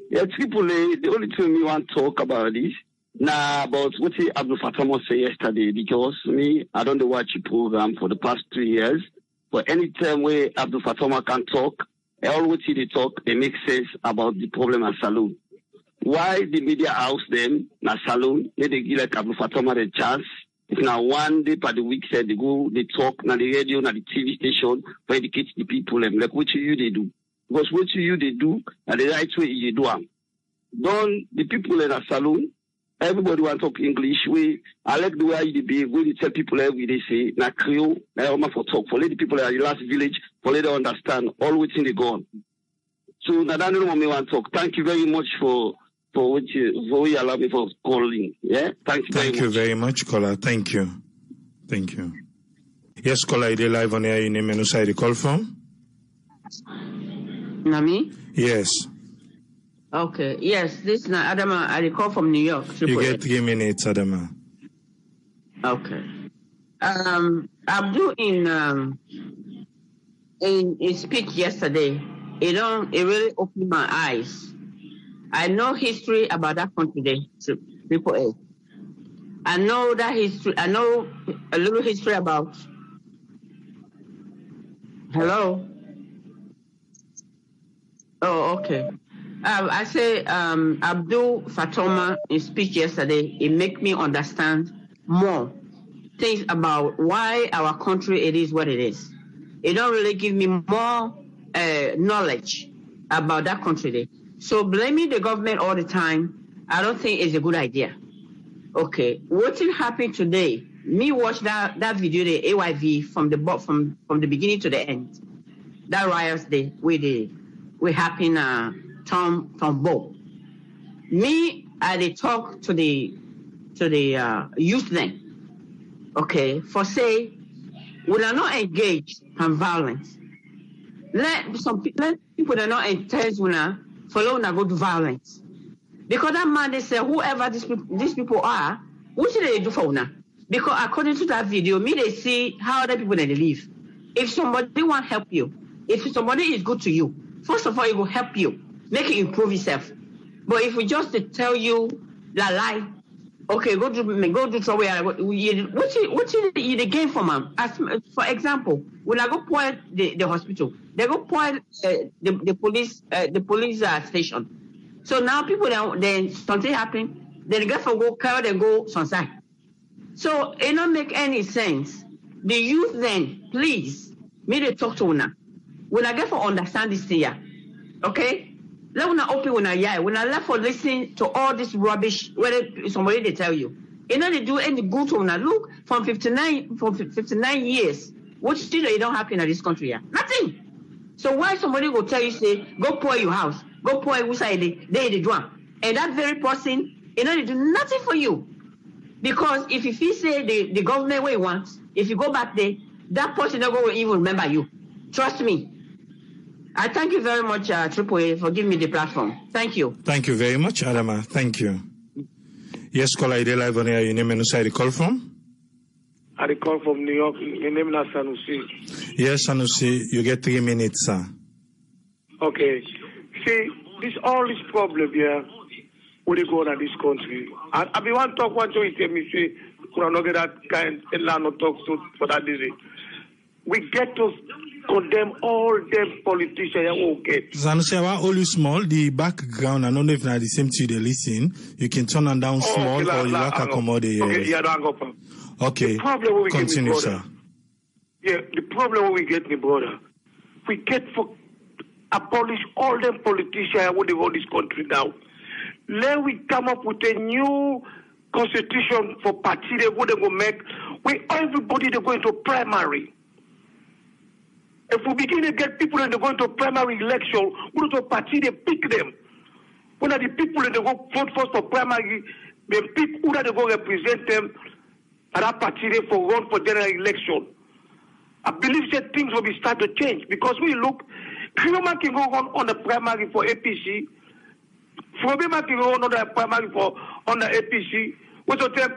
[SPEAKER 14] Yeah, AAA, the only thing we want to talk about is about what Abdul Fatama said yesterday, because me, I don't watch the program for the past 3 years. But anytime where Abdul Fatama can talk, I always see the talk, they make sense about the problem at Salon. Why the media house them, na Salon, they give like Abdul Fatama the chance. If now one day per the week said they go, they talk, na the radio, na the TV station, for educate the people, like what you they do. Because what you they do, and the right way you do them. Don't the people in a Salon, everybody want to talk English. I like the way you behave. When you tell people every day say, na Creole, na Oma for talk. For let the people in the last village, for let them understand all what's in the gone. So now that no me want to talk. Thank you very much for what you allow me for calling. Yeah, thank you
[SPEAKER 1] very much, caller. Thank you. Yes, caller, they live on air. You name and who the call from?
[SPEAKER 15] Nami?
[SPEAKER 1] Yes.
[SPEAKER 15] Okay. Yes, this is Adama. I call from New York.
[SPEAKER 1] You get 3 minutes, Adama.
[SPEAKER 15] Okay. Abdul in speech yesterday, it really opened my eyes. I know history about that country there, Triple A. I know that history. I know a little history about. Hello. Oh, okay. I say Abdul Fatoma in speech yesterday, it make me understand more things about why our country it is what it is. It don't really give me more knowledge about that country there. So blaming the government all the time, I don't think is a good idea. Okay, what happened today? Me watch that video, the AYV from the beginning to the end. That riots day we happen Tombo. Me, I talk to the youth then. Okay, for say we are not engaged in violence. Let people that are not intense follow go to violence. Because that man they say whoever these people are, what should they do for now? Because according to that video, me they see how other people they live. If somebody want to help you, if somebody is good to you, first of all, it will help you, make you improve yourself. But if we just tell you la lie, Okay, go to trouble. What you gain from them? As for example, when I go point the hospital, they go point the police station. So now people then something happen, then they get for go carry they go sunset. So it don't make any sense. The youth then, please, me they talk to una. When I get for understand this thing, yeah, okay. Let una open una eye. When I left for listening to all this rubbish, whether somebody they tell you, you know they do any good to una. Look, from 59 years, what still they don't happen in this country? Yeah, nothing. So why somebody will tell you say go pour your house, go pour your side they do, and that very person, you know they do nothing for you, because if you say the government way wants, if you go back there, that person not going to even remember you. Trust me. I thank you very much, Triple A, for giving me the platform. Thank you.
[SPEAKER 1] Thank you very much, Adama. Thank you. Yes, caller, you live on here. Your name and where you call from?
[SPEAKER 16] I call from New York. My name is Sanusi.
[SPEAKER 1] Yes, Sanusi, you get 3 minutes, sir.
[SPEAKER 16] Okay. See, all this problem here, what they go on in this country. I be one talk, one you tell me, say, we not get that kind of land to talk to for that reason. We get to condemn all them politicians who get.
[SPEAKER 1] Sanusi, I want all you small, the background, I don't know if not the same to the listen. You can turn them down small or you like accommodate.
[SPEAKER 16] Okay, yeah, don't go up.
[SPEAKER 1] Okay,
[SPEAKER 16] the problem we
[SPEAKER 1] continue,
[SPEAKER 16] get,
[SPEAKER 1] sir.
[SPEAKER 16] Yeah, the problem we get, my brother, we get for abolish all them politicians who they run this country now. Then we come up with a new constitution for party they go make, where everybody they go into primary. If we begin to get people and they go into primary election, we go to party they pick them. When are the people and they go vote first for primary, they pick who they go represent them at that party they for run for general election. I believe that things will be start to change because we look, Krioma can go on the primary for APC. Frobema can go on the primary on the APC. Which will tell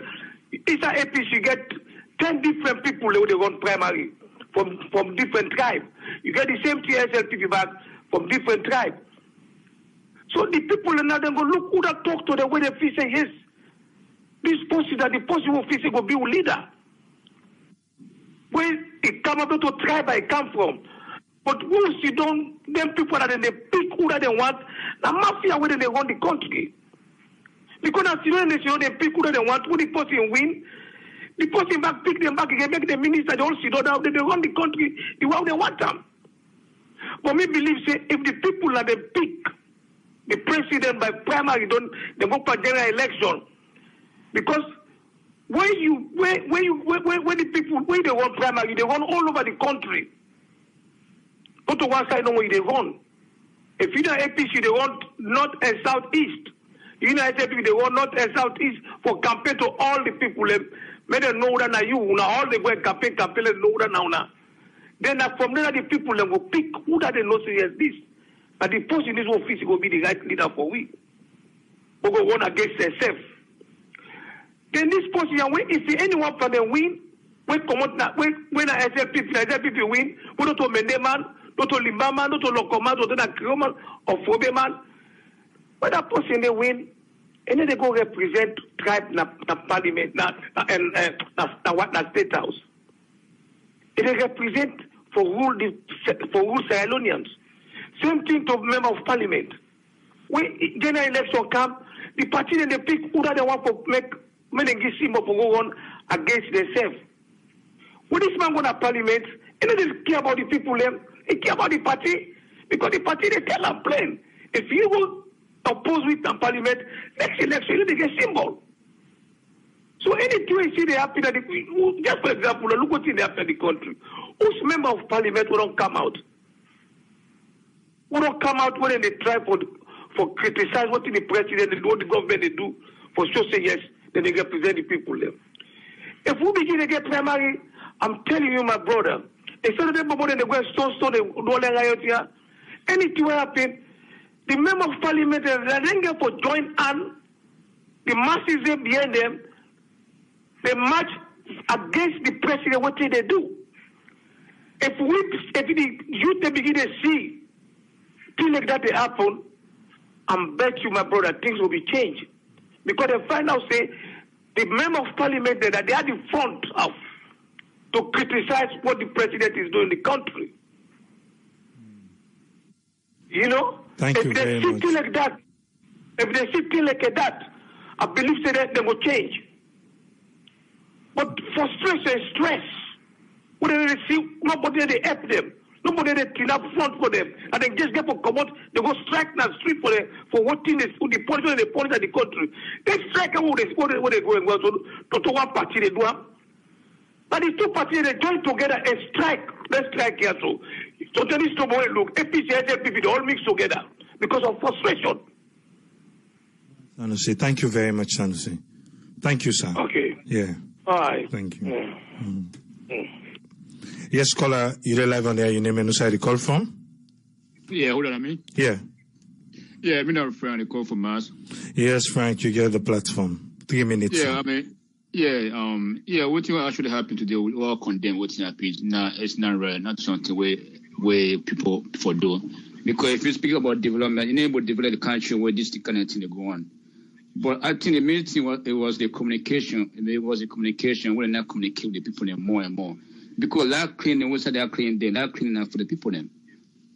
[SPEAKER 16] it's a APC get 10 different people they run primary from different tribes. You get the same TSLP back from different tribes. So the people now then go look who that talk to the way they feel say yes. This person that the person who feel say go be a leader. Where it come up to tribe I come from. But once you don't, them people that they pick who that they want, the mafia where they run the country. Because as you know, they pick who that they want, who the person win, the person back pick them back again, make the minister, they all sit down, they run the country the way they want them. But me believe say if the people that they pick the president by primary they go for general election. Because when the people when they run primary, they run all over the country. Go to one side, no way they run. If you know APC, they run north and southeast. You know SAP, they run north and southeast for campaign to all the people. May they know that now you now all they go and campaign they know that now. Then from there the people they will pick who that they know say yes this. But the person in this office will be the right leader for we. We go run against themselves. Then this person if anyone from them win, when a SLP win, we don't to Mendeman, not to Limbaman, not to Lokoman, not to Krioma or Fobeman. When that person they win, and then they go represent tribe na parliament na state house. And they represent for rule Sierra Leoneans. Same thing to member of parliament. When general election come, the party then they pick who that they want to make they for go on against themselves. When this man go to parliament, he doesn't care about the people he care about the party because the party they tell them plain. If you go oppose with the parliament, next election they get symbol. So anything you see they happen at just for example, look what they happen in the country. Whose member of parliament will not come out? Will not come out when they try for criticize what the president what the government they do for sure say yes, then they represent the people there. If we begin to get primary, I'm telling you, my brother, instead of them they go stone, they don't riot here. Anything will happen. The member of parliament, they don't get for joint hand. The masses there behind them, they march against the president. What they do? If the youth they begin to see things like that they happen, I bet you, my brother, things will be changed because they find out say the member of parliament there, that they are the front of to criticize what the president is doing in the country. You know?
[SPEAKER 1] Thank you very much.
[SPEAKER 16] If they see things like that, I believe that they will change. But frustration and stress, when they see nobody they help them, nobody they clean up front for them, and they just get for come out, they go strike in the street for what thing is the police and the police of the country. They strike and what they going well to one party they do. But the two parties they join together and strike. Let's strike here so. So tell this Tombo, look, APC, SLPP, they all mix together because of frustration.
[SPEAKER 1] Sanusi, thank you very much, Sanusi. Thank you, sir.
[SPEAKER 16] Okay.
[SPEAKER 1] Yeah.
[SPEAKER 16] All right.
[SPEAKER 1] Thank you. Yes, caller, you're live on there. Your name and who the call from?
[SPEAKER 17] Yeah, hold on a minute.
[SPEAKER 1] Yeah.
[SPEAKER 17] Yeah, me not Frank, the call from Mars.
[SPEAKER 1] Yes, Frank, you get the platform. 3 minutes.
[SPEAKER 17] Yeah, I mean, what actually happened today, we all condemn what's happened. Nah, it's not right, not something where people do. Because if you speak about development, you need to develop the country where this kind of thing go on. But I think the main thing was the communication. It was the communication. We're not communicating with the people more and more. Because that cleaning, what's that cleaning there? That cleaning for the people then.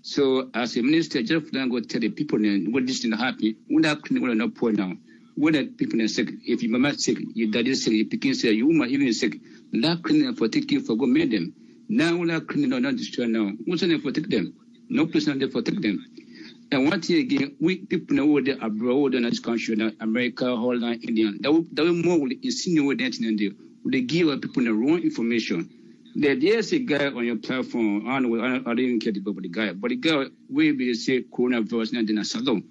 [SPEAKER 17] So as a minister, just for them go tell the people then what this thing happen. When that cleaning will not pour down. When the people are sick, if your mama sick, your daddy is sick, your picking sick, your woman even sick, that cleaning for take you for go made them. Now when that cleaning are not destroyed now. What's the name for take them? No place on there for take them. And one thing again, we people know they are abroad in this country, America, Holland, India. That will more insinuate that in there. They give people the wrong information. There's a guy on your platform. I don't even care about the guy, but the guy will be say coronavirus not in a salon.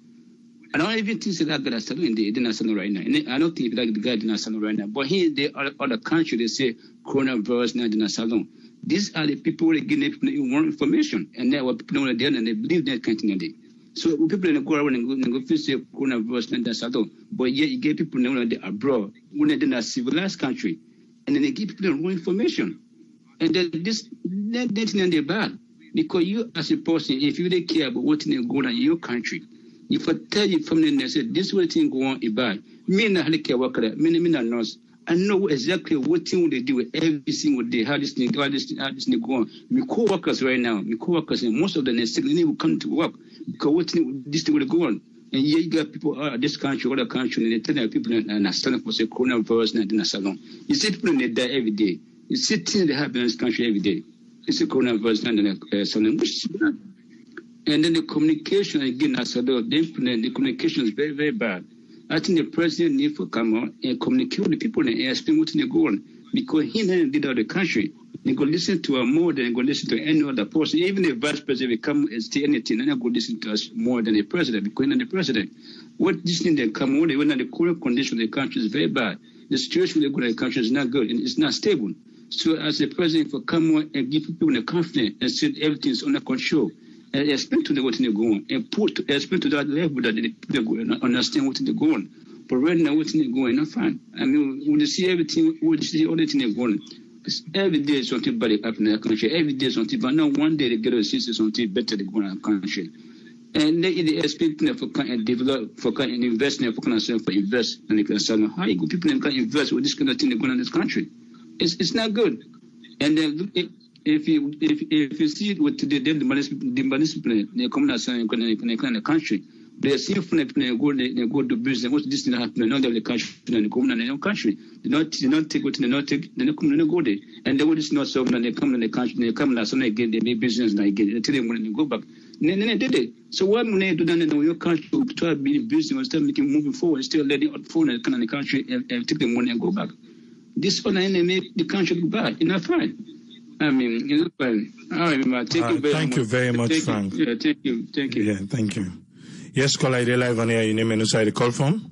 [SPEAKER 17] I don't even think that guy is salon in the salon right now. And I don't think that the guy is in a salon right now. But here, the other country, they say coronavirus not in a salon. These are the people that give people wrong information, and they are people know there and they believe that kind of thing. So people in the go around and go feel say coronavirus not in a salon. But yet you get people know that they are abroad, when they're in a civilized country, and then they give people the wrong information. And then that thing they're bad. Because you as a person, if you really care about what's going on in your country, if I tell you from the say this way thing go on is bad, me not healthcare worker, me not nurse, I know exactly what thing they do every single day, how this thing go on. My co-workers right now, and most of them are sick, they will come to work because this thing will go on. And here you got people this country, other country, and they tell their people and are standing for say coronavirus not in a salon. You see people they die every day. You see things that happen in this country every day. It's a coronavirus not in a salon. And then the communication again, as I know, the communication is very, very bad. I think the president needs to come out and communicate with the people and explain what they go on. Because he never did out the country. They go listen to us more than they go listen to any other person. Even the vice president will come and say anything, and they go listen to us more than the president, because he's not the president. What this thing they come on, when the current condition of the country is very bad. The situation they go in the country is not good and it's not stable. So as the president for come on and give people the confidence and say everything is under control. And explain to them what they go on and explain to that level that they go and understand what they go on. But right now, what's going on, not fine. I mean, when you see everything, when you see all the things going on, every day something bad happen in the country. Every day something, but now one day they get to see something better they go in the country. And they expect for and develop, for and invest, for for invest, and they can say, how you people can invest with this kind of thing going on in this country? It's not good. And then if you see it with the municipal, they come out in the country. They see from they go to business. What's this thing happening? Not the country, and they come in their country. They not take what they not take. Then they come and they go there. And then what is not solved, and they come in the country. They come and they get they make business and they get it. They tell them when they go back. Then they did it. So why when they do that in your country, try to be in business and start making moving forward, still letting out phone and come in the country and take the money and go back. This one and they make the country go back. It's not fine. I mean, it's not fine. All right,
[SPEAKER 1] thank you very much, Frank.
[SPEAKER 17] Yeah, thank you.
[SPEAKER 1] Yeah, thank you. Yes, caller, you're live on air. Your name and who side the call from?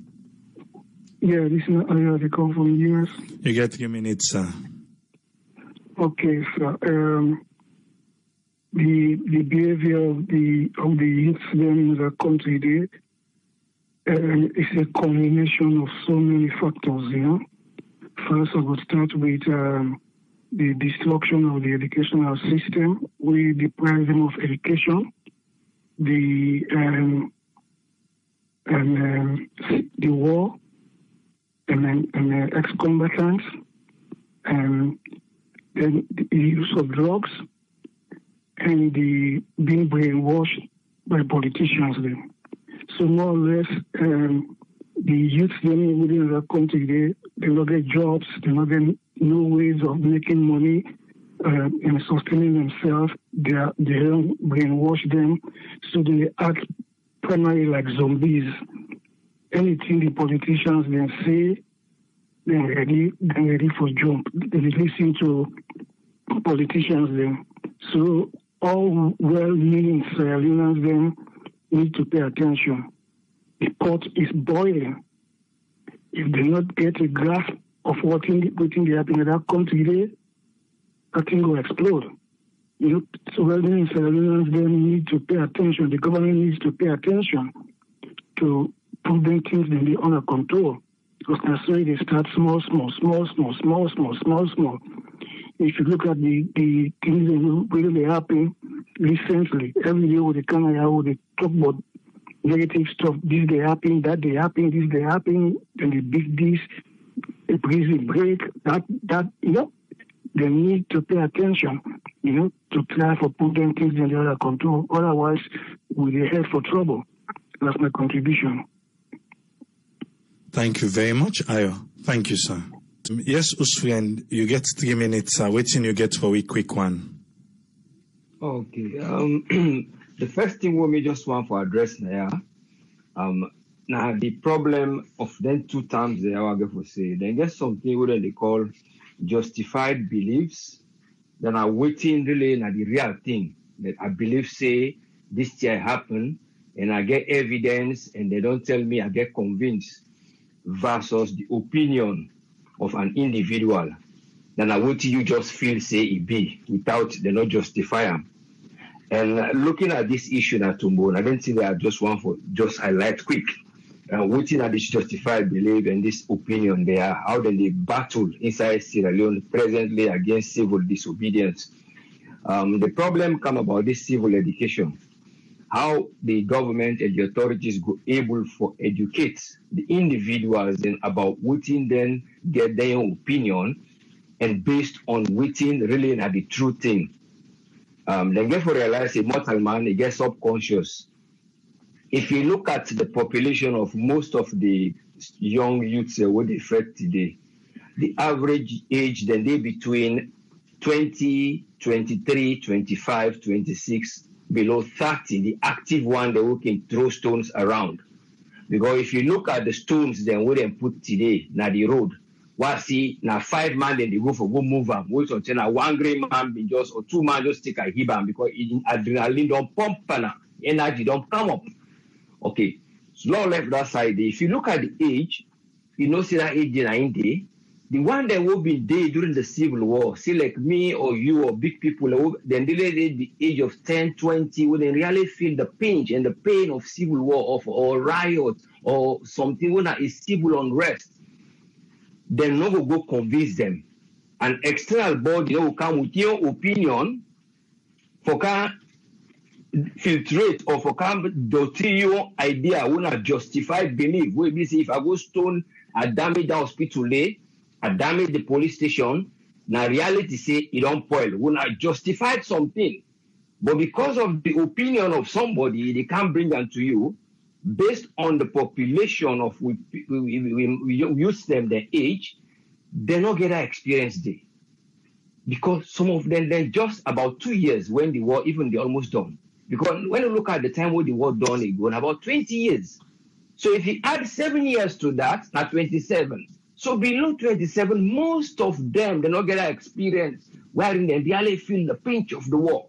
[SPEAKER 18] Yeah, this is the call from US.
[SPEAKER 1] You get 3 minutes, sir.
[SPEAKER 18] Okay, sir. The behavior of the youth in the country there is a combination of so many factors, you know. First, I would start with the destruction of the educational system. We deprive them of education. The war, ex-combatants, and then the use of drugs, and the being brainwashed by politicians then. So more or less, the youth within the country, they don't get jobs, they don't get no ways of making money and sustaining themselves. They don't brainwash them, so they act primarily like zombies. Anything the politicians then say, they're ready for jump. They listen to politicians then. So all well-meaning Sierra Leoneans then need to pay attention. The pot is boiling. If they not get a grasp of what's happening in that country, that thing will explode. So well-meaning Sierra Leoneans then need to pay attention. The government needs to pay attention to putting things in the under control. Because that's why they start small. If you look at the things that really happen recently, every day with the camera, they talk about negative stuff. This they happen, that they happen, this they happen, then the big this, a prison break, that they need to pay attention, to try for putting things in the under control. Otherwise, we'll head for trouble. That's my contribution.
[SPEAKER 1] Thank you very much, Ayo. Thank you, sir. Yes, Usfriend, you get 3 minutes. Waiting you get for a quick one.
[SPEAKER 19] Okay. The first thing we just want to address now, now the problem of them 2 terms they are going to say. Then get something what they call justified beliefs. Then are waiting really na the real thing that I believe say this year happen, and I get evidence, and they don't tell me I get convinced. Versus the opinion of an individual, then I want you just feel say it be without they not justify them. And looking at this issue now, Tombo, I don't think that I just want for just highlight quick. Looking at this justified belief and this opinion there, how then they battle inside Sierra Leone presently against civil disobedience. The problem come about this civil education. How the government and the authorities go able to educate the individuals and about what then get their own opinion and based on what really are the true thing. Then get to realize a mortal man, he gets subconscious. If you look at the population of most of the young youths what they fed today, the average age then they between 20, 23, 25, 26, below 30, the active one, they can throw stones around. Because if you look at the stones, then we then put today, now the road, what see, now 5 man, then they go move up. Which until now 1 great man be just, or 2 man just take a hibam because adrenaline don't pump and energy don't come up. Okay, so now left that side. If you look at the age, see that age in day, the one that will be there during the Civil War, see like me or you or big people, then they the age of 10, 20, when they really feel the pinch and the pain of civil war or riot or something when that is civil unrest, then no go convince them. An external body will come with your opinion for can filtrate or for can dirty your idea when a justified belief. Where we see if I go stone a damage the hospital lay, I damage the police station. Now reality say it don't spoil. When I justified something, but because of the opinion of somebody, they can't bring them to you based on the population of we use them their age, they not get that experience there. Because some of them then just about 2 years when the war, even they almost done. Because when you look at the time when the war done, it gone about 20 years. So if you add 7 years to that, at 27. So below 27, most of them, they not get that experience wherein they really feel the pinch of the war.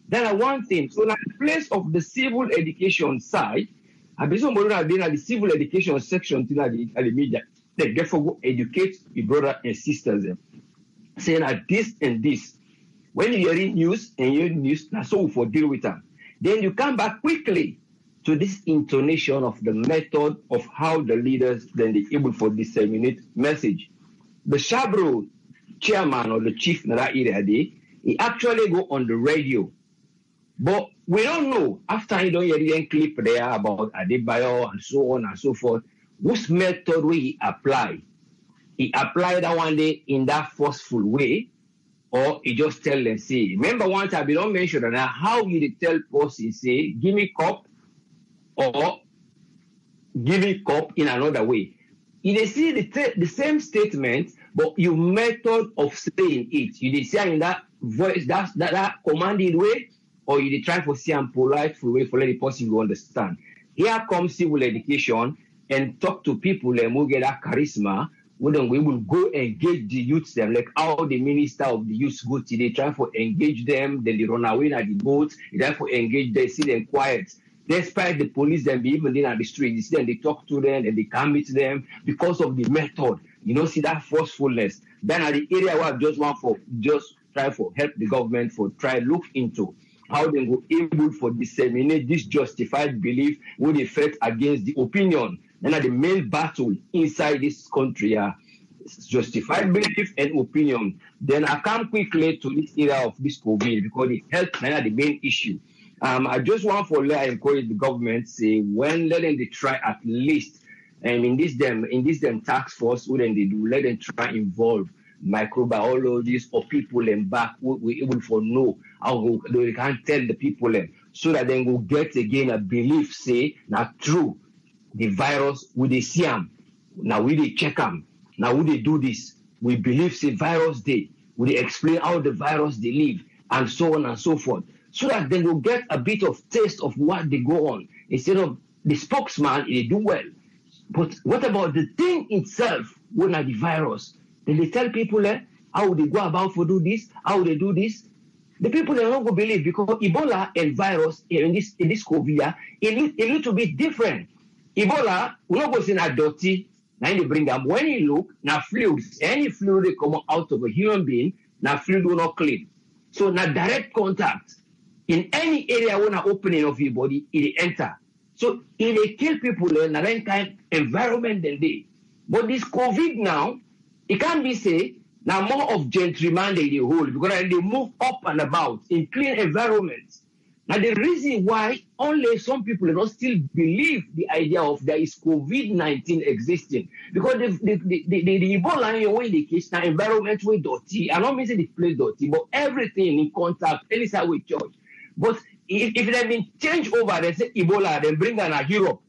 [SPEAKER 19] That's one thing. So, in the place of the civil education side, I've been somebody have been at the civil education section at the media. They therefore go educate your brother and sisters, saying that this and this. When you hear news and you hear news, that's so for deal with them. Then you come back quickly to this intonation of the method of how the leaders then they able to disseminate message. The Shabro chairman or the chief in that area, he actually go on the radio. But we don't know, after you don't hear any clip there about Adebayo and so on and so forth, which method will he apply he apply that one day in that forceful way, or he just tell them, say, remember once I don't mention that how you tell person, say, give me cup or give me cup in another way. You see the same statement, but your method of saying it, you say in that voice, that commanded way, or you try for say and polite way for let the person go understand. Here comes civil education and talk to people and we get that charisma. We will go engage the youths them, like how the minister of the youth go to, they try for engage them, then they run away at the boats, they try for engage, they see them quiet. Despite the police them be even in the street, you see them, they talk to them and they can't meet them because of the method. You know, see that forcefulness. Then at the area where I just want for just try for help the government for try look into how they go able for disseminate this justified belief when they fight against the opinion. And at the main battle inside this country are justified belief and opinion. Then I come quickly to this area of this COVID because it helps is the main issue. I just want for let encourage the government say when let them they try at least in this them task force when they do let them try involve microbiologists or people and back we able for know how they can tell the people so that they will get again a belief say not true the virus with the see them now we they check them now we they do this we believe say virus they we explain how the virus they live and so on and so forth. So that they will get a bit of taste of what they go on. Instead of the spokesman, they do well. But what about the thing itself, when are the virus? Then they tell people how they go about for do this, how they do this. The people they don't go believe because Ebola and virus in this COVID, a little bit different. Ebola, we don't go see na dirty, now they bring them. When you look, na fluids, any fluid they come out of a human being, na fluid will not clean. So na direct contact. In any area when an opening of your body, it enter. So if they kill people in a kind environment than they. But this COVID now, it can't be say now more of gentleman they hold because they move up and about in clean environments. Now the reason why only some people don't still believe the idea of there is COVID-19 existing because the Ebola when the case now environment way dirty. I don't mean say the place dirty, but everything in contact, any side with church. But if they been changed over, they say Ebola, then bring them to Europe.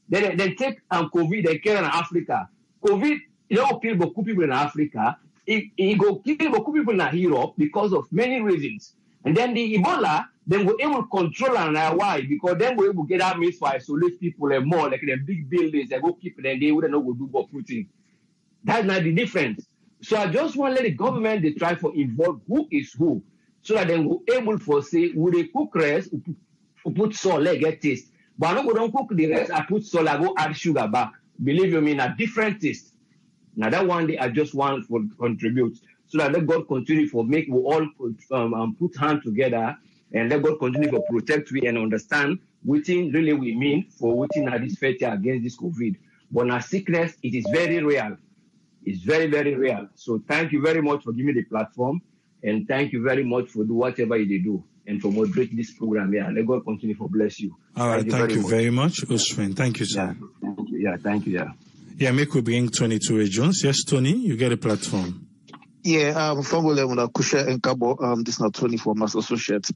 [SPEAKER 19] Then they take COVID, they carry in Africa. COVID, you know, kill beaucoup people in Africa. It go kill beaucoup people in Europe because of many reasons. And then the Ebola, then we're able to control and why? Because then we're able to get that means for isolate people and more, like the big buildings, they go keep them, they wouldn't know what to do about putting. That's not the difference. So I just want to let the government, they try to involve who is who. So that they will able for say, would they cook rice, put salt, let get taste. But I don't cook the rice, I put salt, I go add sugar back. Believe me, a different taste. Now that one day I just want to contribute. So that let God continue for make we all put hands together and let God continue for protect we and understand what really we mean for what in this fight against this COVID. But now sickness, it is very real. It's very, very real. So thank you very much for giving me the platform. And thank you very much for do whatever you do and for moderate this program. Yeah, let God continue for bless you.
[SPEAKER 1] All right, thank you very much, Usman. Thank you, sir.
[SPEAKER 19] Yeah, thank you. Yeah, thank you. Yeah.
[SPEAKER 1] Yeah, make we bring Tony to Jones. Yes, Tony, you get a platform.
[SPEAKER 20] Yeah, from Kusha and Kabo, this is not Tony from Mass Associates.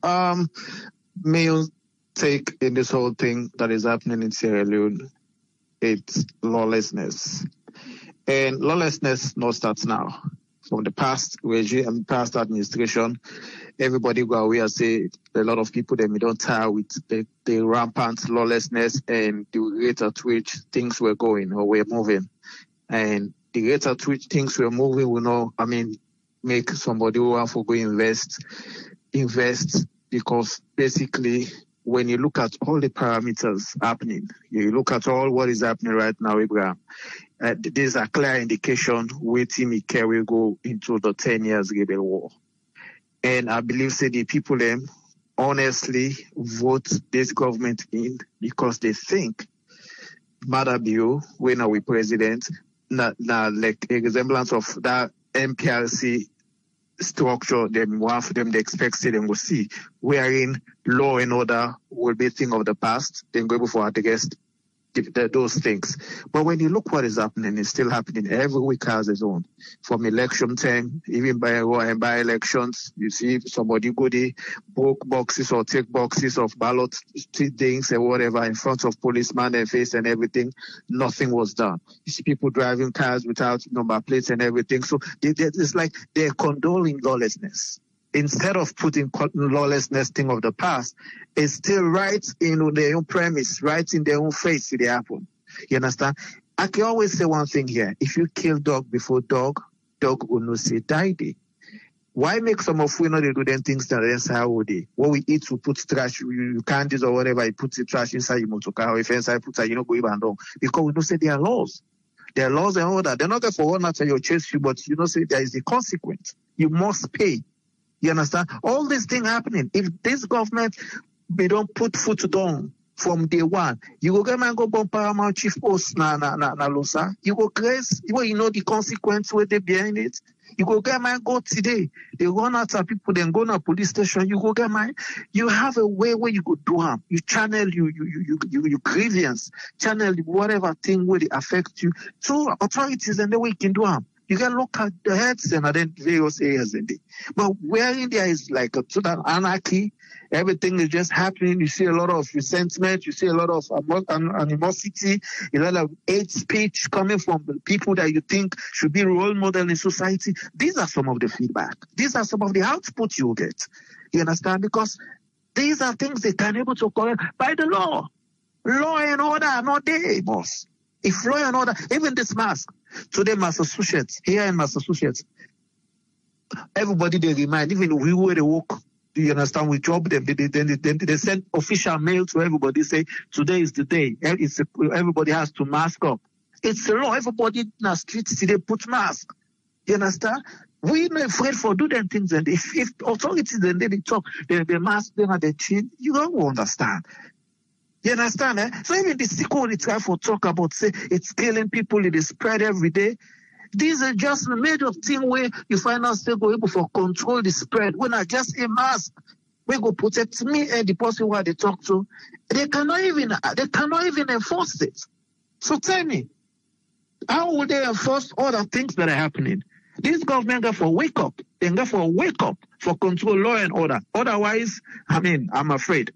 [SPEAKER 20] May you take in this whole thing that is happening in Sierra Leone, it's lawlessness. And lawlessness not starts now. From the past regime and past administration, everybody go away and say a lot of people that we don't tire with the rampant lawlessness and the rate at which things were going or were moving. And the rate at which things were moving will not, make somebody who want to go invest because basically when you look at all the parameters happening, you look at all what is happening right now, Abraham, there's a clear indication waiting me carry go into the 10 years rebel war. And I believe say the people honestly vote this government in because they think Madabio, when are we president, like a resemblance of that MPRC structure, them one for them they expect them will see, wherein law and order will be a thing of the past, then go before against those things. But when you look what is happening, it's still happening. Every week has its own. From election time, even by elections, you see somebody go there, broke boxes or take boxes of ballot things and whatever in front of policeman and face and everything. Nothing was done. You see people driving cars without number plates and everything. So it's like they're condoning lawlessness. Instead of putting lawlessness thing of the past, it's still right in their own premise, right in their own face it happen. You understand? I can always say one thing here. If you kill dog before dog will not say die. Why make some of we not do them things that that's how they? What we eat, we put trash, you candies or whatever, you put the trash inside your motor car, or if inside put it, you know, go even down. Because we don't say there are laws. There are laws and all that. They're not there for one after you chase you, but you know, say there is a consequence. You must pay. You understand? All these things happening. If this government, they don't put foot down from day one, you go get man go bomb Paramount Chief Post na Losa. You go grace, you know the consequence where they behind it. You go get man go today. They run out of people, then go to police station. You go get man. You have a way where you go do harm. You channel you grievance, channel whatever thing where they affect you to authorities, and the way you can do harm. You can look at the heads and then various areas in there. But where India is like a total anarchy, everything is just happening. You see a lot of resentment. You see a lot of animosity, a lot of hate speech coming from the people that you think should be role model in society. These are some of the feedback. These are some of the output you get. You understand? Because these are things they can able to correct by the law. Law and order are not there, boss. If law and order, even this mask, today Massachusetts, here in Massachusetts, everybody they remind, even we where they work, do you understand? We job them. They send official mail to everybody, say today is the day. Everybody has to mask up. It's a law. Everybody in the streets today put mask. You understand? We're not afraid for do them things, and if authorities then they talk, they mask them and they chin, you don't understand. You understand? So even the sequel they try for talk about, say it's killing people, it is spread every day. These are just a major thing where you find out still go able for control the spread. When I just a mask, we go protect me and the person who they talk to. They cannot even enforce it. So tell me, how will they enforce all the things that are happening? This government got for wake up. They got for wake up for control law and order. Otherwise, I'm afraid.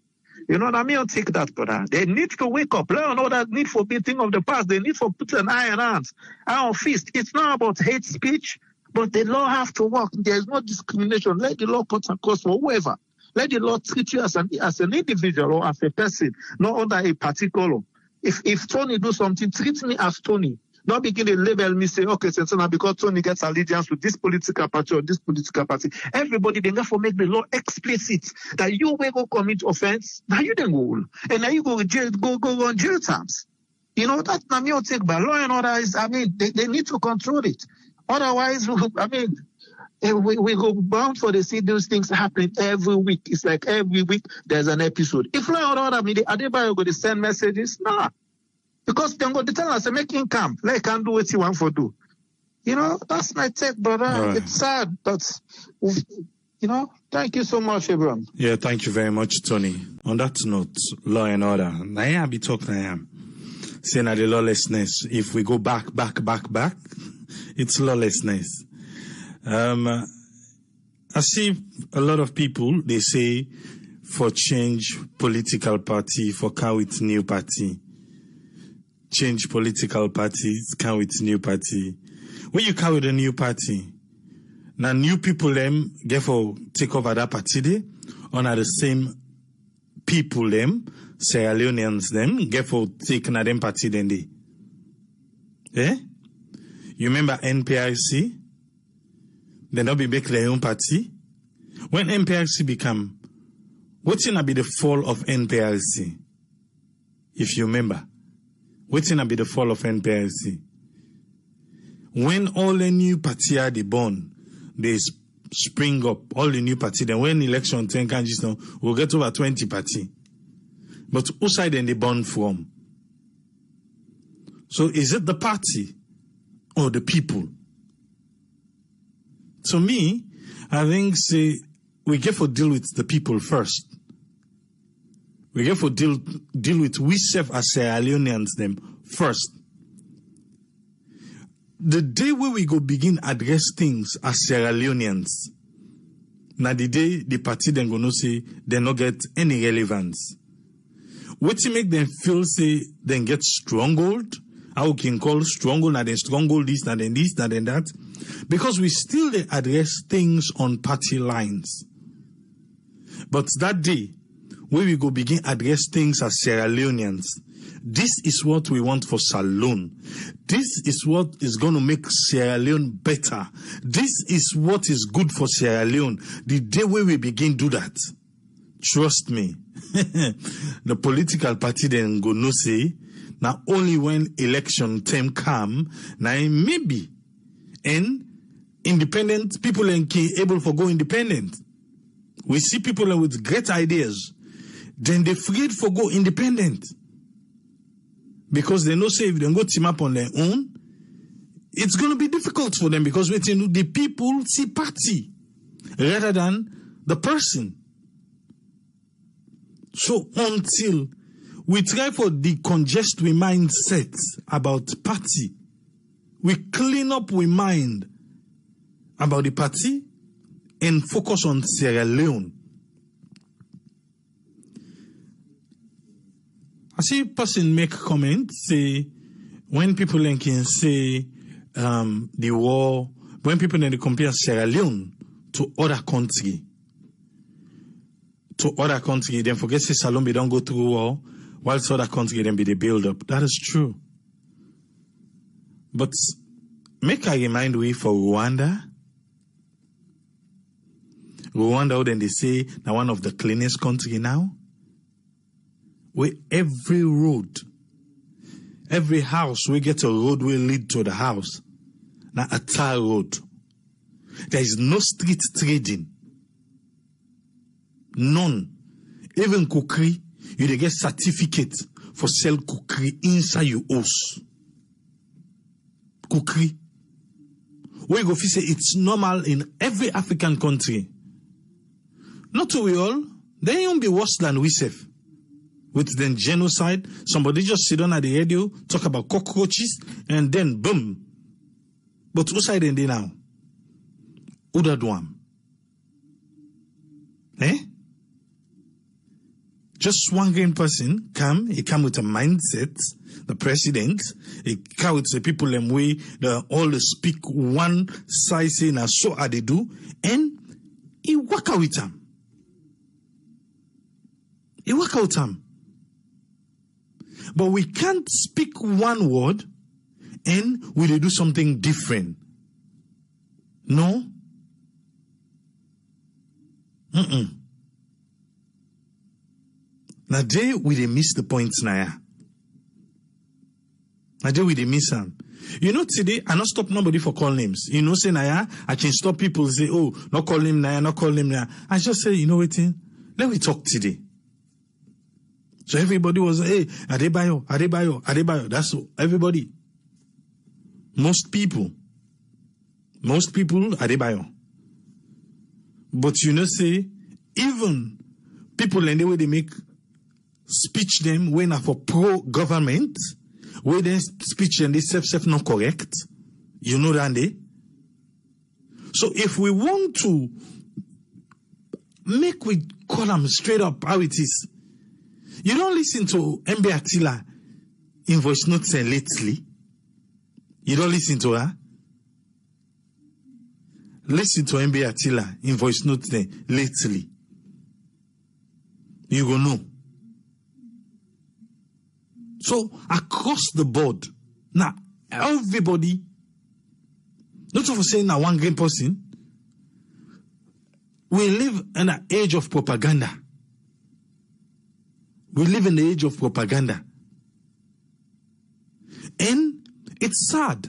[SPEAKER 20] You know what I mean? I'll take that, brother. They need to wake up. Law and order need for being thing of the past. They need for put an iron hands, iron fist. It's not about hate speech, but the law have to work. There is no discrimination. Let the law cut across for whoever. Let the law treat you as an individual or as a person, not under a particular. If Tony do something, treat me as Tony. Not begin to label me, say, okay, so now because Tony gets allegiance to this political party or this political party, everybody then therefore make the law explicit that you will go commit offense, now you then go, and now you go jail, go on jail terms. You know, that's not me take by law and order is, they need to control it. Otherwise, we go bound for the see those things happening every week. It's like every week there's an episode. If law and order, are they going to send messages? No. Because they're going to tell us, make him come. They can't do what you want to do. You know, that's my take, brother. Right. It's sad, but, you know, thank you so much, Abraham.
[SPEAKER 1] Yeah, thank you very much, Tony. On that note, law and order. I be talking, I am. Saying that the lawlessness, if we go back, it's lawlessness. I see a lot of people, they say, for change political party, for come with new party. Change political parties, come with new party. When you come with a new party, now new people them get for take over that party day, or now the same people them, Sierra Leoneans them, get for taking them party then they. Eh? You remember NPRC? They not be make their own party. When NPRC become, what's gonna be the fall of NPRC? If you remember. What's going to be the fall of NPRC? When all the new parties are born, they spring up, all the new parties, then when election 10 countries now, we'll get over 20 parties. But who side then they born from? So is it the party or the people? To me, I think we get to deal with the people first. We have to deal with we self as Sierra Leoneans them first. The day where we go begin address things as Sierra Leoneans, now the day the party then gonna say they not get any relevance. What to make them feel say then get stronghold? How we can call stronghold, now then stronghold this, now then this, now then that. Because we still they address things on party lines. But that day, where we go begin address things as Sierra Leoneans, this is what we want for Salone. This is what is going to make Sierra Leone better. This is what is good for Sierra Leone. The day where we begin do that, trust me, the political party then go no say, now only when election time come, now maybe, and independent people and able for go independent. We see people with great ideas, then they afraid for go independent. Because they know say if they go team up on their own, it's going to be difficult for them because the people see party rather than the person. So until we try for decongest we mindset about party, we clean up we mind about the party and focus on Sierra Leone. I see a person make comment, say, when people can say the war, when people then compare Sierra Leone to other country, then forget say Salome they don't go through war, whilst other country then be the build up. That is true. But make I remind we for Rwanda, then they say now one of the cleanest country now. Where every road, every house, we get a road will lead to the house. Now a tar road. There is no street trading. None. Even cookery, you dey get certificate for sell cookery inside your house. Cookery. We go say it's normal in every African country. Not to we all, they won't be worse than we safe. With then genocide, somebody just sit on at the radio, talk about cockroaches, and then boom. But who side they now? Who that one? Just one green person he come with a mindset, the president, he come with the people and way, all speak one side saying, so are they do, and he work out with them. He work out with them. But we can't speak one word and we do something different. No? Now they we miss the points now. Now they we miss them. You know today I not stop nobody for call names. You know say Naya, I can stop people say, oh, not call him Naya, not call him Naya. I just say, you know what? Let me talk today. So everybody was, hey, Adebayo. That's everybody. Most people, Adebayo. But you know, say, even people in the way they make speech them when are for pro-government, where they speech and they self not correct. You know that they? So if we want to make we call them straight up how it is, you don't listen to MB Attila in voice notes lately. You don't listen to her. Listen to MB Attila in voice notes lately. You go know. So across the board, now everybody, not for saying now one great person, we live in an age of propaganda. We live in the age of propaganda. And it's sad.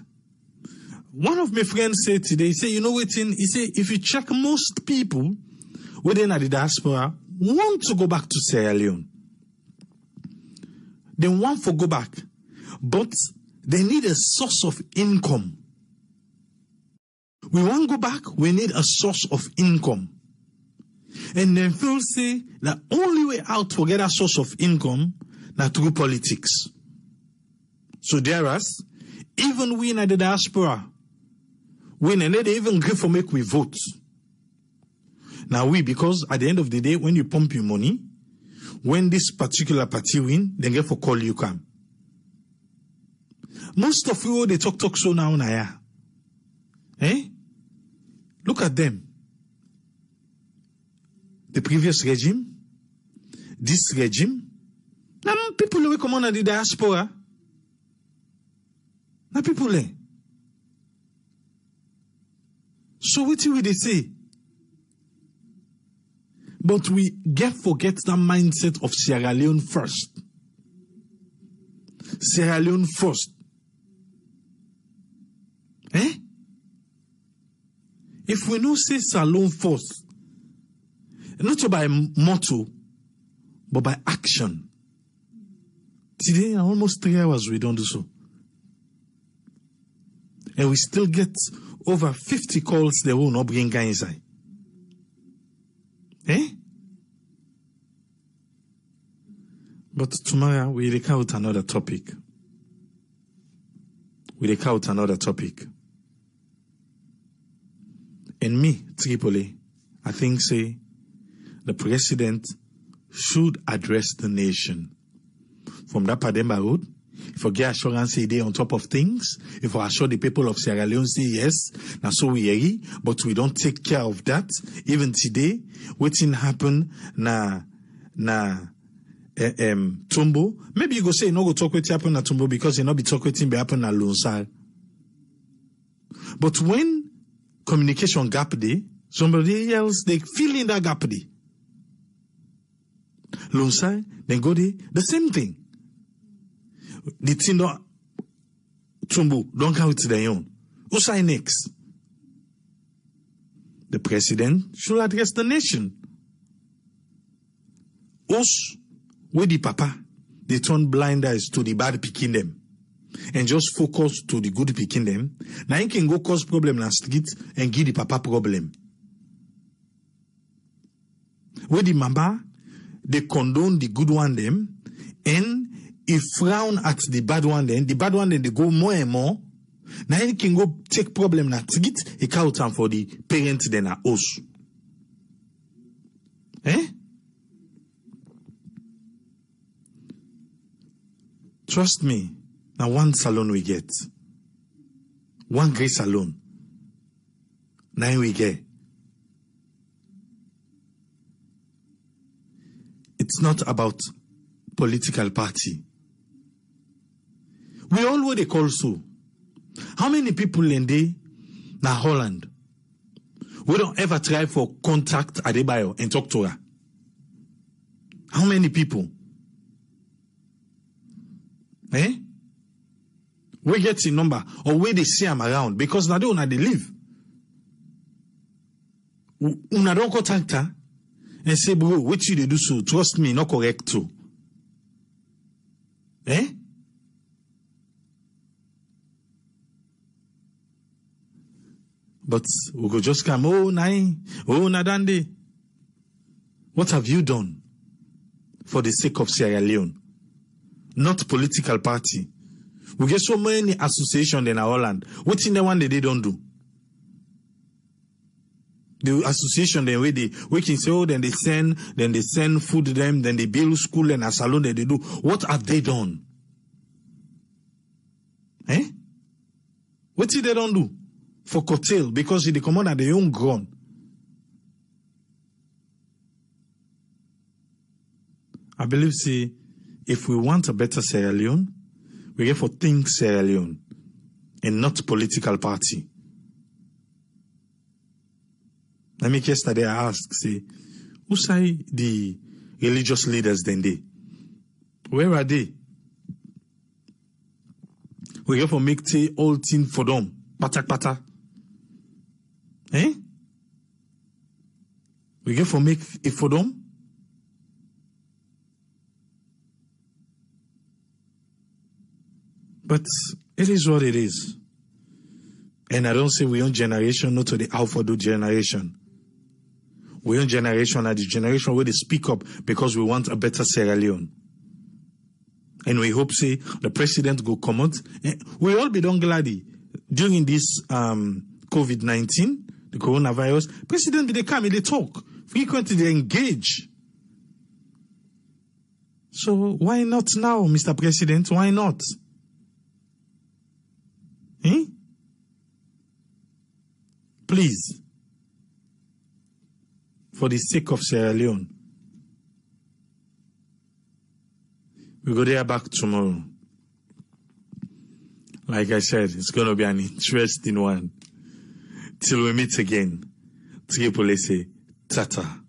[SPEAKER 1] One of my friends said today, he said, you know what, he said, if you check most people within the diaspora want to go back to Sierra Leone. They want to go back, but they need a source of income. We want to go back, we need a source of income. And then feel say the only way out to get a source of income na through politics. So thereas, even we in the diaspora, we they even agree for make we vote. Now because at the end of the day, when you pump your money, when this particular party win, then get for call you come. Most of you, they talk so now, eh? Look at them. The previous regime, this regime, now people who come on at the diaspora, now people there. So what will they say? But we forget that mindset of Sierra Leone first. Sierra Leone first. Eh? If we know say Sierra Leone first, not by motto, but by action. Today, almost 3 hours we don't do so. And we still get over 50 calls they will not bring inside. Eh? But tomorrow we take out another topic. And me, Tripoli, I think say the president should address the nation. From that Pademba Road, if we get assurance say they on top of things, if we assure the people of Sierra Leone say yes, now so we agree, but we don't take care of that. Even today, what's happen Tombo, maybe you go say no go talk with happen na Tombo because you not be talk with him be happen na Lunsar. But when communication gap day, somebody else they fill in that gap day. Lunsar, then go there, the same thing. The thing don't Tombo don't count to their own. Who sign next? The president should address the nation. Us, where the papa, they turn blind eyes to the bad picking them and just focus to the good picking them. Now you can go cause problem in the street and give the papa problem. Where the mama, they condone the good one them and if frown at the bad one then, the bad one then they go more and more. Now you can go take problem na street, it count time for the parents then are us. Eh? Trust me, now one salon we get. One great salon. Now we get. It's not about political party. We all what they call so. How many people in there na Holland? We don't ever try for contact Adebayo and talk to her. How many people? Eh? We get the number or where they see them around because now they live. Una don't contact her and say, bro, what you they do so? Trust me, not correct too. Eh? But we go just come, Nadande. What have you done for the sake of Sierra Leone? Not political party. We get so many associations in Holland. What's in the one that they don't do? The association then where we can say, then they send food to them, then they build school and a salon that they do. What have they done? Eh? What did they don't do? For curtail, because they come out at their own ground. I believe, see, if we want a better Sierra Leone, we get for think Sierra Leone and not political party. Let me yesterday I asked, say, who say the religious leaders then they? Where are they? We get for make the all thing for them. Pata. Eh? We get for make it for them. But it is what it is. And I don't say we own generation, not to the Alpha Do generation. We young generation are the generation where they speak up because we want a better Sierra Leone. And we hope, say, the president go come out. We all be done gladly. During this COVID-19, the coronavirus, president be they come and they talk. Frequently they engage. So why not now, Mr. President? Why not? Please. For the sake of Sierra Leone. We go there back tomorrow. Like I said, it's going to be an interesting one. Till we meet again. Triple say, tata.